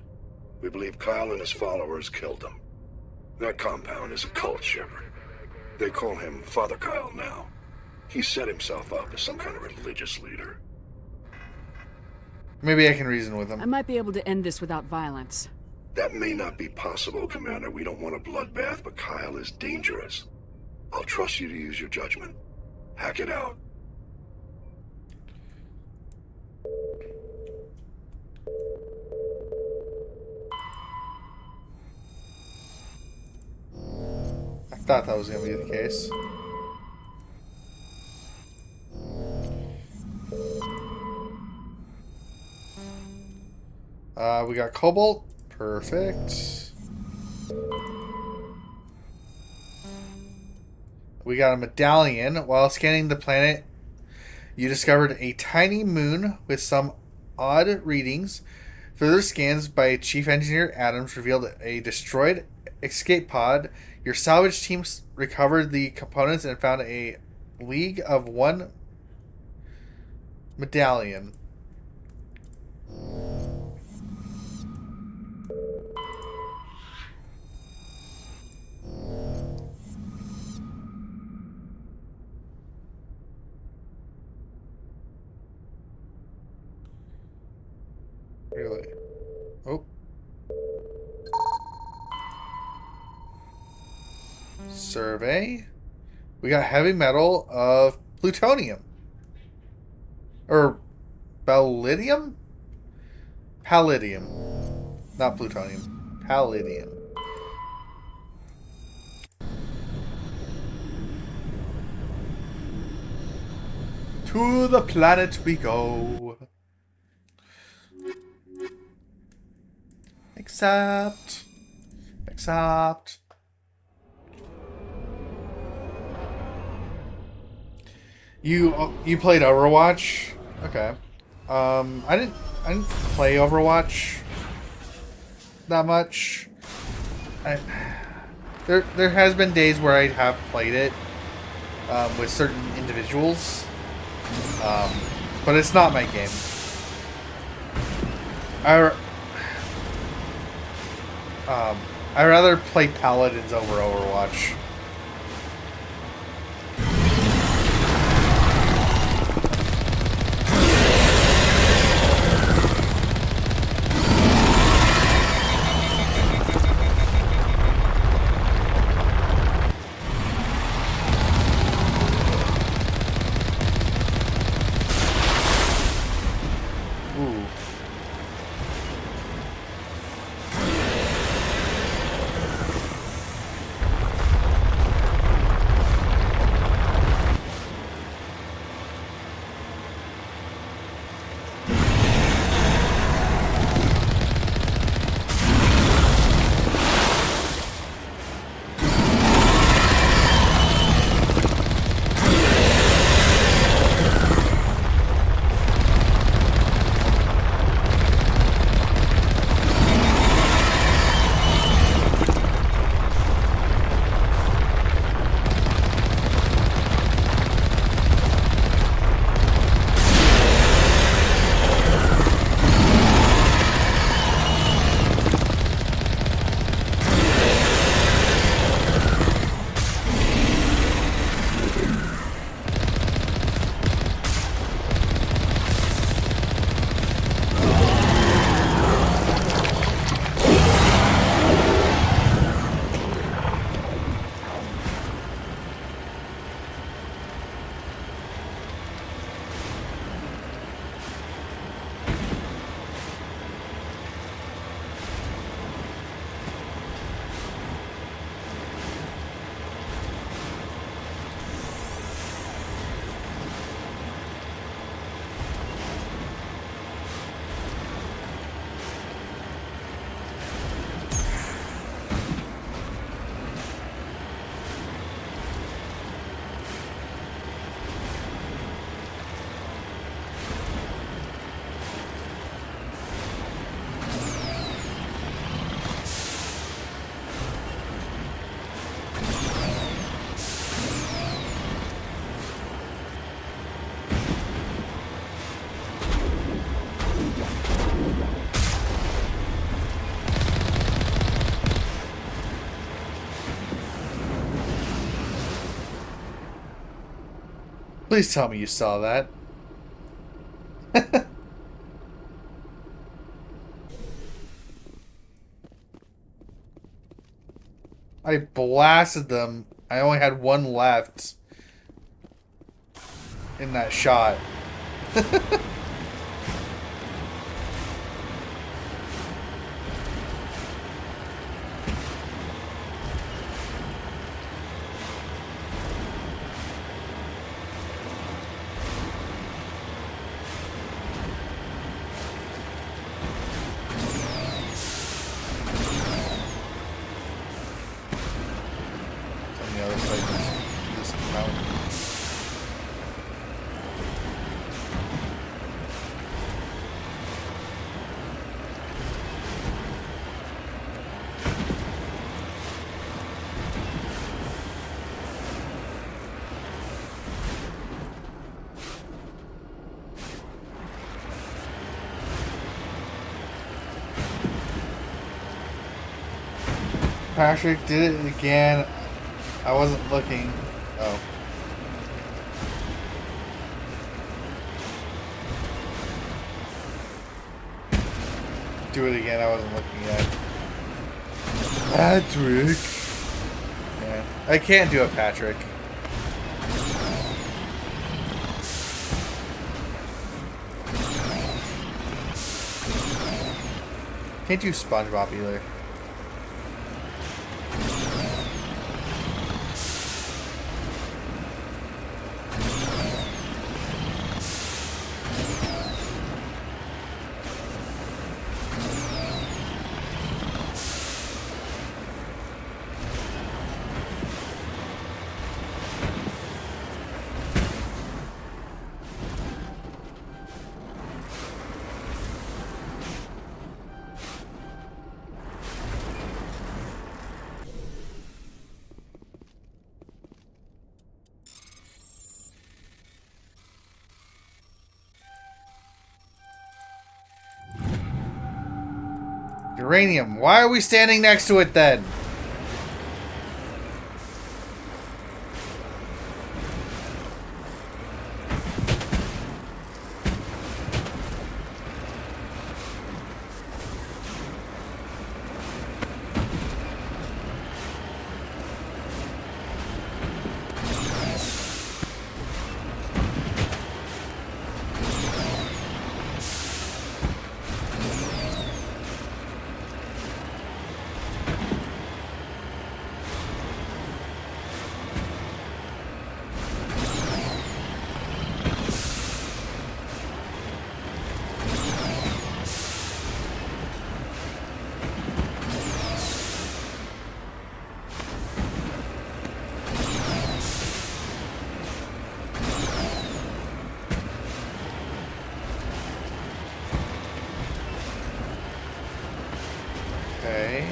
We believe Kyle and his followers killed them. That compound is a cult, Shepard. They call him Father Kyle now. He set himself up as some kind of religious leader. Maybe I can reason with him. I might be able to end this without violence. That may not be possible, Commander. We don't want a bloodbath, but Kyle is dangerous. I'll trust you to use your judgment. Hack it out. I thought that was going to be the case. We got Cobalt. Perfect. We got a medallion. While scanning the planet, you discovered a tiny moon with some odd readings. Further scans by Chief Engineer Adams revealed a destroyed escape pod. Your salvage teams recovered the components and found a League of One medallion. Really? Oh. Survey. We got heavy metal of plutonium. Or palladium? Palladium. Not plutonium. Palladium. To the planet we go. Accept. You played Overwatch? Okay. I didn't play Overwatch that much. There has been days where I have played it with certain individuals, but it's not my game. I rather play Paladins over Overwatch. Please tell me you saw that. I blasted them. I only had one left in that shot. On the other side of this mountain. Patrick did it again. I wasn't looking. Oh. Do it again. I wasn't looking yet. Patrick. Yeah. I can't do it, Patrick. Can't do SpongeBob either. Uranium. Why are we standing next to it then? Okay.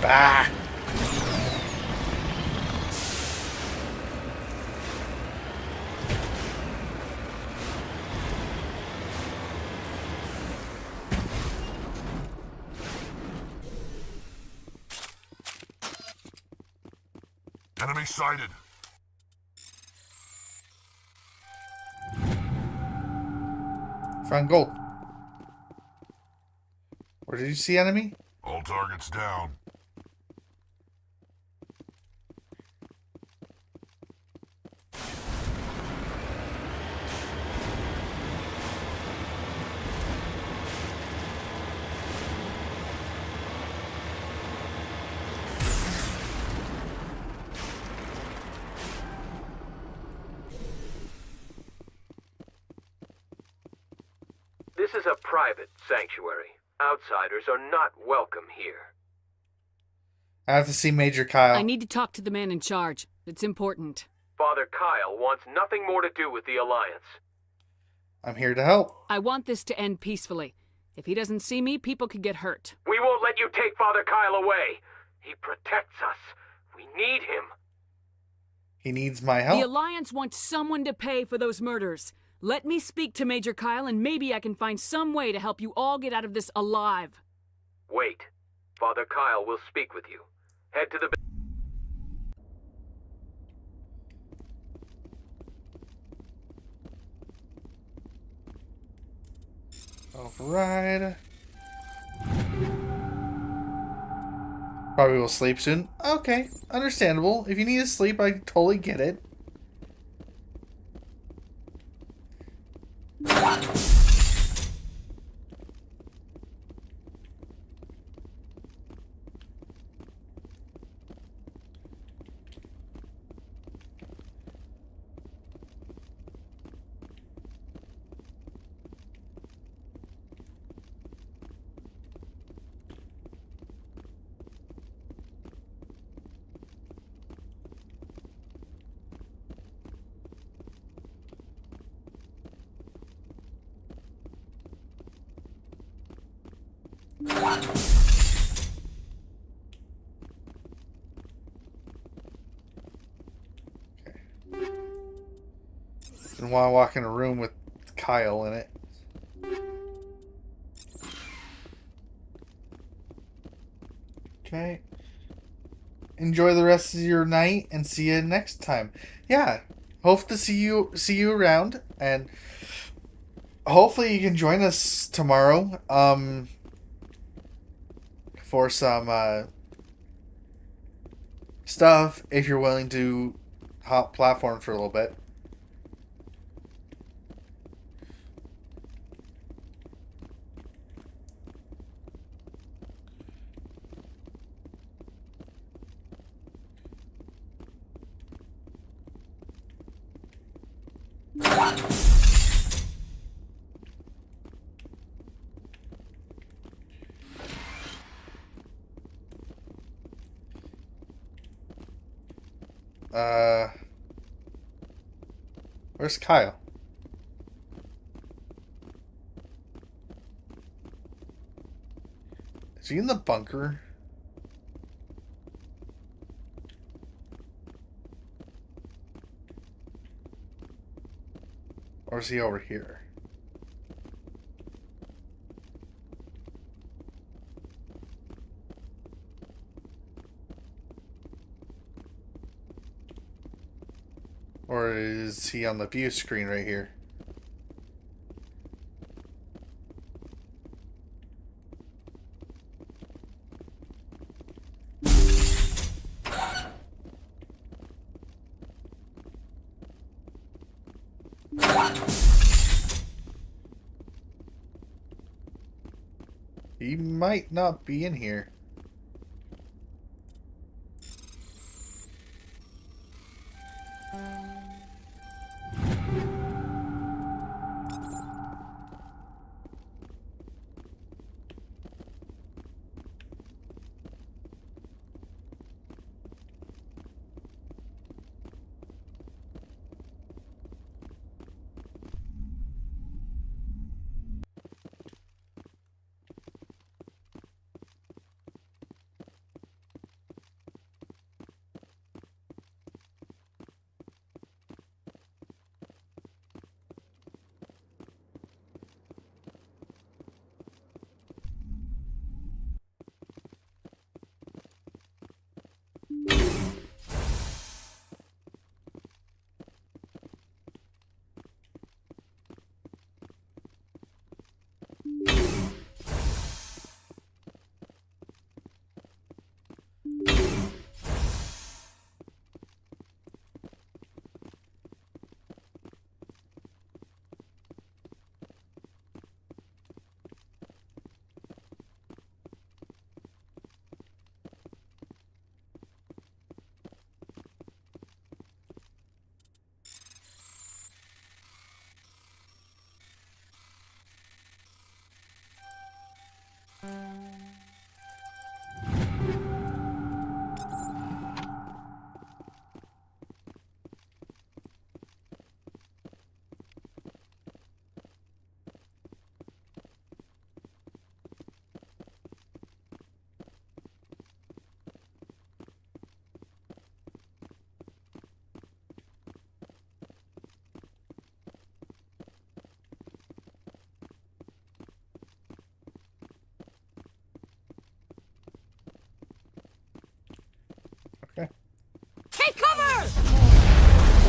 Bah! Enemy sighted. Found gold. Where did you see enemy? All targets down. This is a private sanctuary. Outsiders are not welcome here. I have to see Major Kyle. I need to talk to the man in charge. It's important. Father Kyle wants nothing more to do with the Alliance. I'm here to help. I want this to end peacefully. If he doesn't see me, people could get hurt. We won't let you take Father Kyle away. He protects us. We need him. He needs my help. The Alliance wants someone to pay for those murders. Let me speak to Major Kyle, and maybe I can find some way to help you all get out of this alive. Wait. Father Kyle will speak with you. Head to the... Alright. Probably will sleep soon. Okay, understandable. If you need to sleep, I totally get it. Didn't want to walk in a room with Kyle in it. Okay. Enjoy the rest of your night and see you next time. Yeah. Hope to see you around, and hopefully you can join us tomorrow for some stuff if you're willing to hop platform for a little bit. Where's Kyle? Is he in the bunker? Or is he over here? Or is he on the view screen right here? He might not be in here.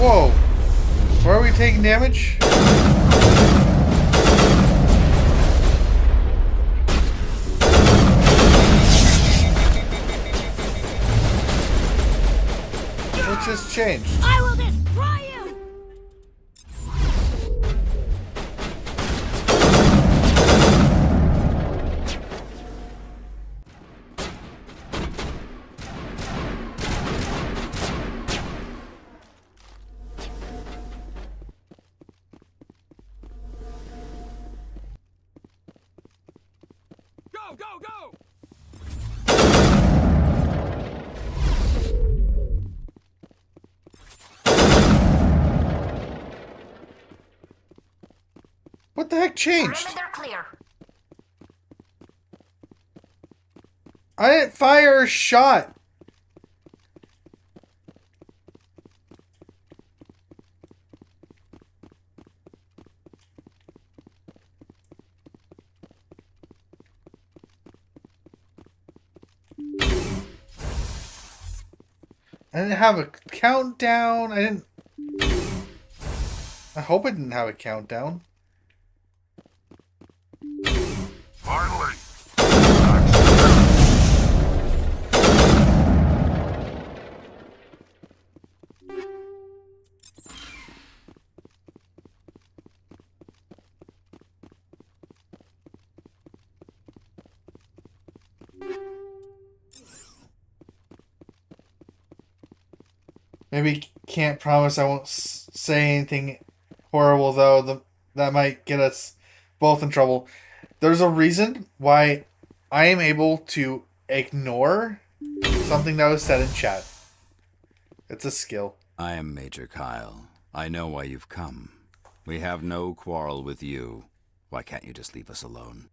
Whoa! Why are we taking damage? What just changed? I will destroy you! Go, go, go! What the heck changed? Perimeter clear. I didn't fire a shot. I didn't have a countdown. I hope I didn't have a countdown. Finally! Maybe can't promise I won't say anything horrible, though. That might get us both in trouble. There's a reason why I am able to ignore something that was said in chat. It's a skill. I am Major Kyle. I know why you've come. We have no quarrel with you. Why can't you just leave us alone?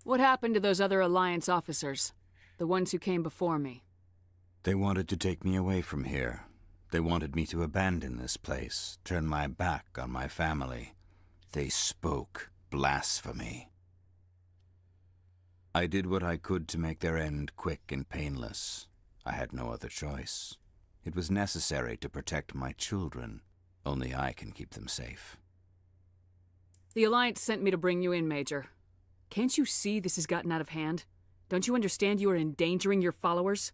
What happened to those other Alliance officers? The ones who came before me? They wanted to take me away from here. They wanted me to abandon this place, turn my back on my family. They spoke blasphemy. I did what I could to make their end quick and painless. I had no other choice. It was necessary to protect my children. Only I can keep them safe. The Alliance sent me to bring you in, Major. Can't you see this has gotten out of hand? Don't you understand you are endangering your followers?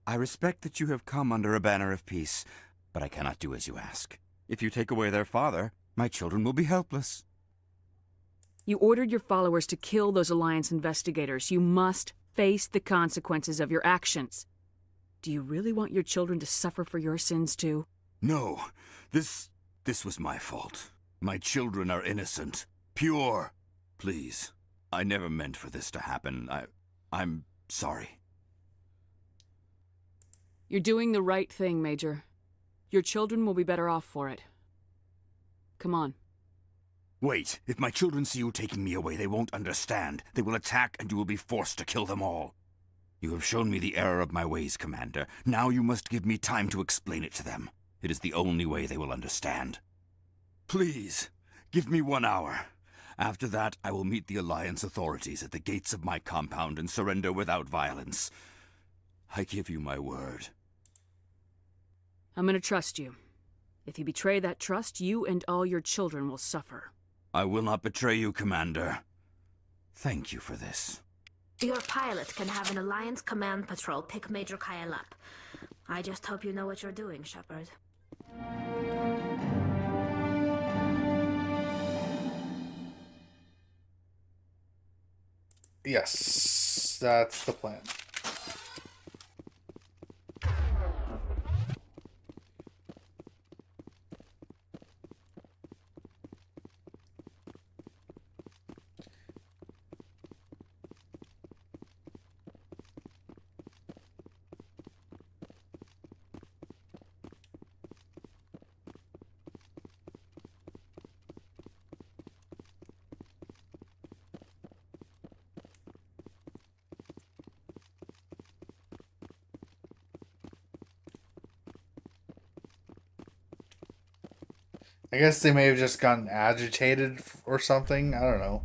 I respect that you have come under a banner of peace, but I cannot do as you ask. If you take away their father, my children will be helpless. You ordered your followers to kill those Alliance investigators. You must face the consequences of your actions. Do you really want your children to suffer for your sins too? No, this was my fault. My children are innocent, pure. Please, I never meant for this to happen. I'm sorry. You're doing the right thing, Major. Your children will be better off for it. Come on. Wait, if my children see you taking me away, they won't understand. They will attack and you will be forced to kill them all. You have shown me the error of my ways, Commander. Now you must give me time to explain it to them. It is the only way they will understand. Please, give me 1 hour. After that, I will meet the Alliance authorities at the gates of my compound and surrender without violence. I give you my word. I'm gonna trust you. If you betray that trust, you and all your children will suffer. I will not betray you, Commander. Thank you for this. Your pilot can have an Alliance command patrol pick Major Kyle up. I just hope you know what you're doing, Shepard. Yes, that's the plan. I guess they may have just gotten agitated or something. I don't know.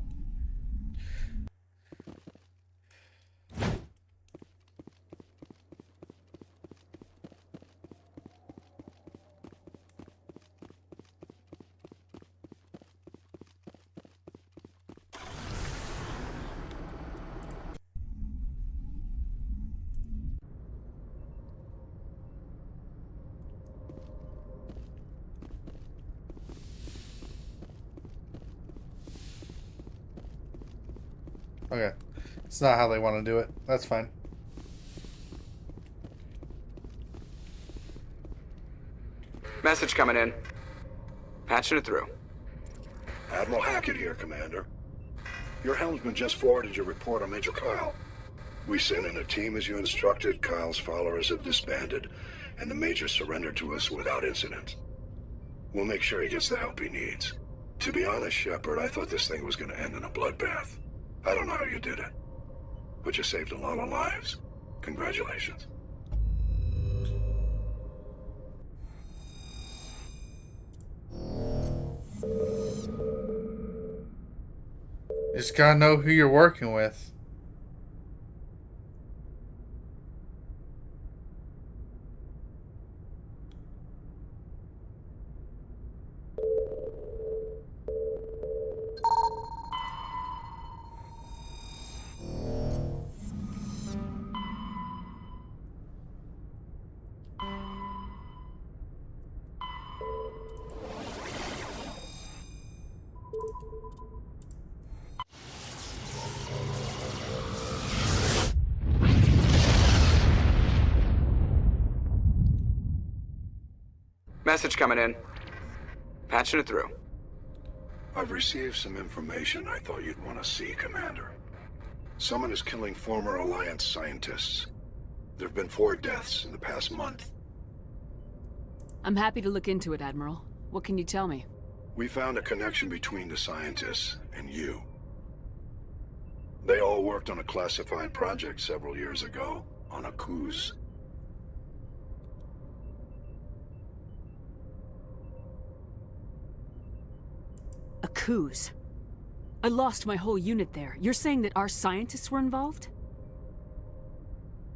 Okay. It's not how they want to do it. That's fine. Message coming in. Patching it through. Admiral Hackett here, Commander. Your helmsman just forwarded your report on Major Kyle. We sent in a team as you instructed. Kyle's followers have disbanded, and the Major surrendered to us without incident. We'll make sure he gets the help he needs. To be honest, Shepard, I thought this thing was going to end in a bloodbath. I don't know how you did it, but you saved a lot of lives. Congratulations. You just gotta know who you're working with. Message coming in. Patching it through. I've received some information I thought you'd want to see, Commander. Someone is killing former Alliance scientists. There have been 4 deaths in the past month. I'm happy to look into it, Admiral. What can you tell me? We found a connection between the scientists and you. They all worked on a classified project several years ago, on a cruise. A cruise? I lost my whole unit there. You're saying that our scientists were involved?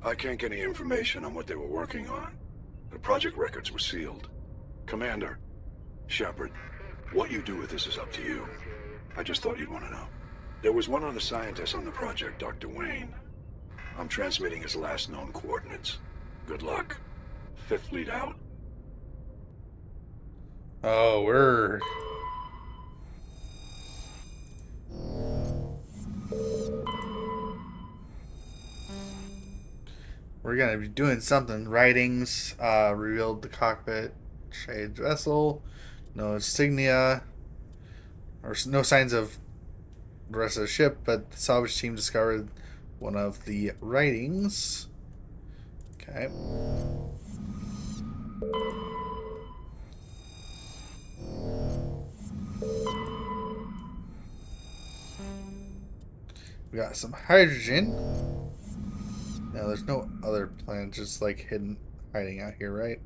I can't get any information on what they were working on. The project records were sealed. Commander, Shepard, what you do with this is up to you. I just thought you'd want to know. There was one other scientist on the project, Dr. Wayne. I'm transmitting his last known coordinates. Good luck. 5th Fleet out. Oh, word. We're gonna be doing something. Writings, revealed the cockpit, shade vessel, no insignia, or no signs of the rest of the ship, but the salvage team discovered one of the writings. Okay. We got some hydrogen. Now, there's no other planet just like hidden, hiding out here, right?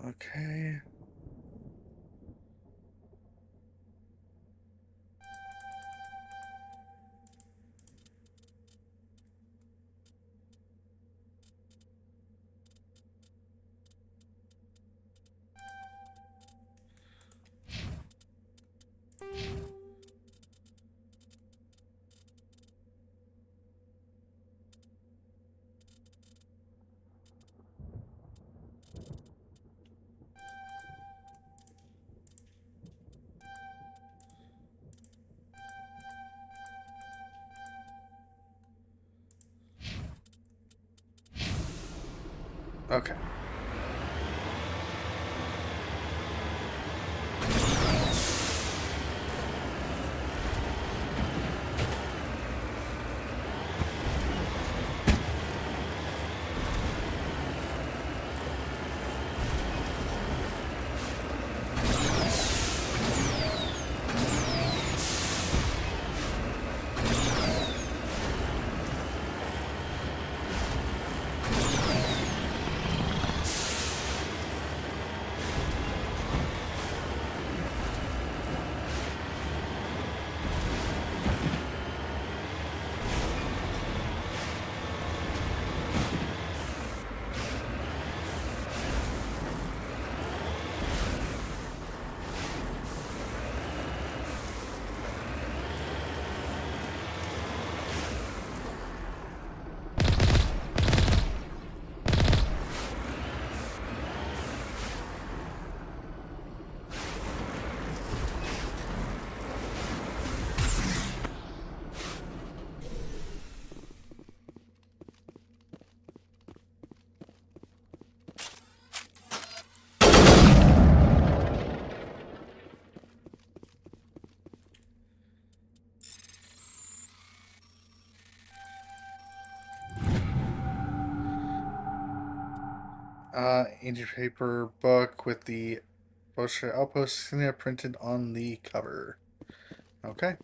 Okay. Okay. Ancient paper book with the Bolshevik outpost signature printed on the cover. Okay.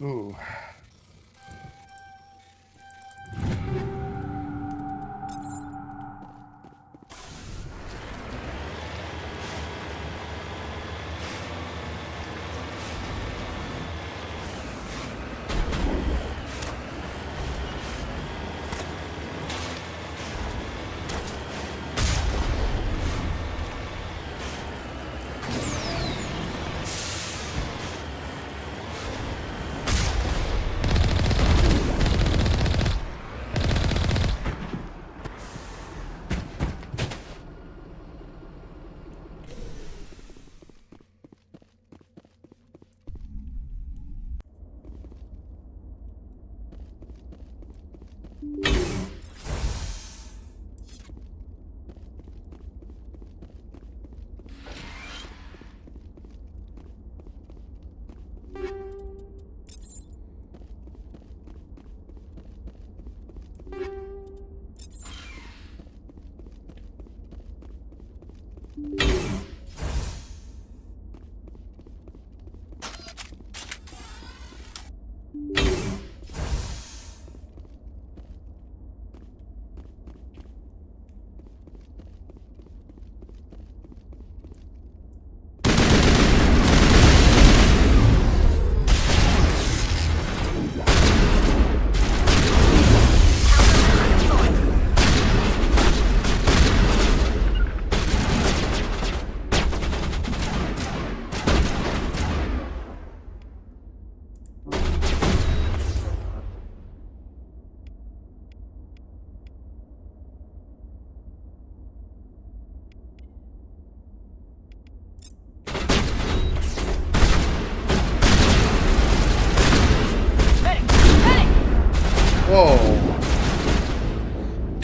Ooh.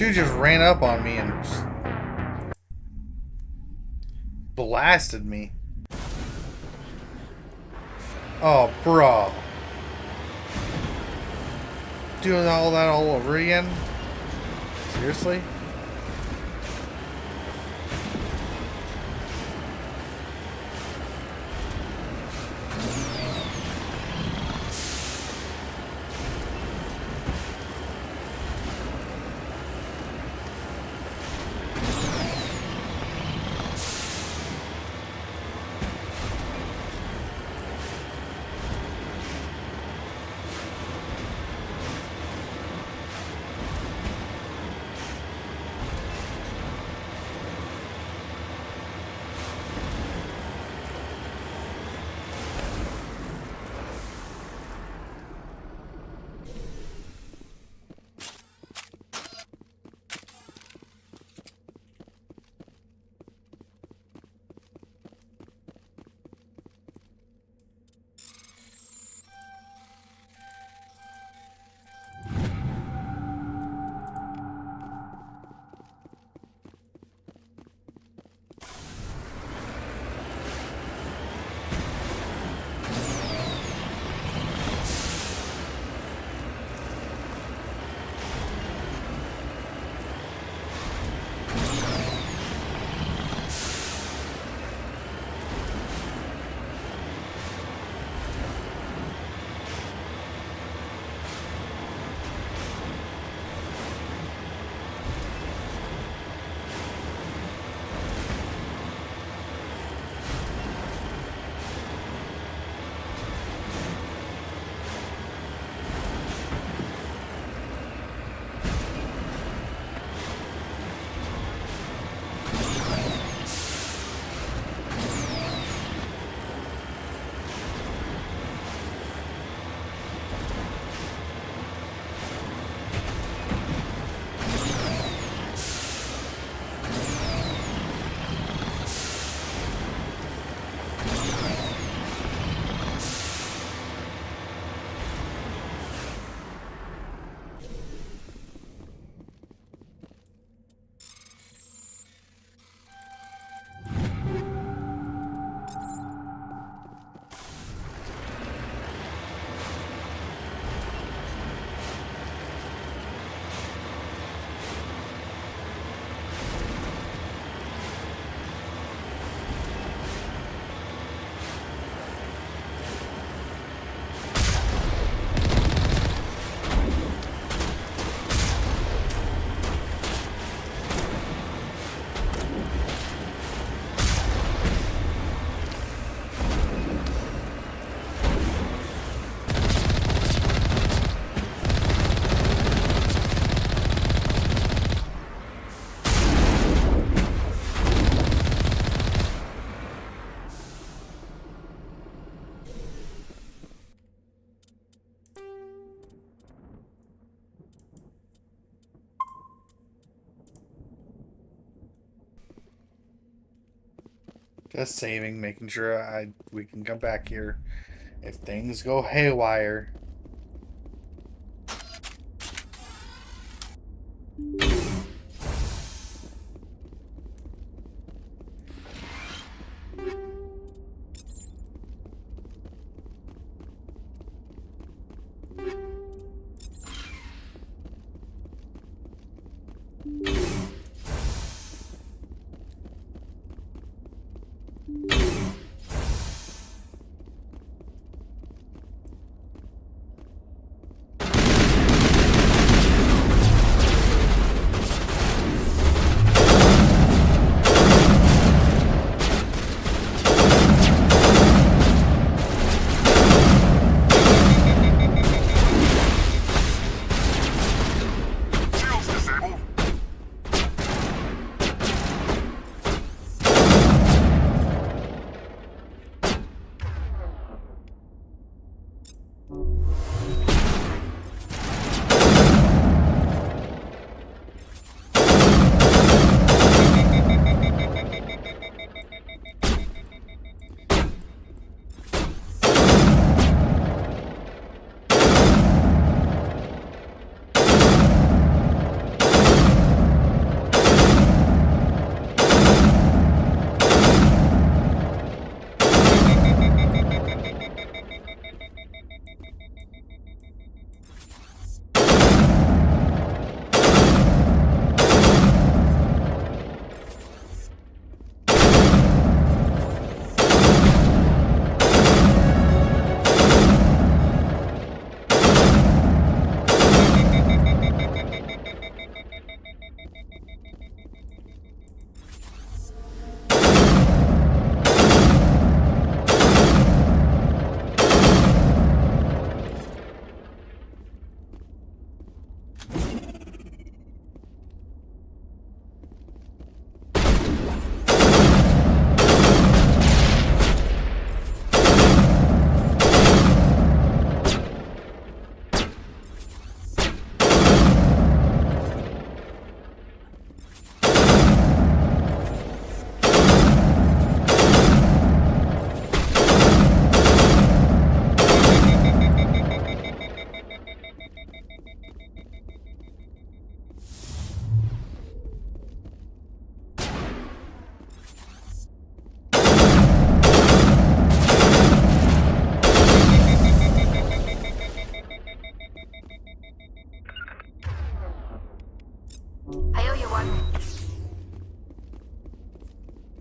Dude just ran up on me and just blasted me. Oh, bro. Doing all that all over again? Seriously? Just saving, making sure we can come back here if things go haywire.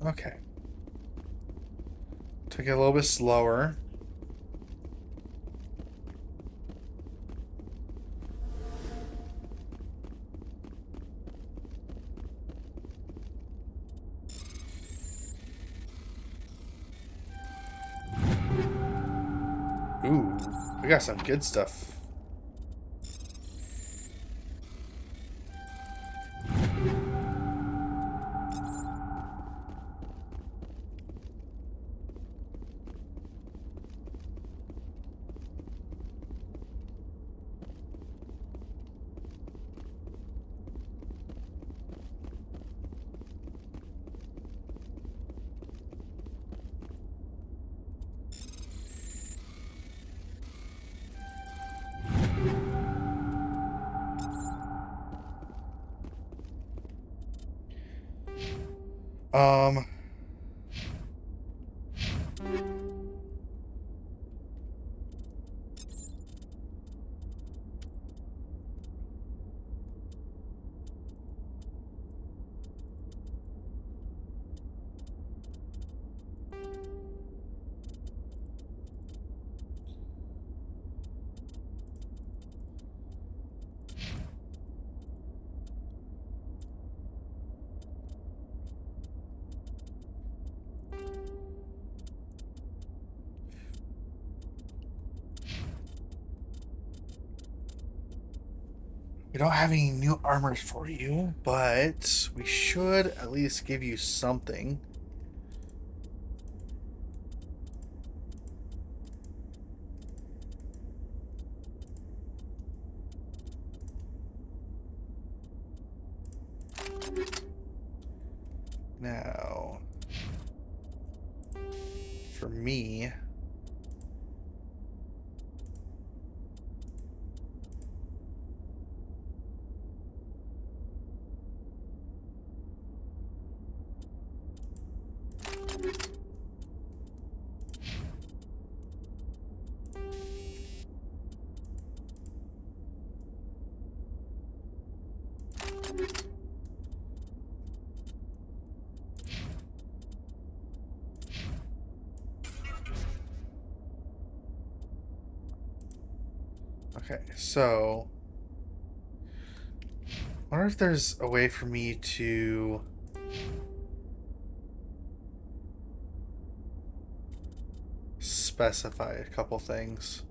Okay. Took it a little bit slower. Ooh, we got some good stuff. Um, we don't have any new armors for you, but we should at least give you something. Now, for me, okay, so I wonder if there's a way for me to specify a couple things.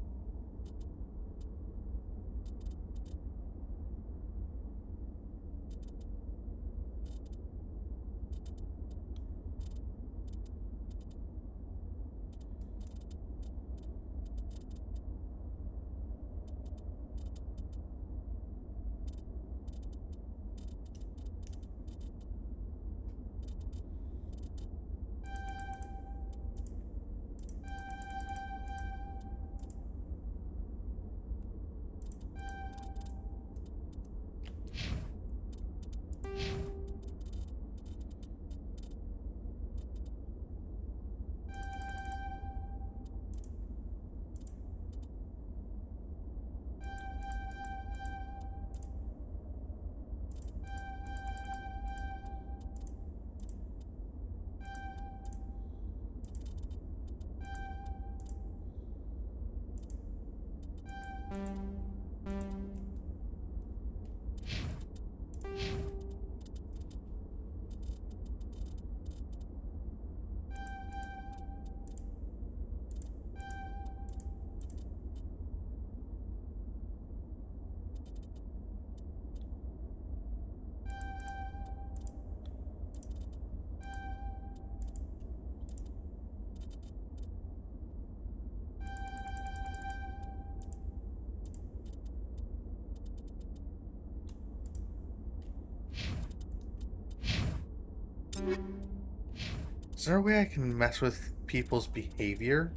Is there a way I can mess with people's behavior?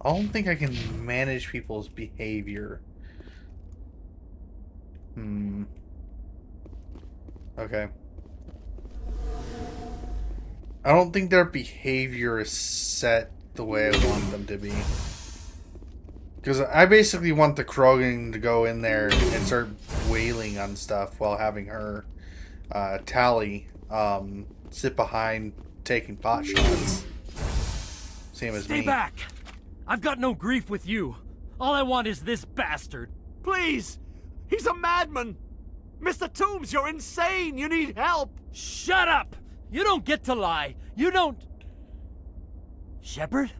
I don't think I can manage people's behavior. Okay. I don't think their behavior is set the way I want them to be. Because I basically want the Krogan to go in there and start wailing on stuff while having her, Tally, sit behind taking pot shots. Same as me. Stay back! I've got no grief with you. All I want is this bastard. Please! He's a madman! Mr. Toombs, you're insane! You need help! Shut up! You don't get to lie. You don't... Shepard?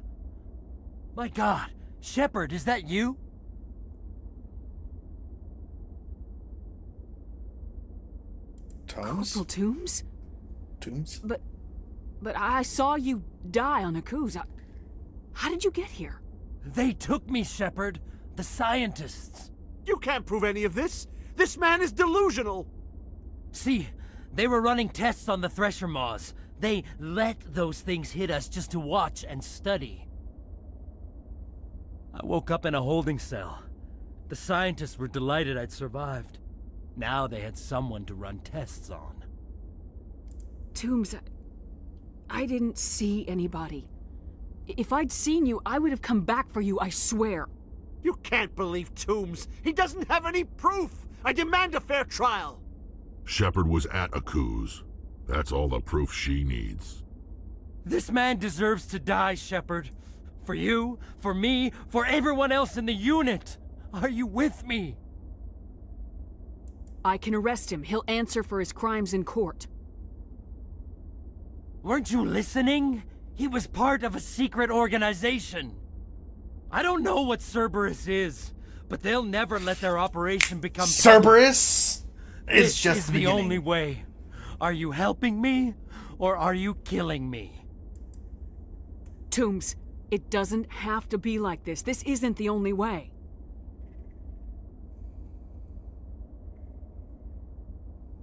My God. Shepard, is that you? Corporal Toombs? Toombs? But I saw you die on Akuze. How did you get here? They took me, Shepard. The scientists. You can't prove any of this. This man is delusional. See, they were running tests on the Thresher Maws. They let those things hit us just to watch and study. I woke up in a holding cell. The scientists were delighted I'd survived. Now they had someone to run tests on. Toombs, I didn't see anybody. If I'd seen you, I would have come back for you, I swear. You can't believe Toombs. He doesn't have any proof. I demand a fair trial. Shepard was at Akuze. That's all the proof she needs. This man deserves to die, Shepard. For you, for me, for everyone else in the unit. Are you with me? I can arrest him. He'll answer for his crimes in court. Weren't you listening? He was part of a secret organization. I don't know what Cerberus is, but they'll never let their operation become... Cerberus is This just is the the beginning. only way. Are you helping me, or are you killing me? Toombs, it doesn't have to be like this. This isn't the only way.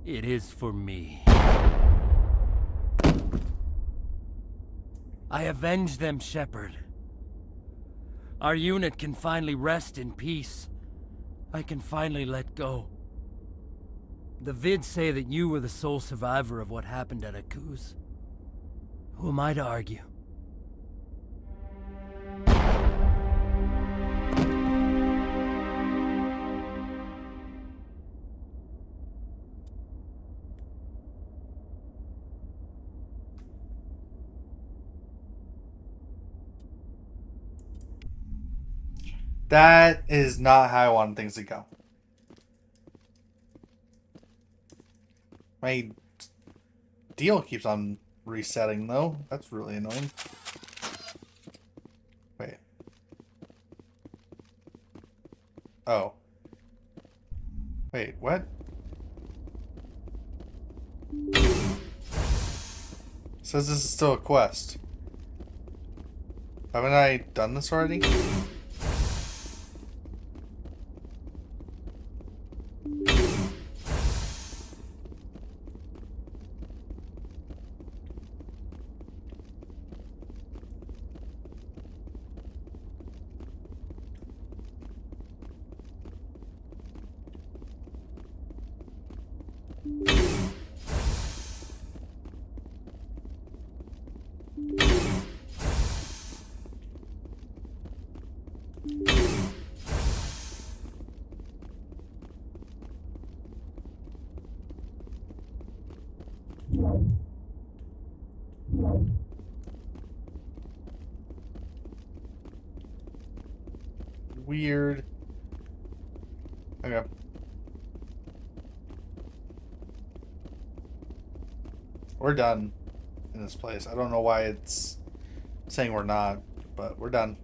It is for me. I avenged them, Shepard. Our unit can finally rest in peace. I can finally let go. The vids say that you were the sole survivor of what happened at Akuze. Who am I to argue? That is not how I want things to go. My deal keeps on resetting, though. That's really annoying. Wait. Oh. Wait, what? Says this is still a quest. Haven't I done this already? Weird. Okay. We're done in this place. I don't know why it's saying we're not, but we're done.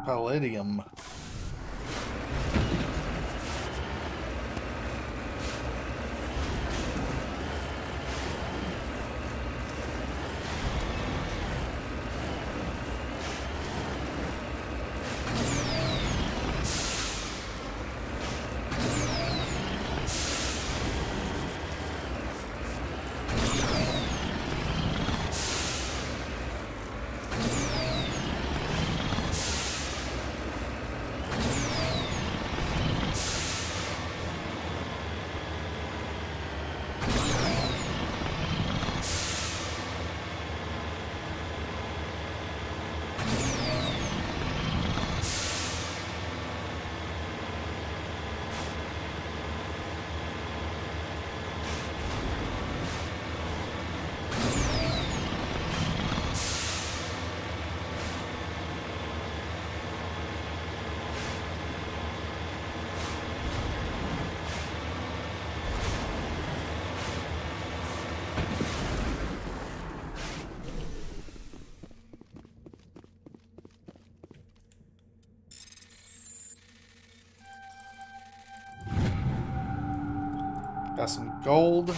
Palladium. Got some gold.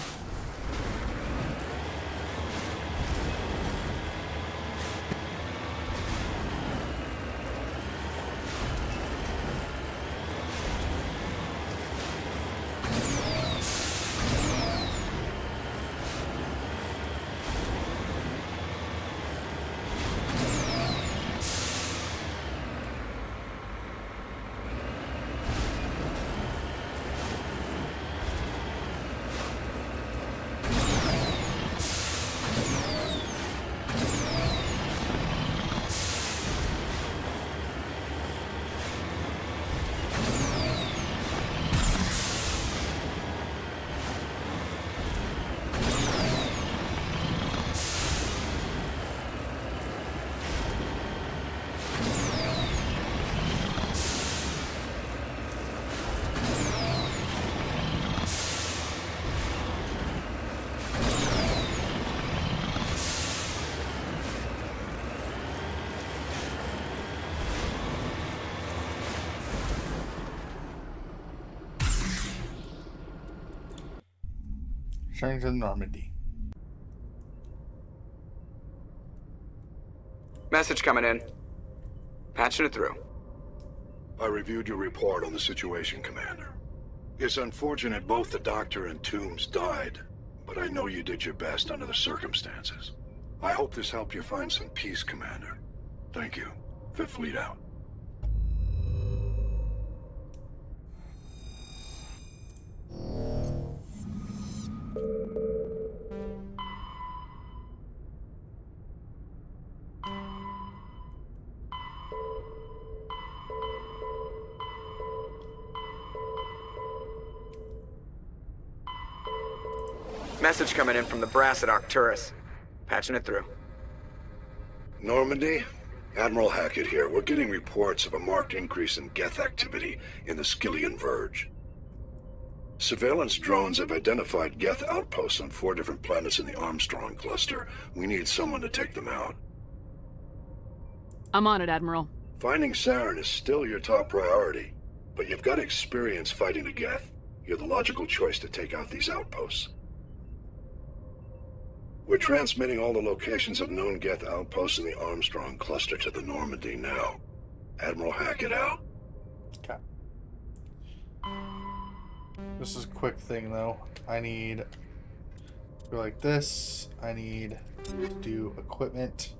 Returning to Normandy. Message coming in. Patching it through. I reviewed your report on the situation, Commander. It's unfortunate both the Doctor and Toombs died, but I know you did your best under the circumstances. I hope this helped you find some peace, Commander. Thank you. Fifth Fleet out. Message coming in from the brass at Arcturus. Patching it through. Normandy? Admiral Hackett here. We're getting reports of a marked increase in Geth activity in the Skyllian Verge. Surveillance drones have identified Geth outposts on 4 different planets in the Armstrong cluster. We need someone to take them out. I'm on it, Admiral. Finding Saren is still your top priority, but you've got experience fighting the Geth. You're the logical choice to take out these outposts. We're transmitting all the locations of known Geth outposts in the Armstrong cluster to the Normandy now. Admiral Hackett out. Okay. This is a quick thing though. I need go like this. I need to do equipment.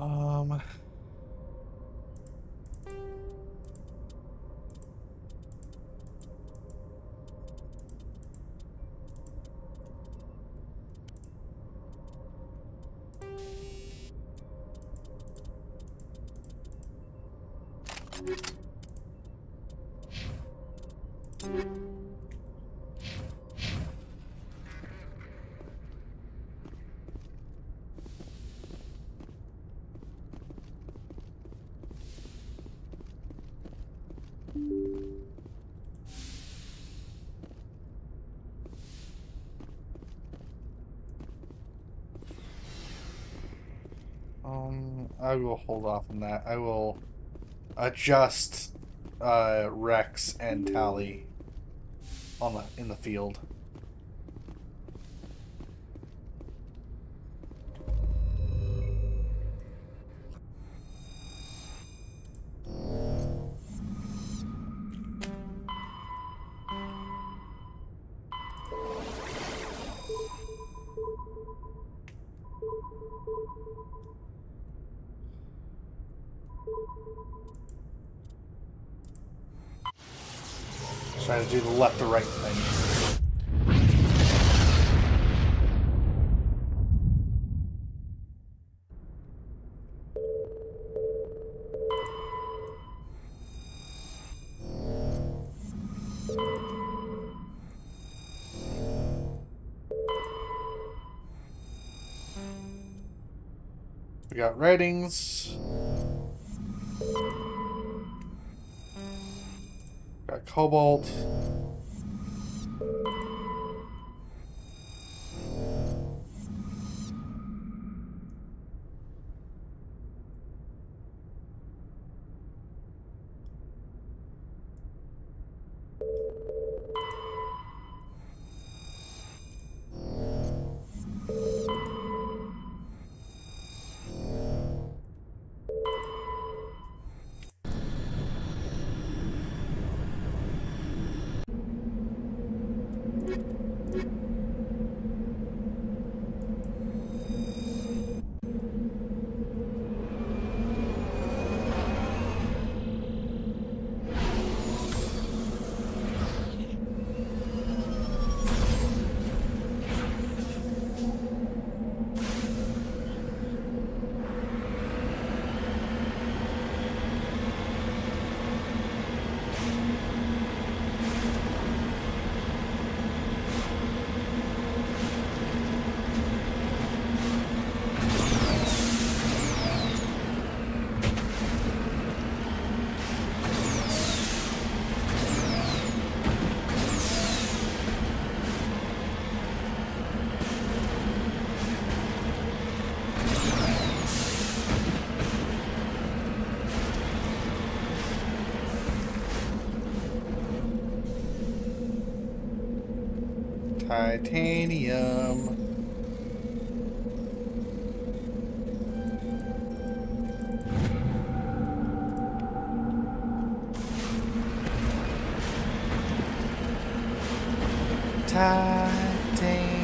Um. I will hold off on that. I will adjust Rex and Tally in the field. Trying to do the left to right thing. We got writings. Got Cobalt. Titanium. Titanium.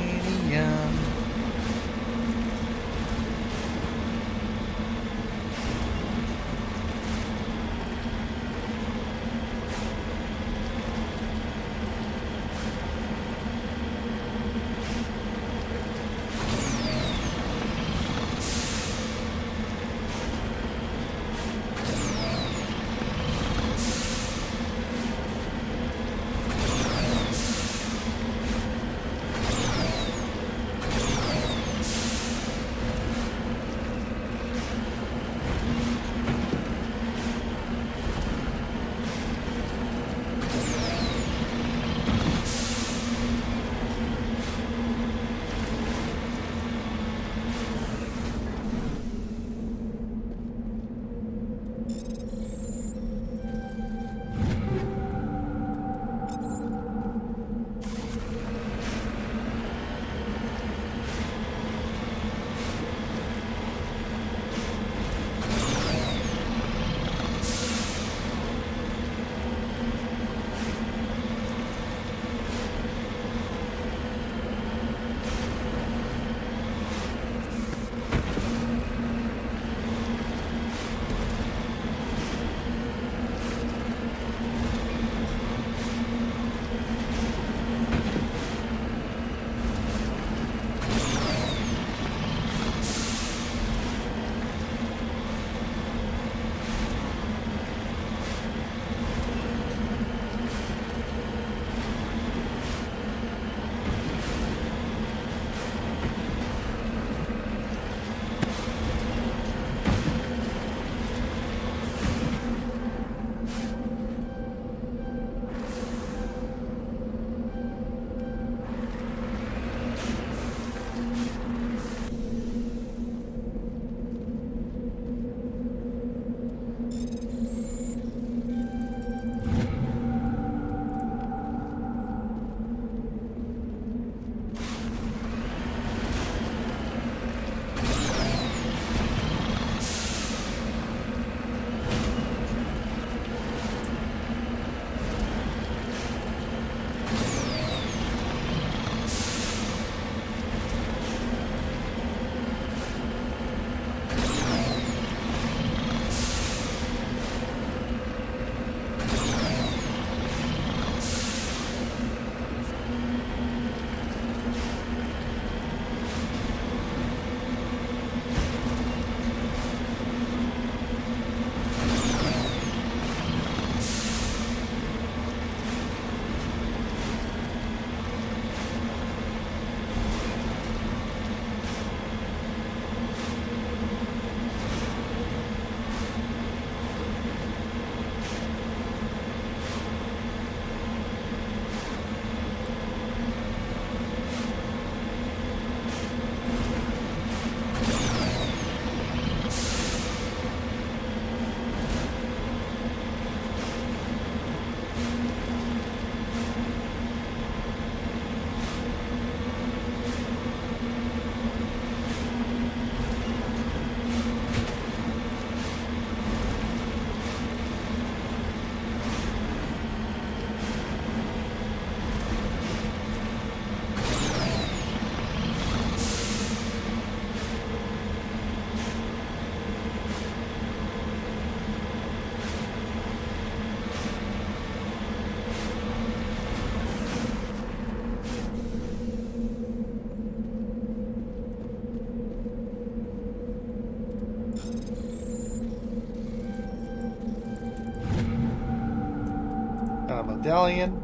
medallion.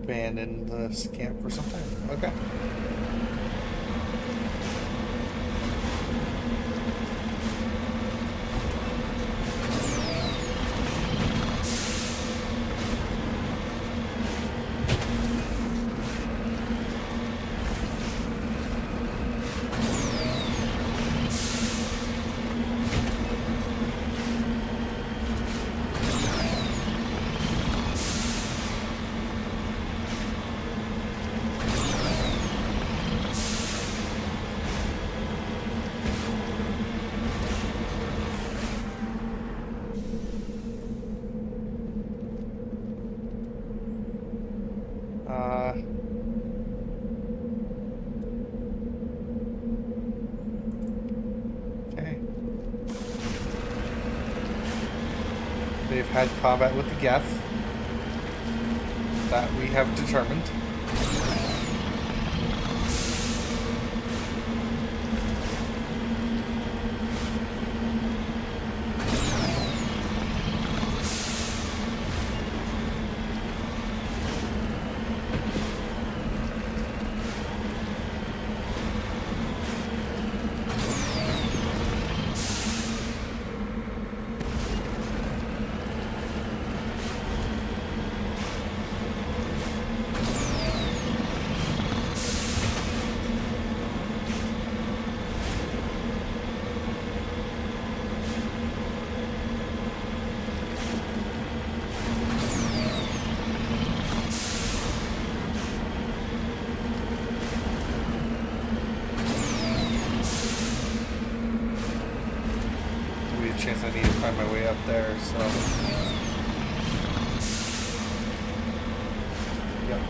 Abandon the camp for some time. Okay. Okay. They've had combat with the Geth. That we have determined. Chance I need to find my way up there, so yep.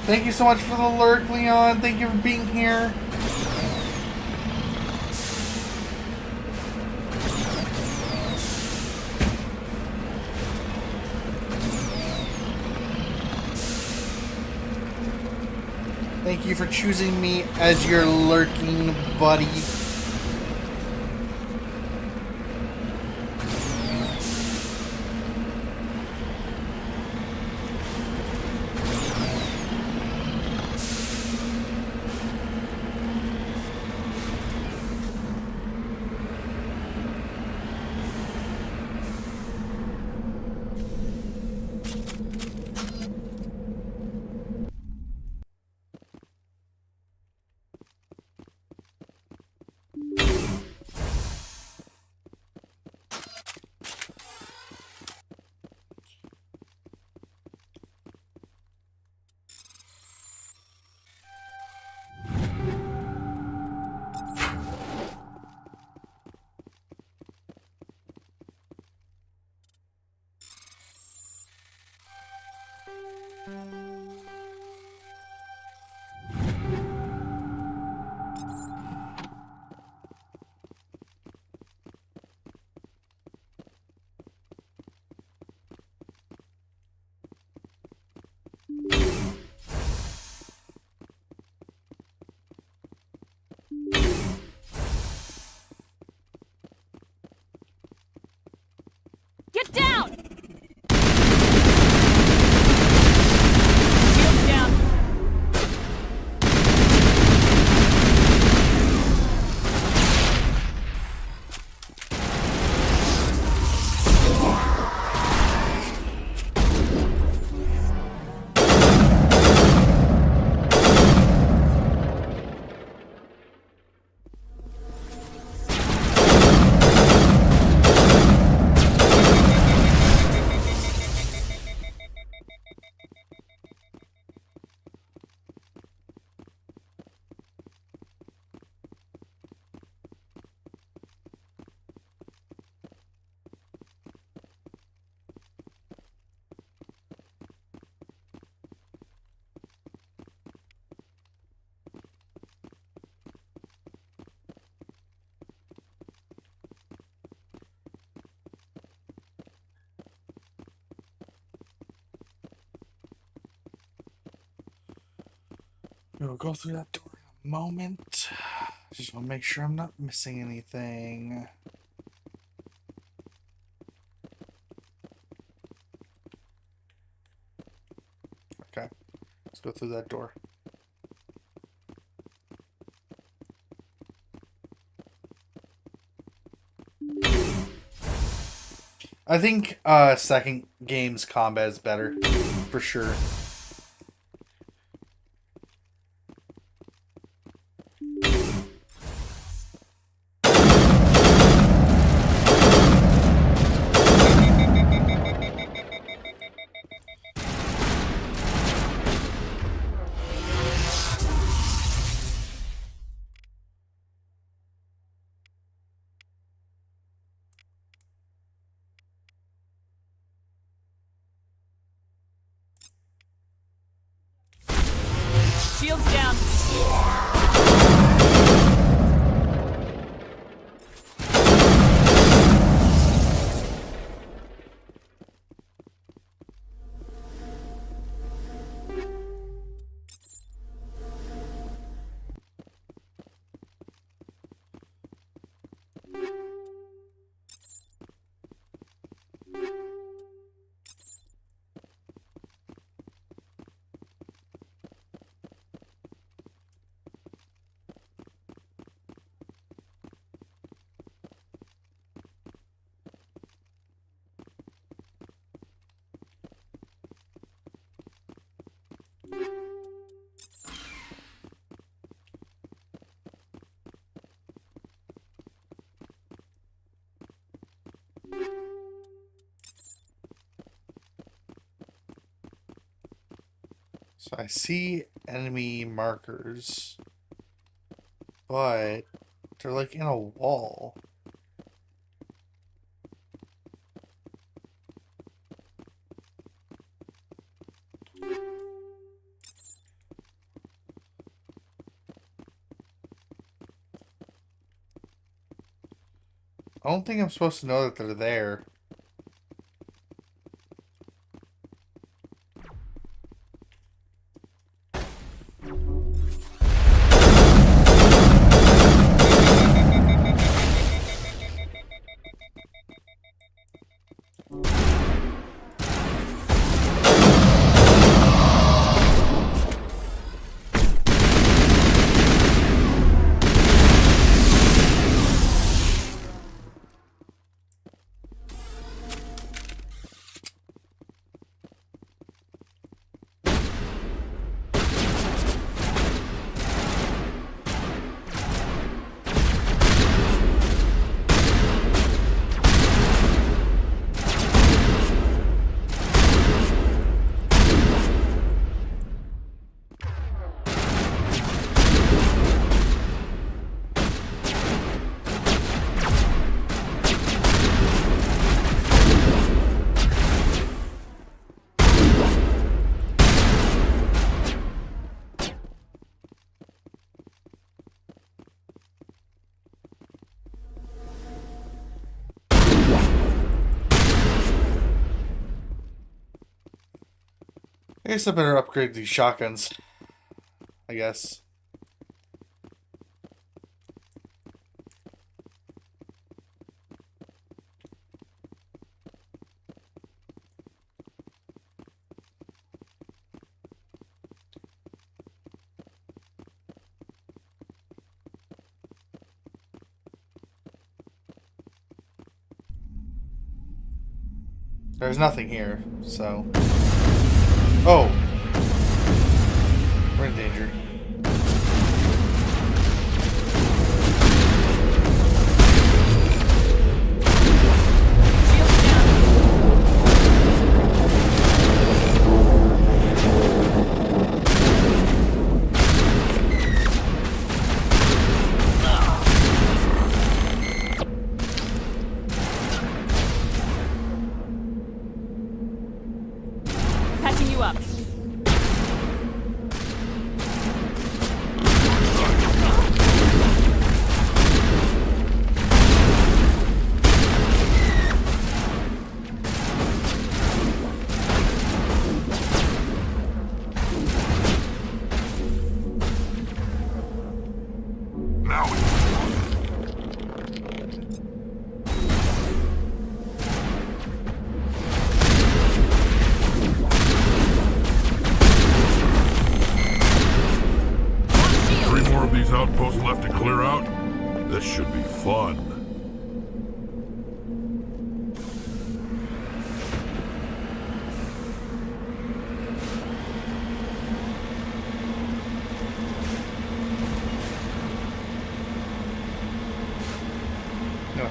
Thank you so much for the lurk, Leon. Thank you for being here. Thank you for choosing me as your lurking buddy. We'll go through that door in a moment. Just want to make sure I'm not missing anything. Okay, let's go through that door. I think second game's combat is better, for sure. Shields down. So I see enemy markers, but they're like in a wall. I don't think I'm supposed to know that they're there. I guess I better upgrade these shotguns. I guess. There's nothing here, so... Oh! We're in danger. Patching you up.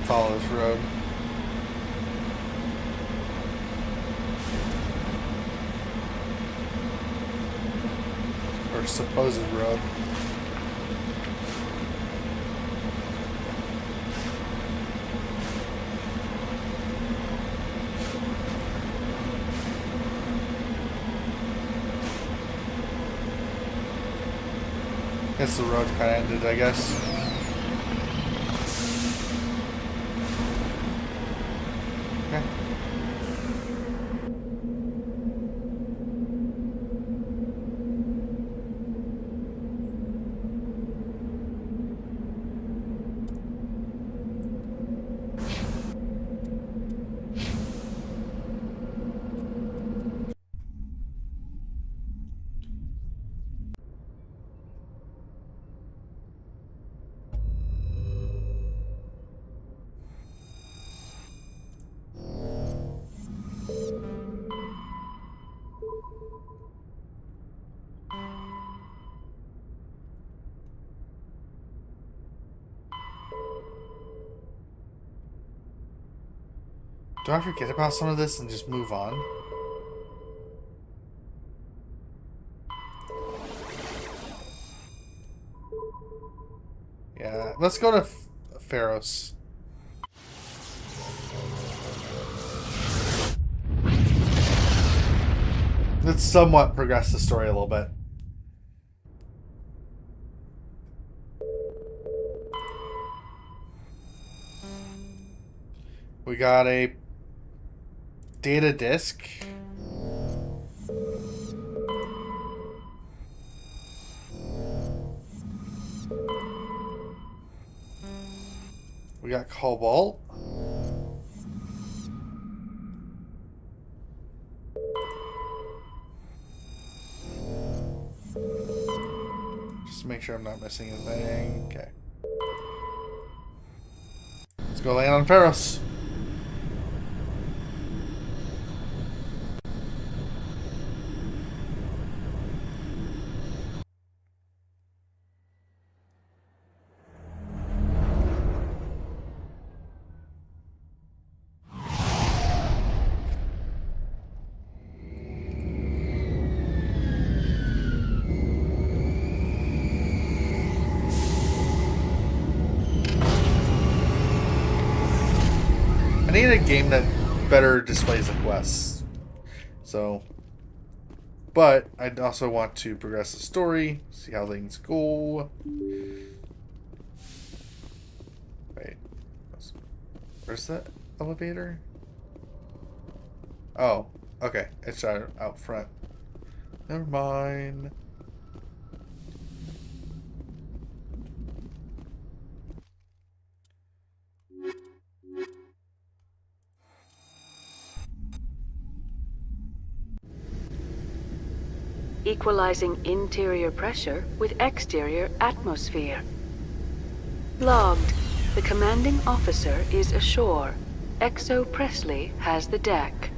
follow this road. Or supposed road. Guess the road kind of ended, I guess. Okay. Do I forget about some of this and just move on? Yeah, let's go to Pharos. Let's somewhat progress the story a little bit. We got a data disk. We got cobalt. Just to make sure I'm not missing anything. Okay. Let's go land on Pharos. I need a game that better displays the quests. So, but I'd also want to progress the story, see how things go. Wait, where's the elevator? Oh, okay, it's out front. Never mind. Equalizing interior pressure with exterior atmosphere. Logged. The commanding officer is ashore. Exo Presley has the deck.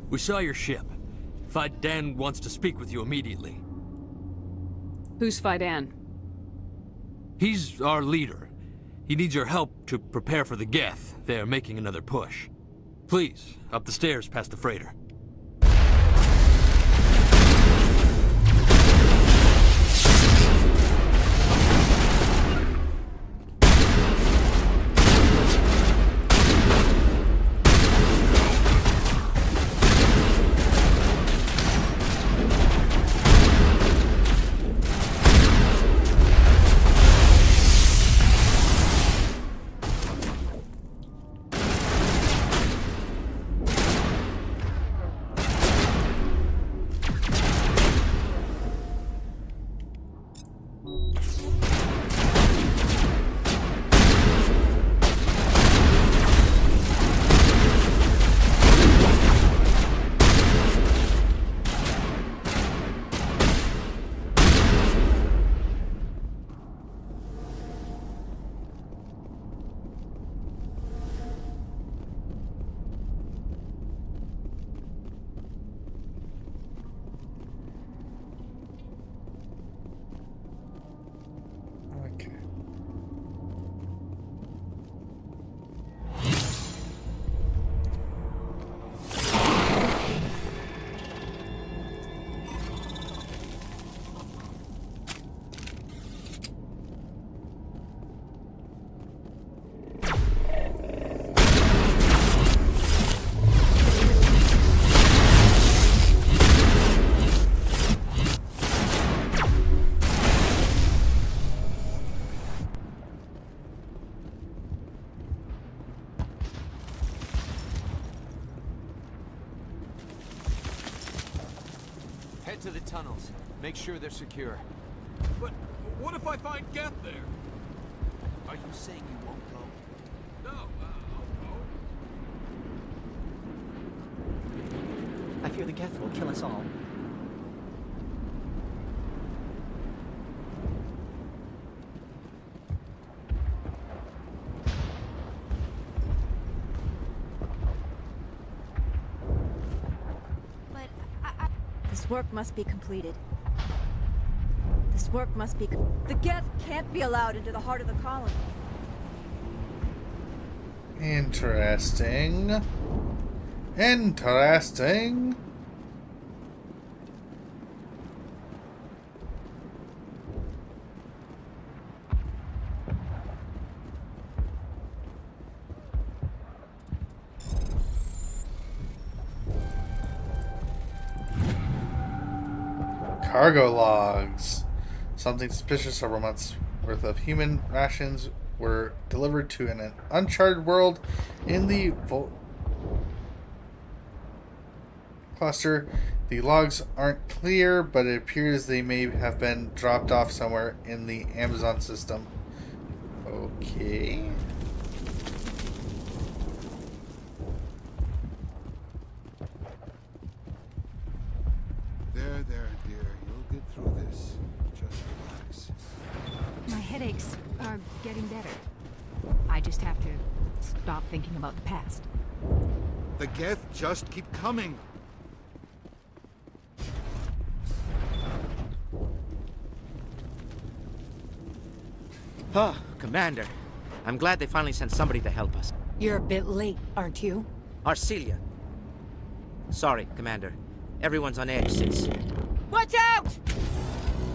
We saw your ship. Fidan wants to speak with you immediately. Who's Fidan? He's our leader. He needs your help to prepare for the Geth. They're making another push. Please, up the stairs past the freighter. Head to the tunnels. Make sure they're secure. But what if I find Geth there? Are you saying you won't go? No, I fear the Geth will kill us all. This work must be completed. This work must be... The Geth can't be allowed into the heart of the colony. Interesting. Interesting. Cargo logs. Something suspicious. Several months worth of human rations were delivered to an uncharted world in the cluster. The logs aren't clear, but it appears they may have been dropped off somewhere in the Amazon system. Okay. There, dear. You'll get through this. Just relax. My headaches are getting better. I just have to stop thinking about the past. The Geth just keep coming. Oh, Commander. I'm glad they finally sent somebody to help us. You're a bit late, aren't you? Arcelia. Sorry, Commander. Everyone's on edge since... Watch out!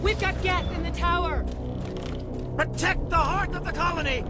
We've got Geth in the tower! Protect the heart of the colony!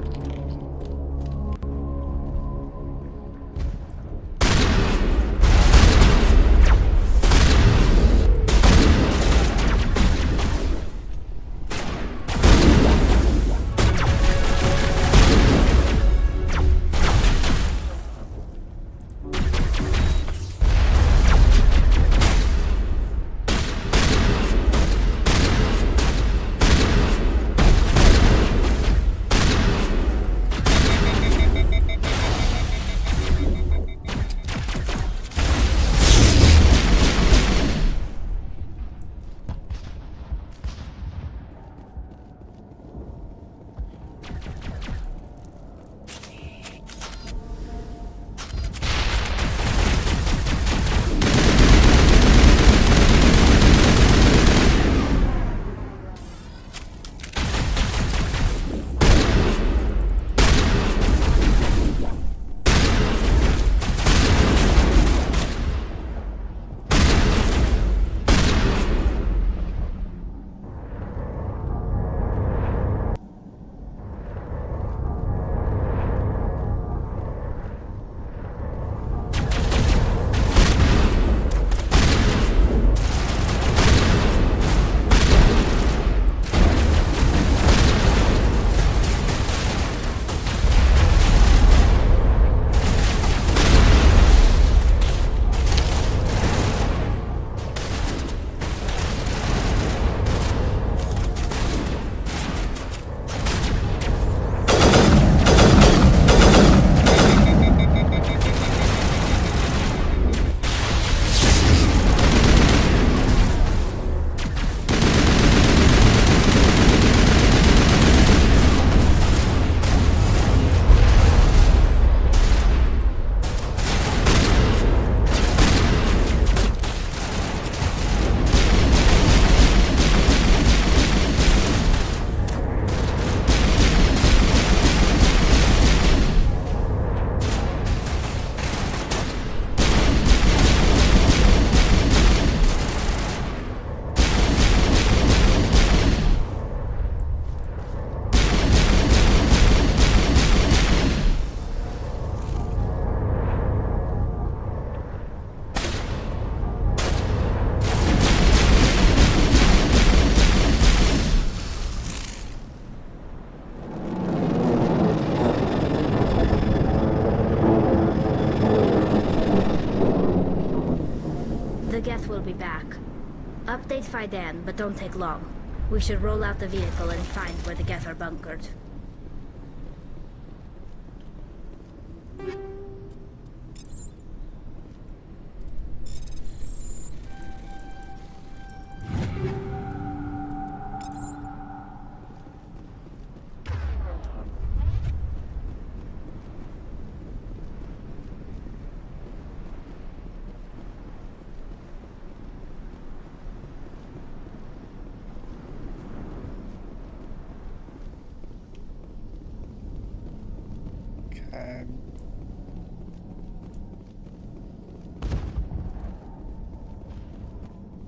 Fidan, but don't take long. We should roll out the vehicle and find where the Geth are bunkered.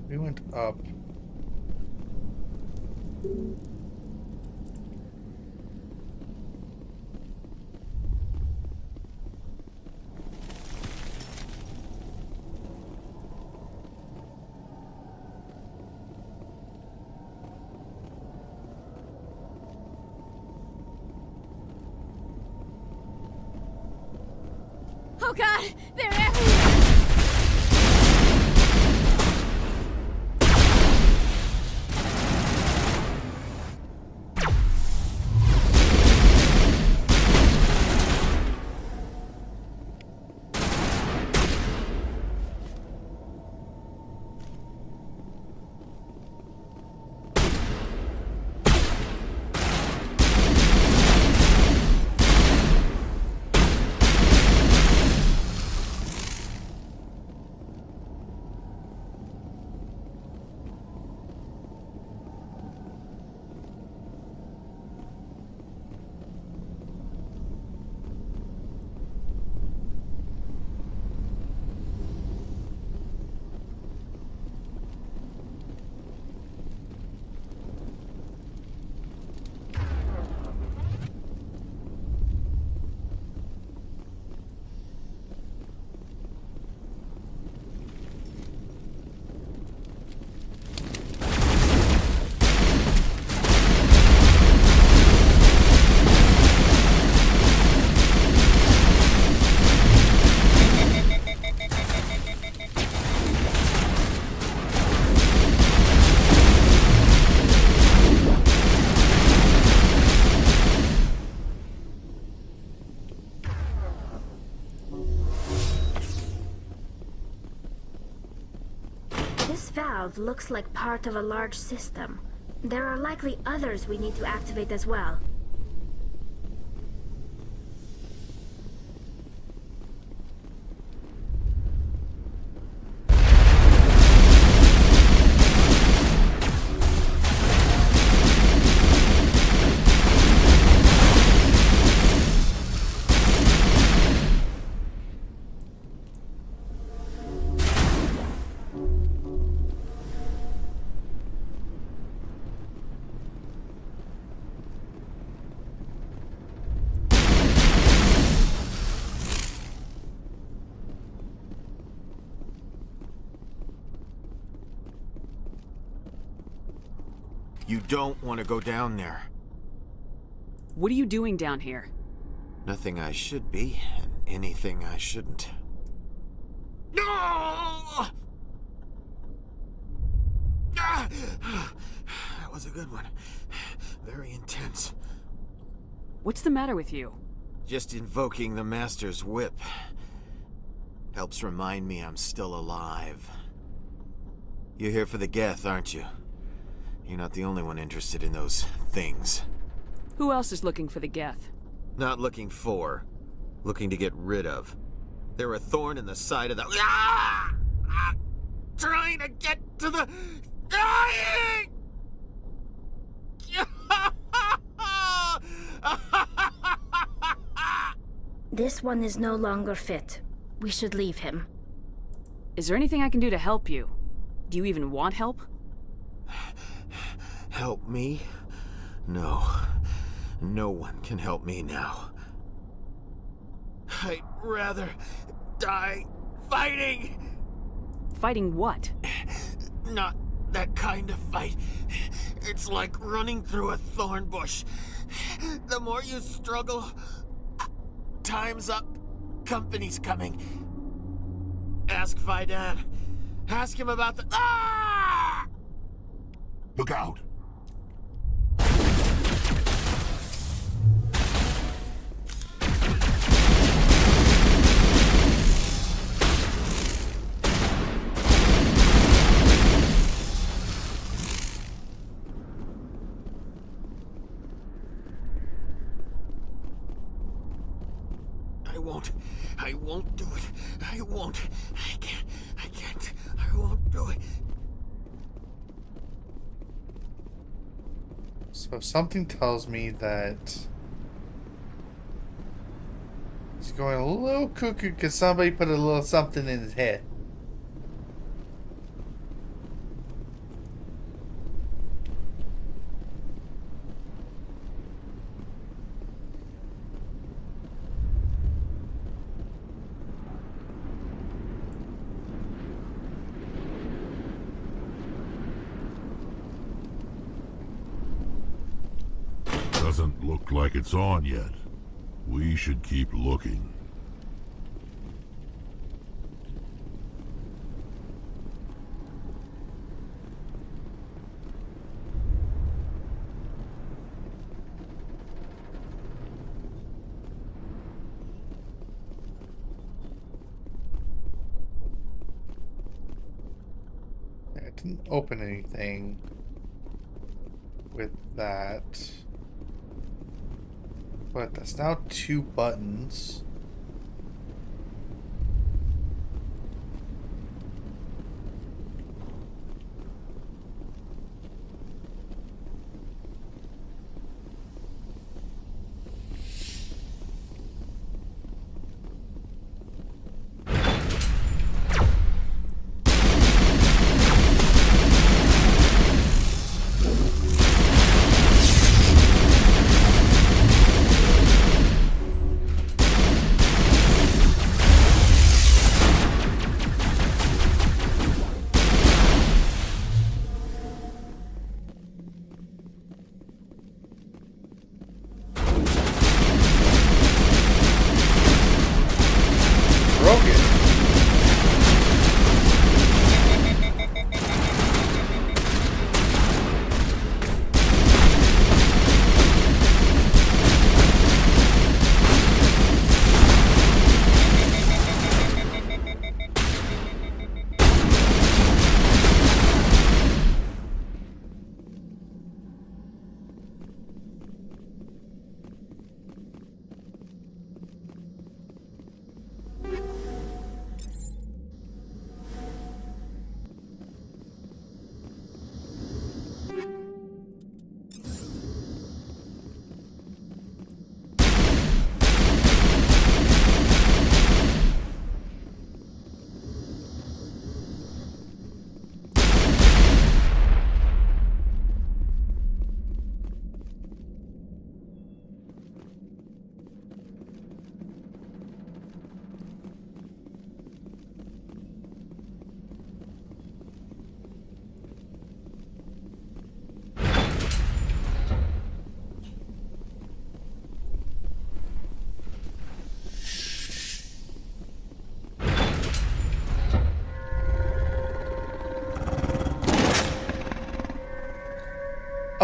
We went up. Oh god, they're everywhere! This valve looks like part of a large system. There are likely others we need to activate as well. You don't want to go down there. What are you doing down here? Nothing I should be, and anything I shouldn't. No! That was a good one. Very intense. What's the matter with you? Just invoking the Master's whip. Helps remind me I'm still alive. You're here for the Geth, aren't you? You're not the only one interested in those things. Who else is looking for the Geth? Not looking for. Looking to get rid of. They're a thorn in the side of the... Ah! Ah! Trying to get to the... Dying! This one is no longer fit. We should leave him. Is there anything I can do to help you? Do you even want help? Help me? No. No one can help me now. I'd rather die fighting! Fighting what? Not that kind of fight. It's like running through a thorn bush. The more you struggle, time's up. Company's coming. Ask Fidan. Ask him about the... Ah! Look out! I won't do it. I won't. I can't. I won't do it. So something tells me that he's going a little cuckoo because somebody put a little something in his head. Doesn't look like it's on yet. We should keep looking. I didn't open anything with that. But that's now 2 buttons.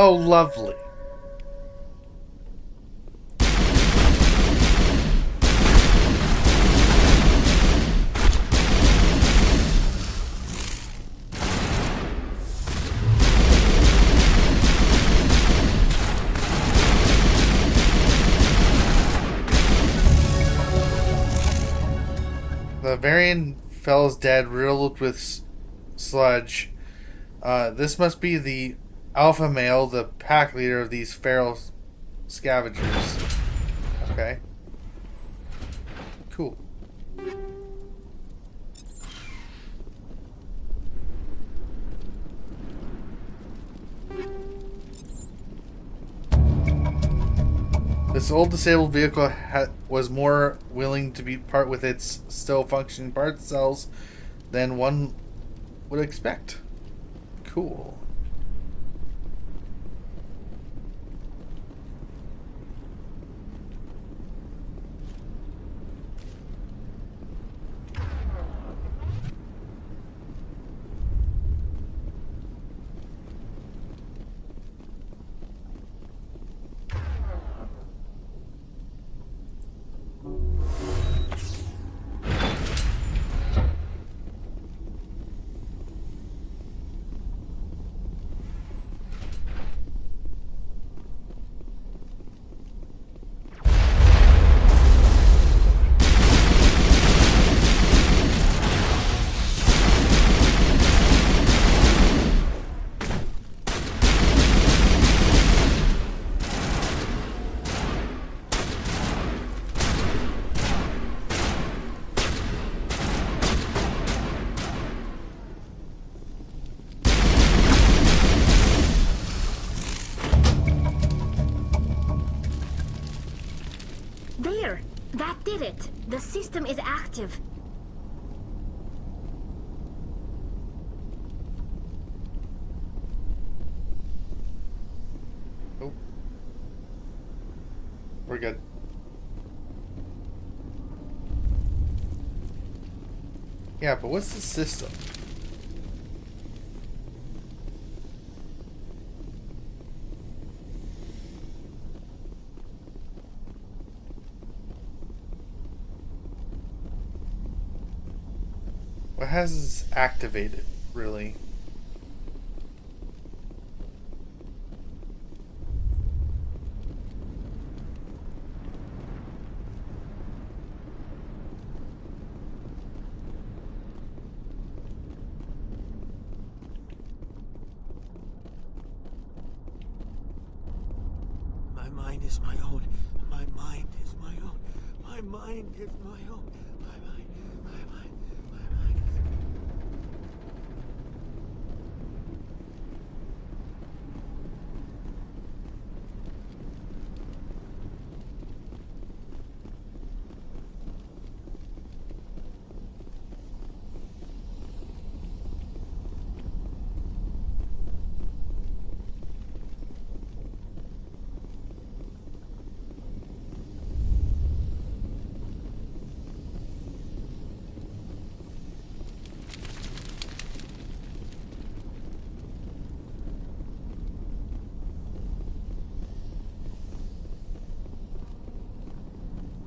Oh, lovely. The Varian fells dead, riddled with sludge. This must be the alpha male, the pack leader of these feral scavengers. Okay. Cool. This old disabled vehicle was more willing to be part with its still functioning part cells than one would expect. Cool. system is active. Oh. We're good. Yeah, but what's the system? What has this activated, really? My mind is my own. My mind is my own. My mind is my own. My mind, my mind, my mind.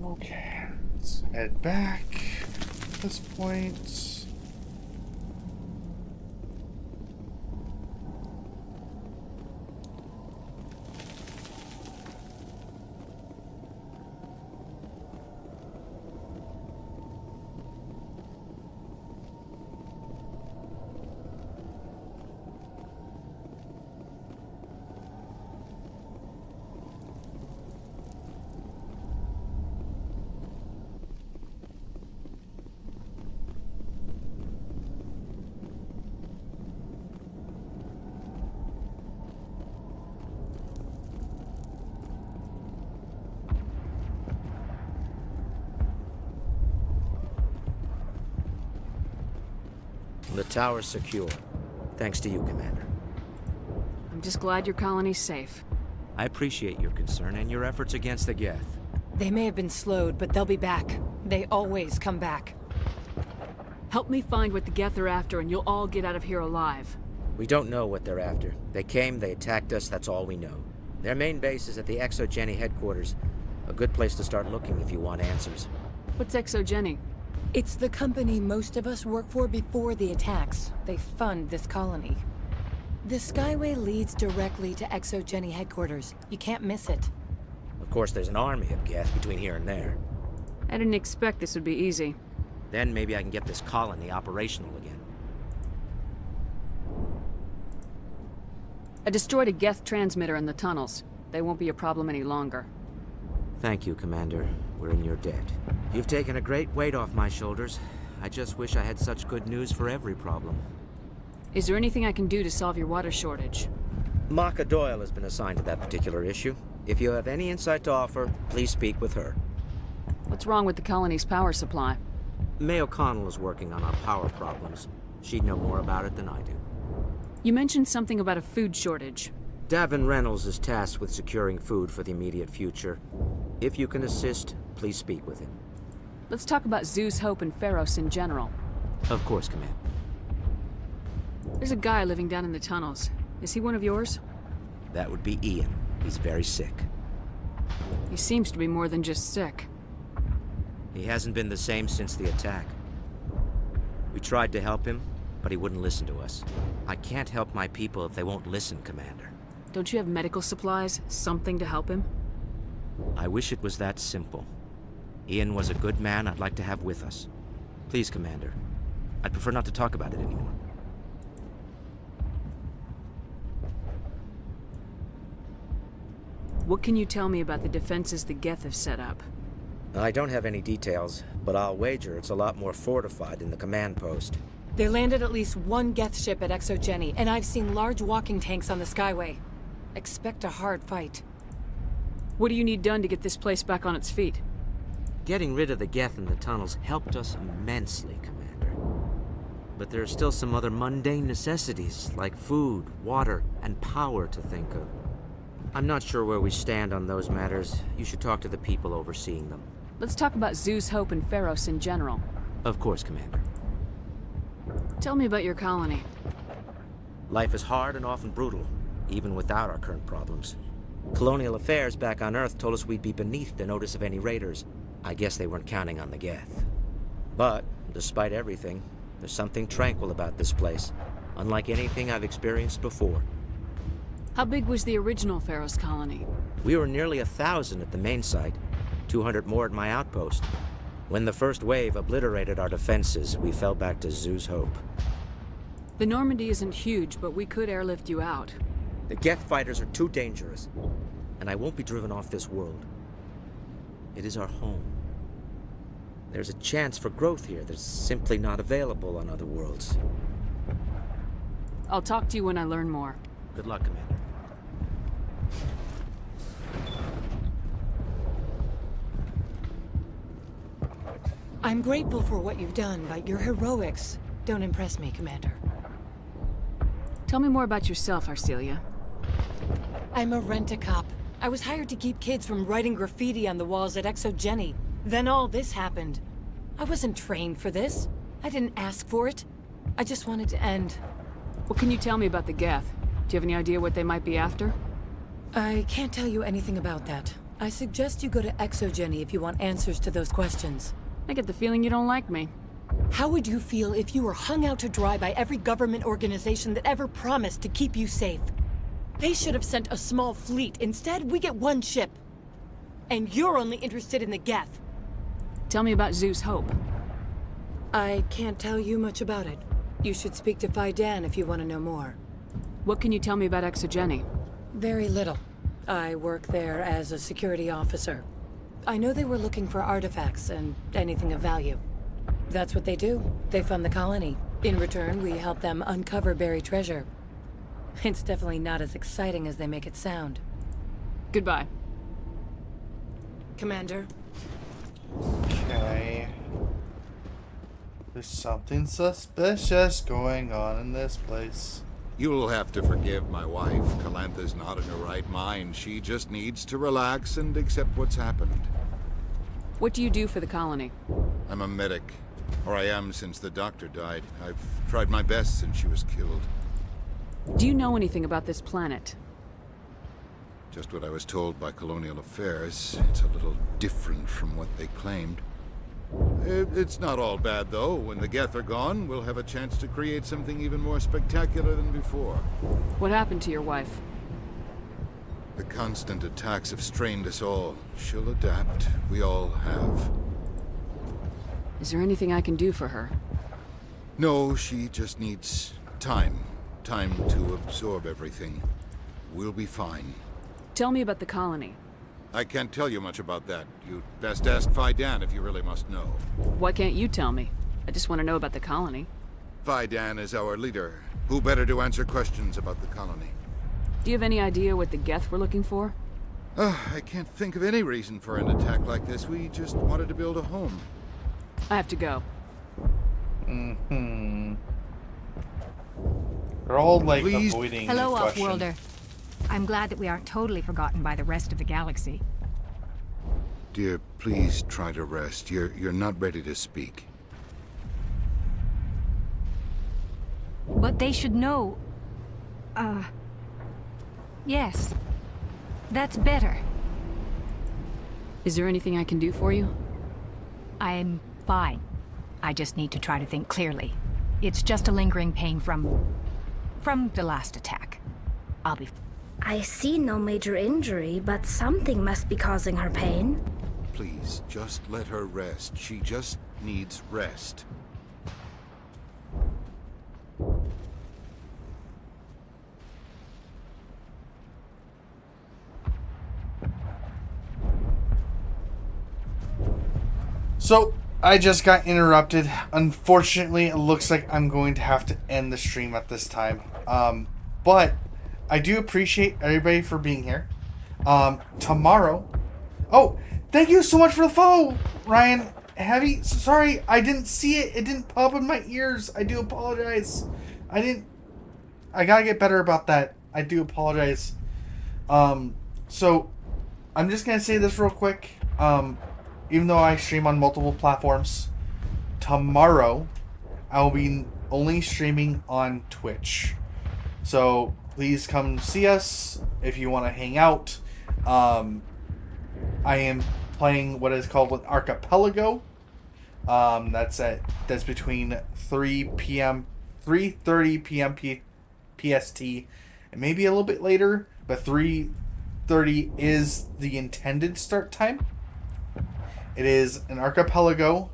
Okay, let's head back at this point. The tower's secure. Thanks to you, Commander. I'm just glad your colony's safe. I appreciate your concern and your efforts against the Geth. They may have been slowed, but they'll be back. They always come back. Help me find what the Geth are after, and you'll all get out of here alive. We don't know what they're after. They came, they attacked us, that's all we know. Their main base is at the Exogeny headquarters. A good place to start looking if you want answers. What's Exogeny? It's the company most of us work for before the attacks. They fund this colony. The Skyway leads directly to Exogeny headquarters. You can't miss it. Of course, there's an army of Geth between here and there. I didn't expect this would be easy. Then maybe I can get this colony operational again. I destroyed a Geth transmitter in the tunnels. They won't be a problem any longer. Thank you, Commander. We're in your debt. You've taken a great weight off my shoulders. I just wish I had such good news for every problem. Is there anything I can do to solve your water shortage? Maka Doyle has been assigned to that particular issue. If you have any insight to offer, please speak with her. What's wrong with the colony's power supply? May O'Connell is working on our power problems. She'd know more about it than I do. You mentioned something about a food shortage. Davin Reynolds is tasked with securing food for the immediate future. If you can assist, please speak with him. Let's talk about Zeus, Hope, and Pharos in general. Of course, Commander. There's a guy living down in the tunnels. Is he one of yours? That would be Ian. He's very sick. He seems to be more than just sick. He hasn't been the same since the attack. We tried to help him, but he wouldn't listen to us. I can't help my people if they won't listen, Commander. Don't you have medical supplies? Something to help him? I wish it was that simple. Ian was a good man I'd like to have with us. Please, Commander. I'd prefer not to talk about it anymore. What can you tell me about the defenses the Geth have set up? I don't have any details, but I'll wager it's a lot more fortified than the command post. They landed at least one Geth ship at Exogeny, and I've seen large walking tanks on the Skyway. Expect a hard fight. What do you need done to get this place back on its feet? Getting rid of the Geth in the tunnels helped us immensely, Commander. But there are still some other mundane necessities, like food, water, and power to think of. I'm not sure where we stand on those matters. You should talk to the people overseeing them. Let's talk about Zeus, Hope, and Pharos in general. Of course, Commander. Tell me about your colony. Life is hard and often brutal, even without our current problems. Colonial affairs back on Earth told us we'd be beneath the notice of any raiders. I guess they weren't counting on the Geth. But, despite everything, there's something tranquil about this place, unlike anything I've experienced before. How big was the original Pharos colony? We were nearly 1,000 at the main site, 200 more at my outpost. When the first wave obliterated our defenses, we fell back to Zeus Hope. The Normandy isn't huge, but we could airlift you out. The Geth fighters are too dangerous, and I won't be driven off this world. It is our home. There's a chance for growth here that's simply not available on other worlds. I'll talk to you when I learn more. Good luck, Commander. I'm grateful for what you've done, but your heroics don't impress me, Commander. Tell me more about yourself, Arcelia. I'm a rent-a-cop. I was hired to keep kids from writing graffiti on the walls at Exogeny. Then all this happened. I wasn't trained for this. I didn't ask for it. I just wanted to end. What can you tell me about the Geth? Do you have any idea what they might be after? I can't tell you anything about that. I suggest you go to Exogeny if you want answers to those questions. I get the feeling you don't like me. How would you feel if you were hung out to dry by every government organization that ever promised to keep you safe? They should have sent a small fleet. Instead, we get one ship. And you're only interested in the Geth. Tell me about Zeus Hope. I can't tell you much about it. You should speak to Fidan if you want to know more. What can you tell me about Exogeny? Very little. I work there as a security officer. I know they were looking for artifacts and anything of value. That's what they do. They fund the colony. In return, we help them uncover buried treasure. It's definitely not as exciting as they make it sound. Goodbye. Commander. Okay. There's something suspicious going on in this place. You'll have to forgive my wife. Calantha's not in her right mind. She just needs to relax and accept what's happened. What do you do for the colony? I'm a medic. Or I am since the doctor died. I've tried my best since she was killed. Do you know anything about this planet? Just what I was told by Colonial Affairs. It's a little different from what they claimed. It's not all bad, though. When the Geth are gone, we'll have a chance to create something even more spectacular than before. What happened to your wife? The constant attacks have strained us all. She'll adapt. We all have. Is there anything I can do for her? No, she just needs time. Time to absorb everything. We'll be fine. Tell me about the colony. I can't tell you much about that. You'd best ask Fidan if you really must know. Why can't you tell me? I just want to know about the colony. Fidan is our leader. Who better to answer questions about the colony? Do you have any idea what the Geth were looking for? I can't think of any reason for an attack like this. We just wanted to build a home. I have to go. Mm-hmm. They're all, like, Please. avoiding Hello, the question. Offworlder. I'm glad that we aren't totally forgotten by the rest of the galaxy. Dear, please try to rest. You're not ready to speak. But they should know... Yes. That's better. Is there anything I can do for you? I'm fine. I just need to try to think clearly. It's just a lingering pain from the last attack. I'll be... I see no major injury, but something must be causing her pain. Please, just let her rest. She just needs rest. So, I just got interrupted. Unfortunately, it looks like I'm going to have to end the stream at this time. But I do appreciate everybody for being here. Tomorrow... Oh, Thank you so much for the follow, Ryan. Heavy. Sorry, I didn't see it. It didn't pop in my ears. I do apologize. I gotta get better about that. I do apologize. So I'm just gonna say this real quick. Even though I stream on multiple platforms, tomorrow I will be only streaming on Twitch. So please come see us if you want to hang out. I am playing what is called an archipelago. That's between 3:30 p.m. PST, and maybe a little bit later, but 3:30 is the intended start time. It is an archipelago.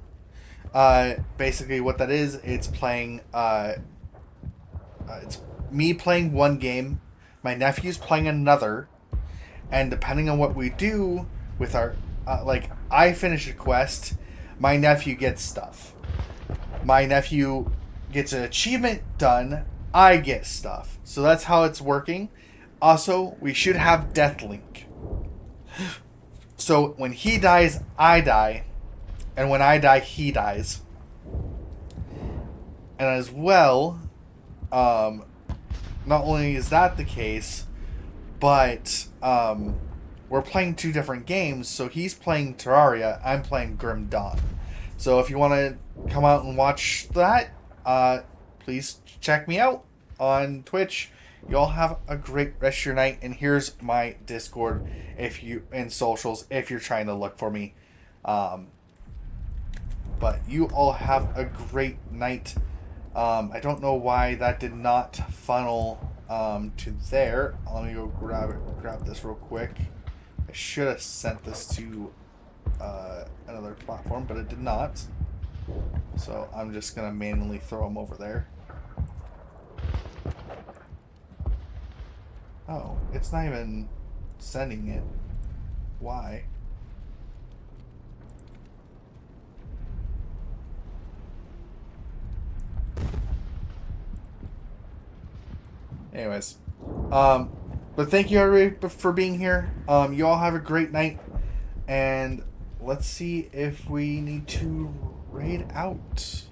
Basically what that is, it's playing, it's me playing one game, my nephew's playing another, and depending on what we do with our, like, I finish a quest, my nephew gets stuff. My nephew gets an achievement done, I get stuff. So that's how it's working. Also, we should have Deathlink. So when he dies, I die. And when I die, he dies. And as well, not only is that the case, but we're playing two different games. So he's playing Terraria, I'm playing Grim Dawn. So if you want to come out and watch that, please check me out on Twitch. You all have a great rest of your night. And here's my Discord and socials if you're trying to look for me. But you all have a great night. I don't know why that did not funnel to there. Let me go grab this real quick. I should have sent this to another platform, but it did not. So I'm just going to manually throw them over there. Oh, it's not even sending it. Why? Anyways, but thank you everybody for being here. You all have a great night, and let's see if we need to raid out.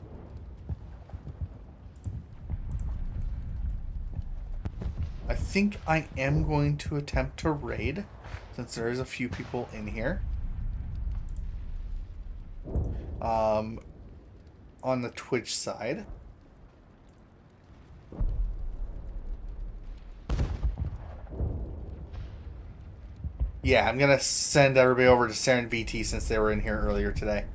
I think I am going to attempt to raid, since there is a few people in here. On the Twitch side. Yeah, I'm going to send everybody over to Saren VT since they were in here earlier today.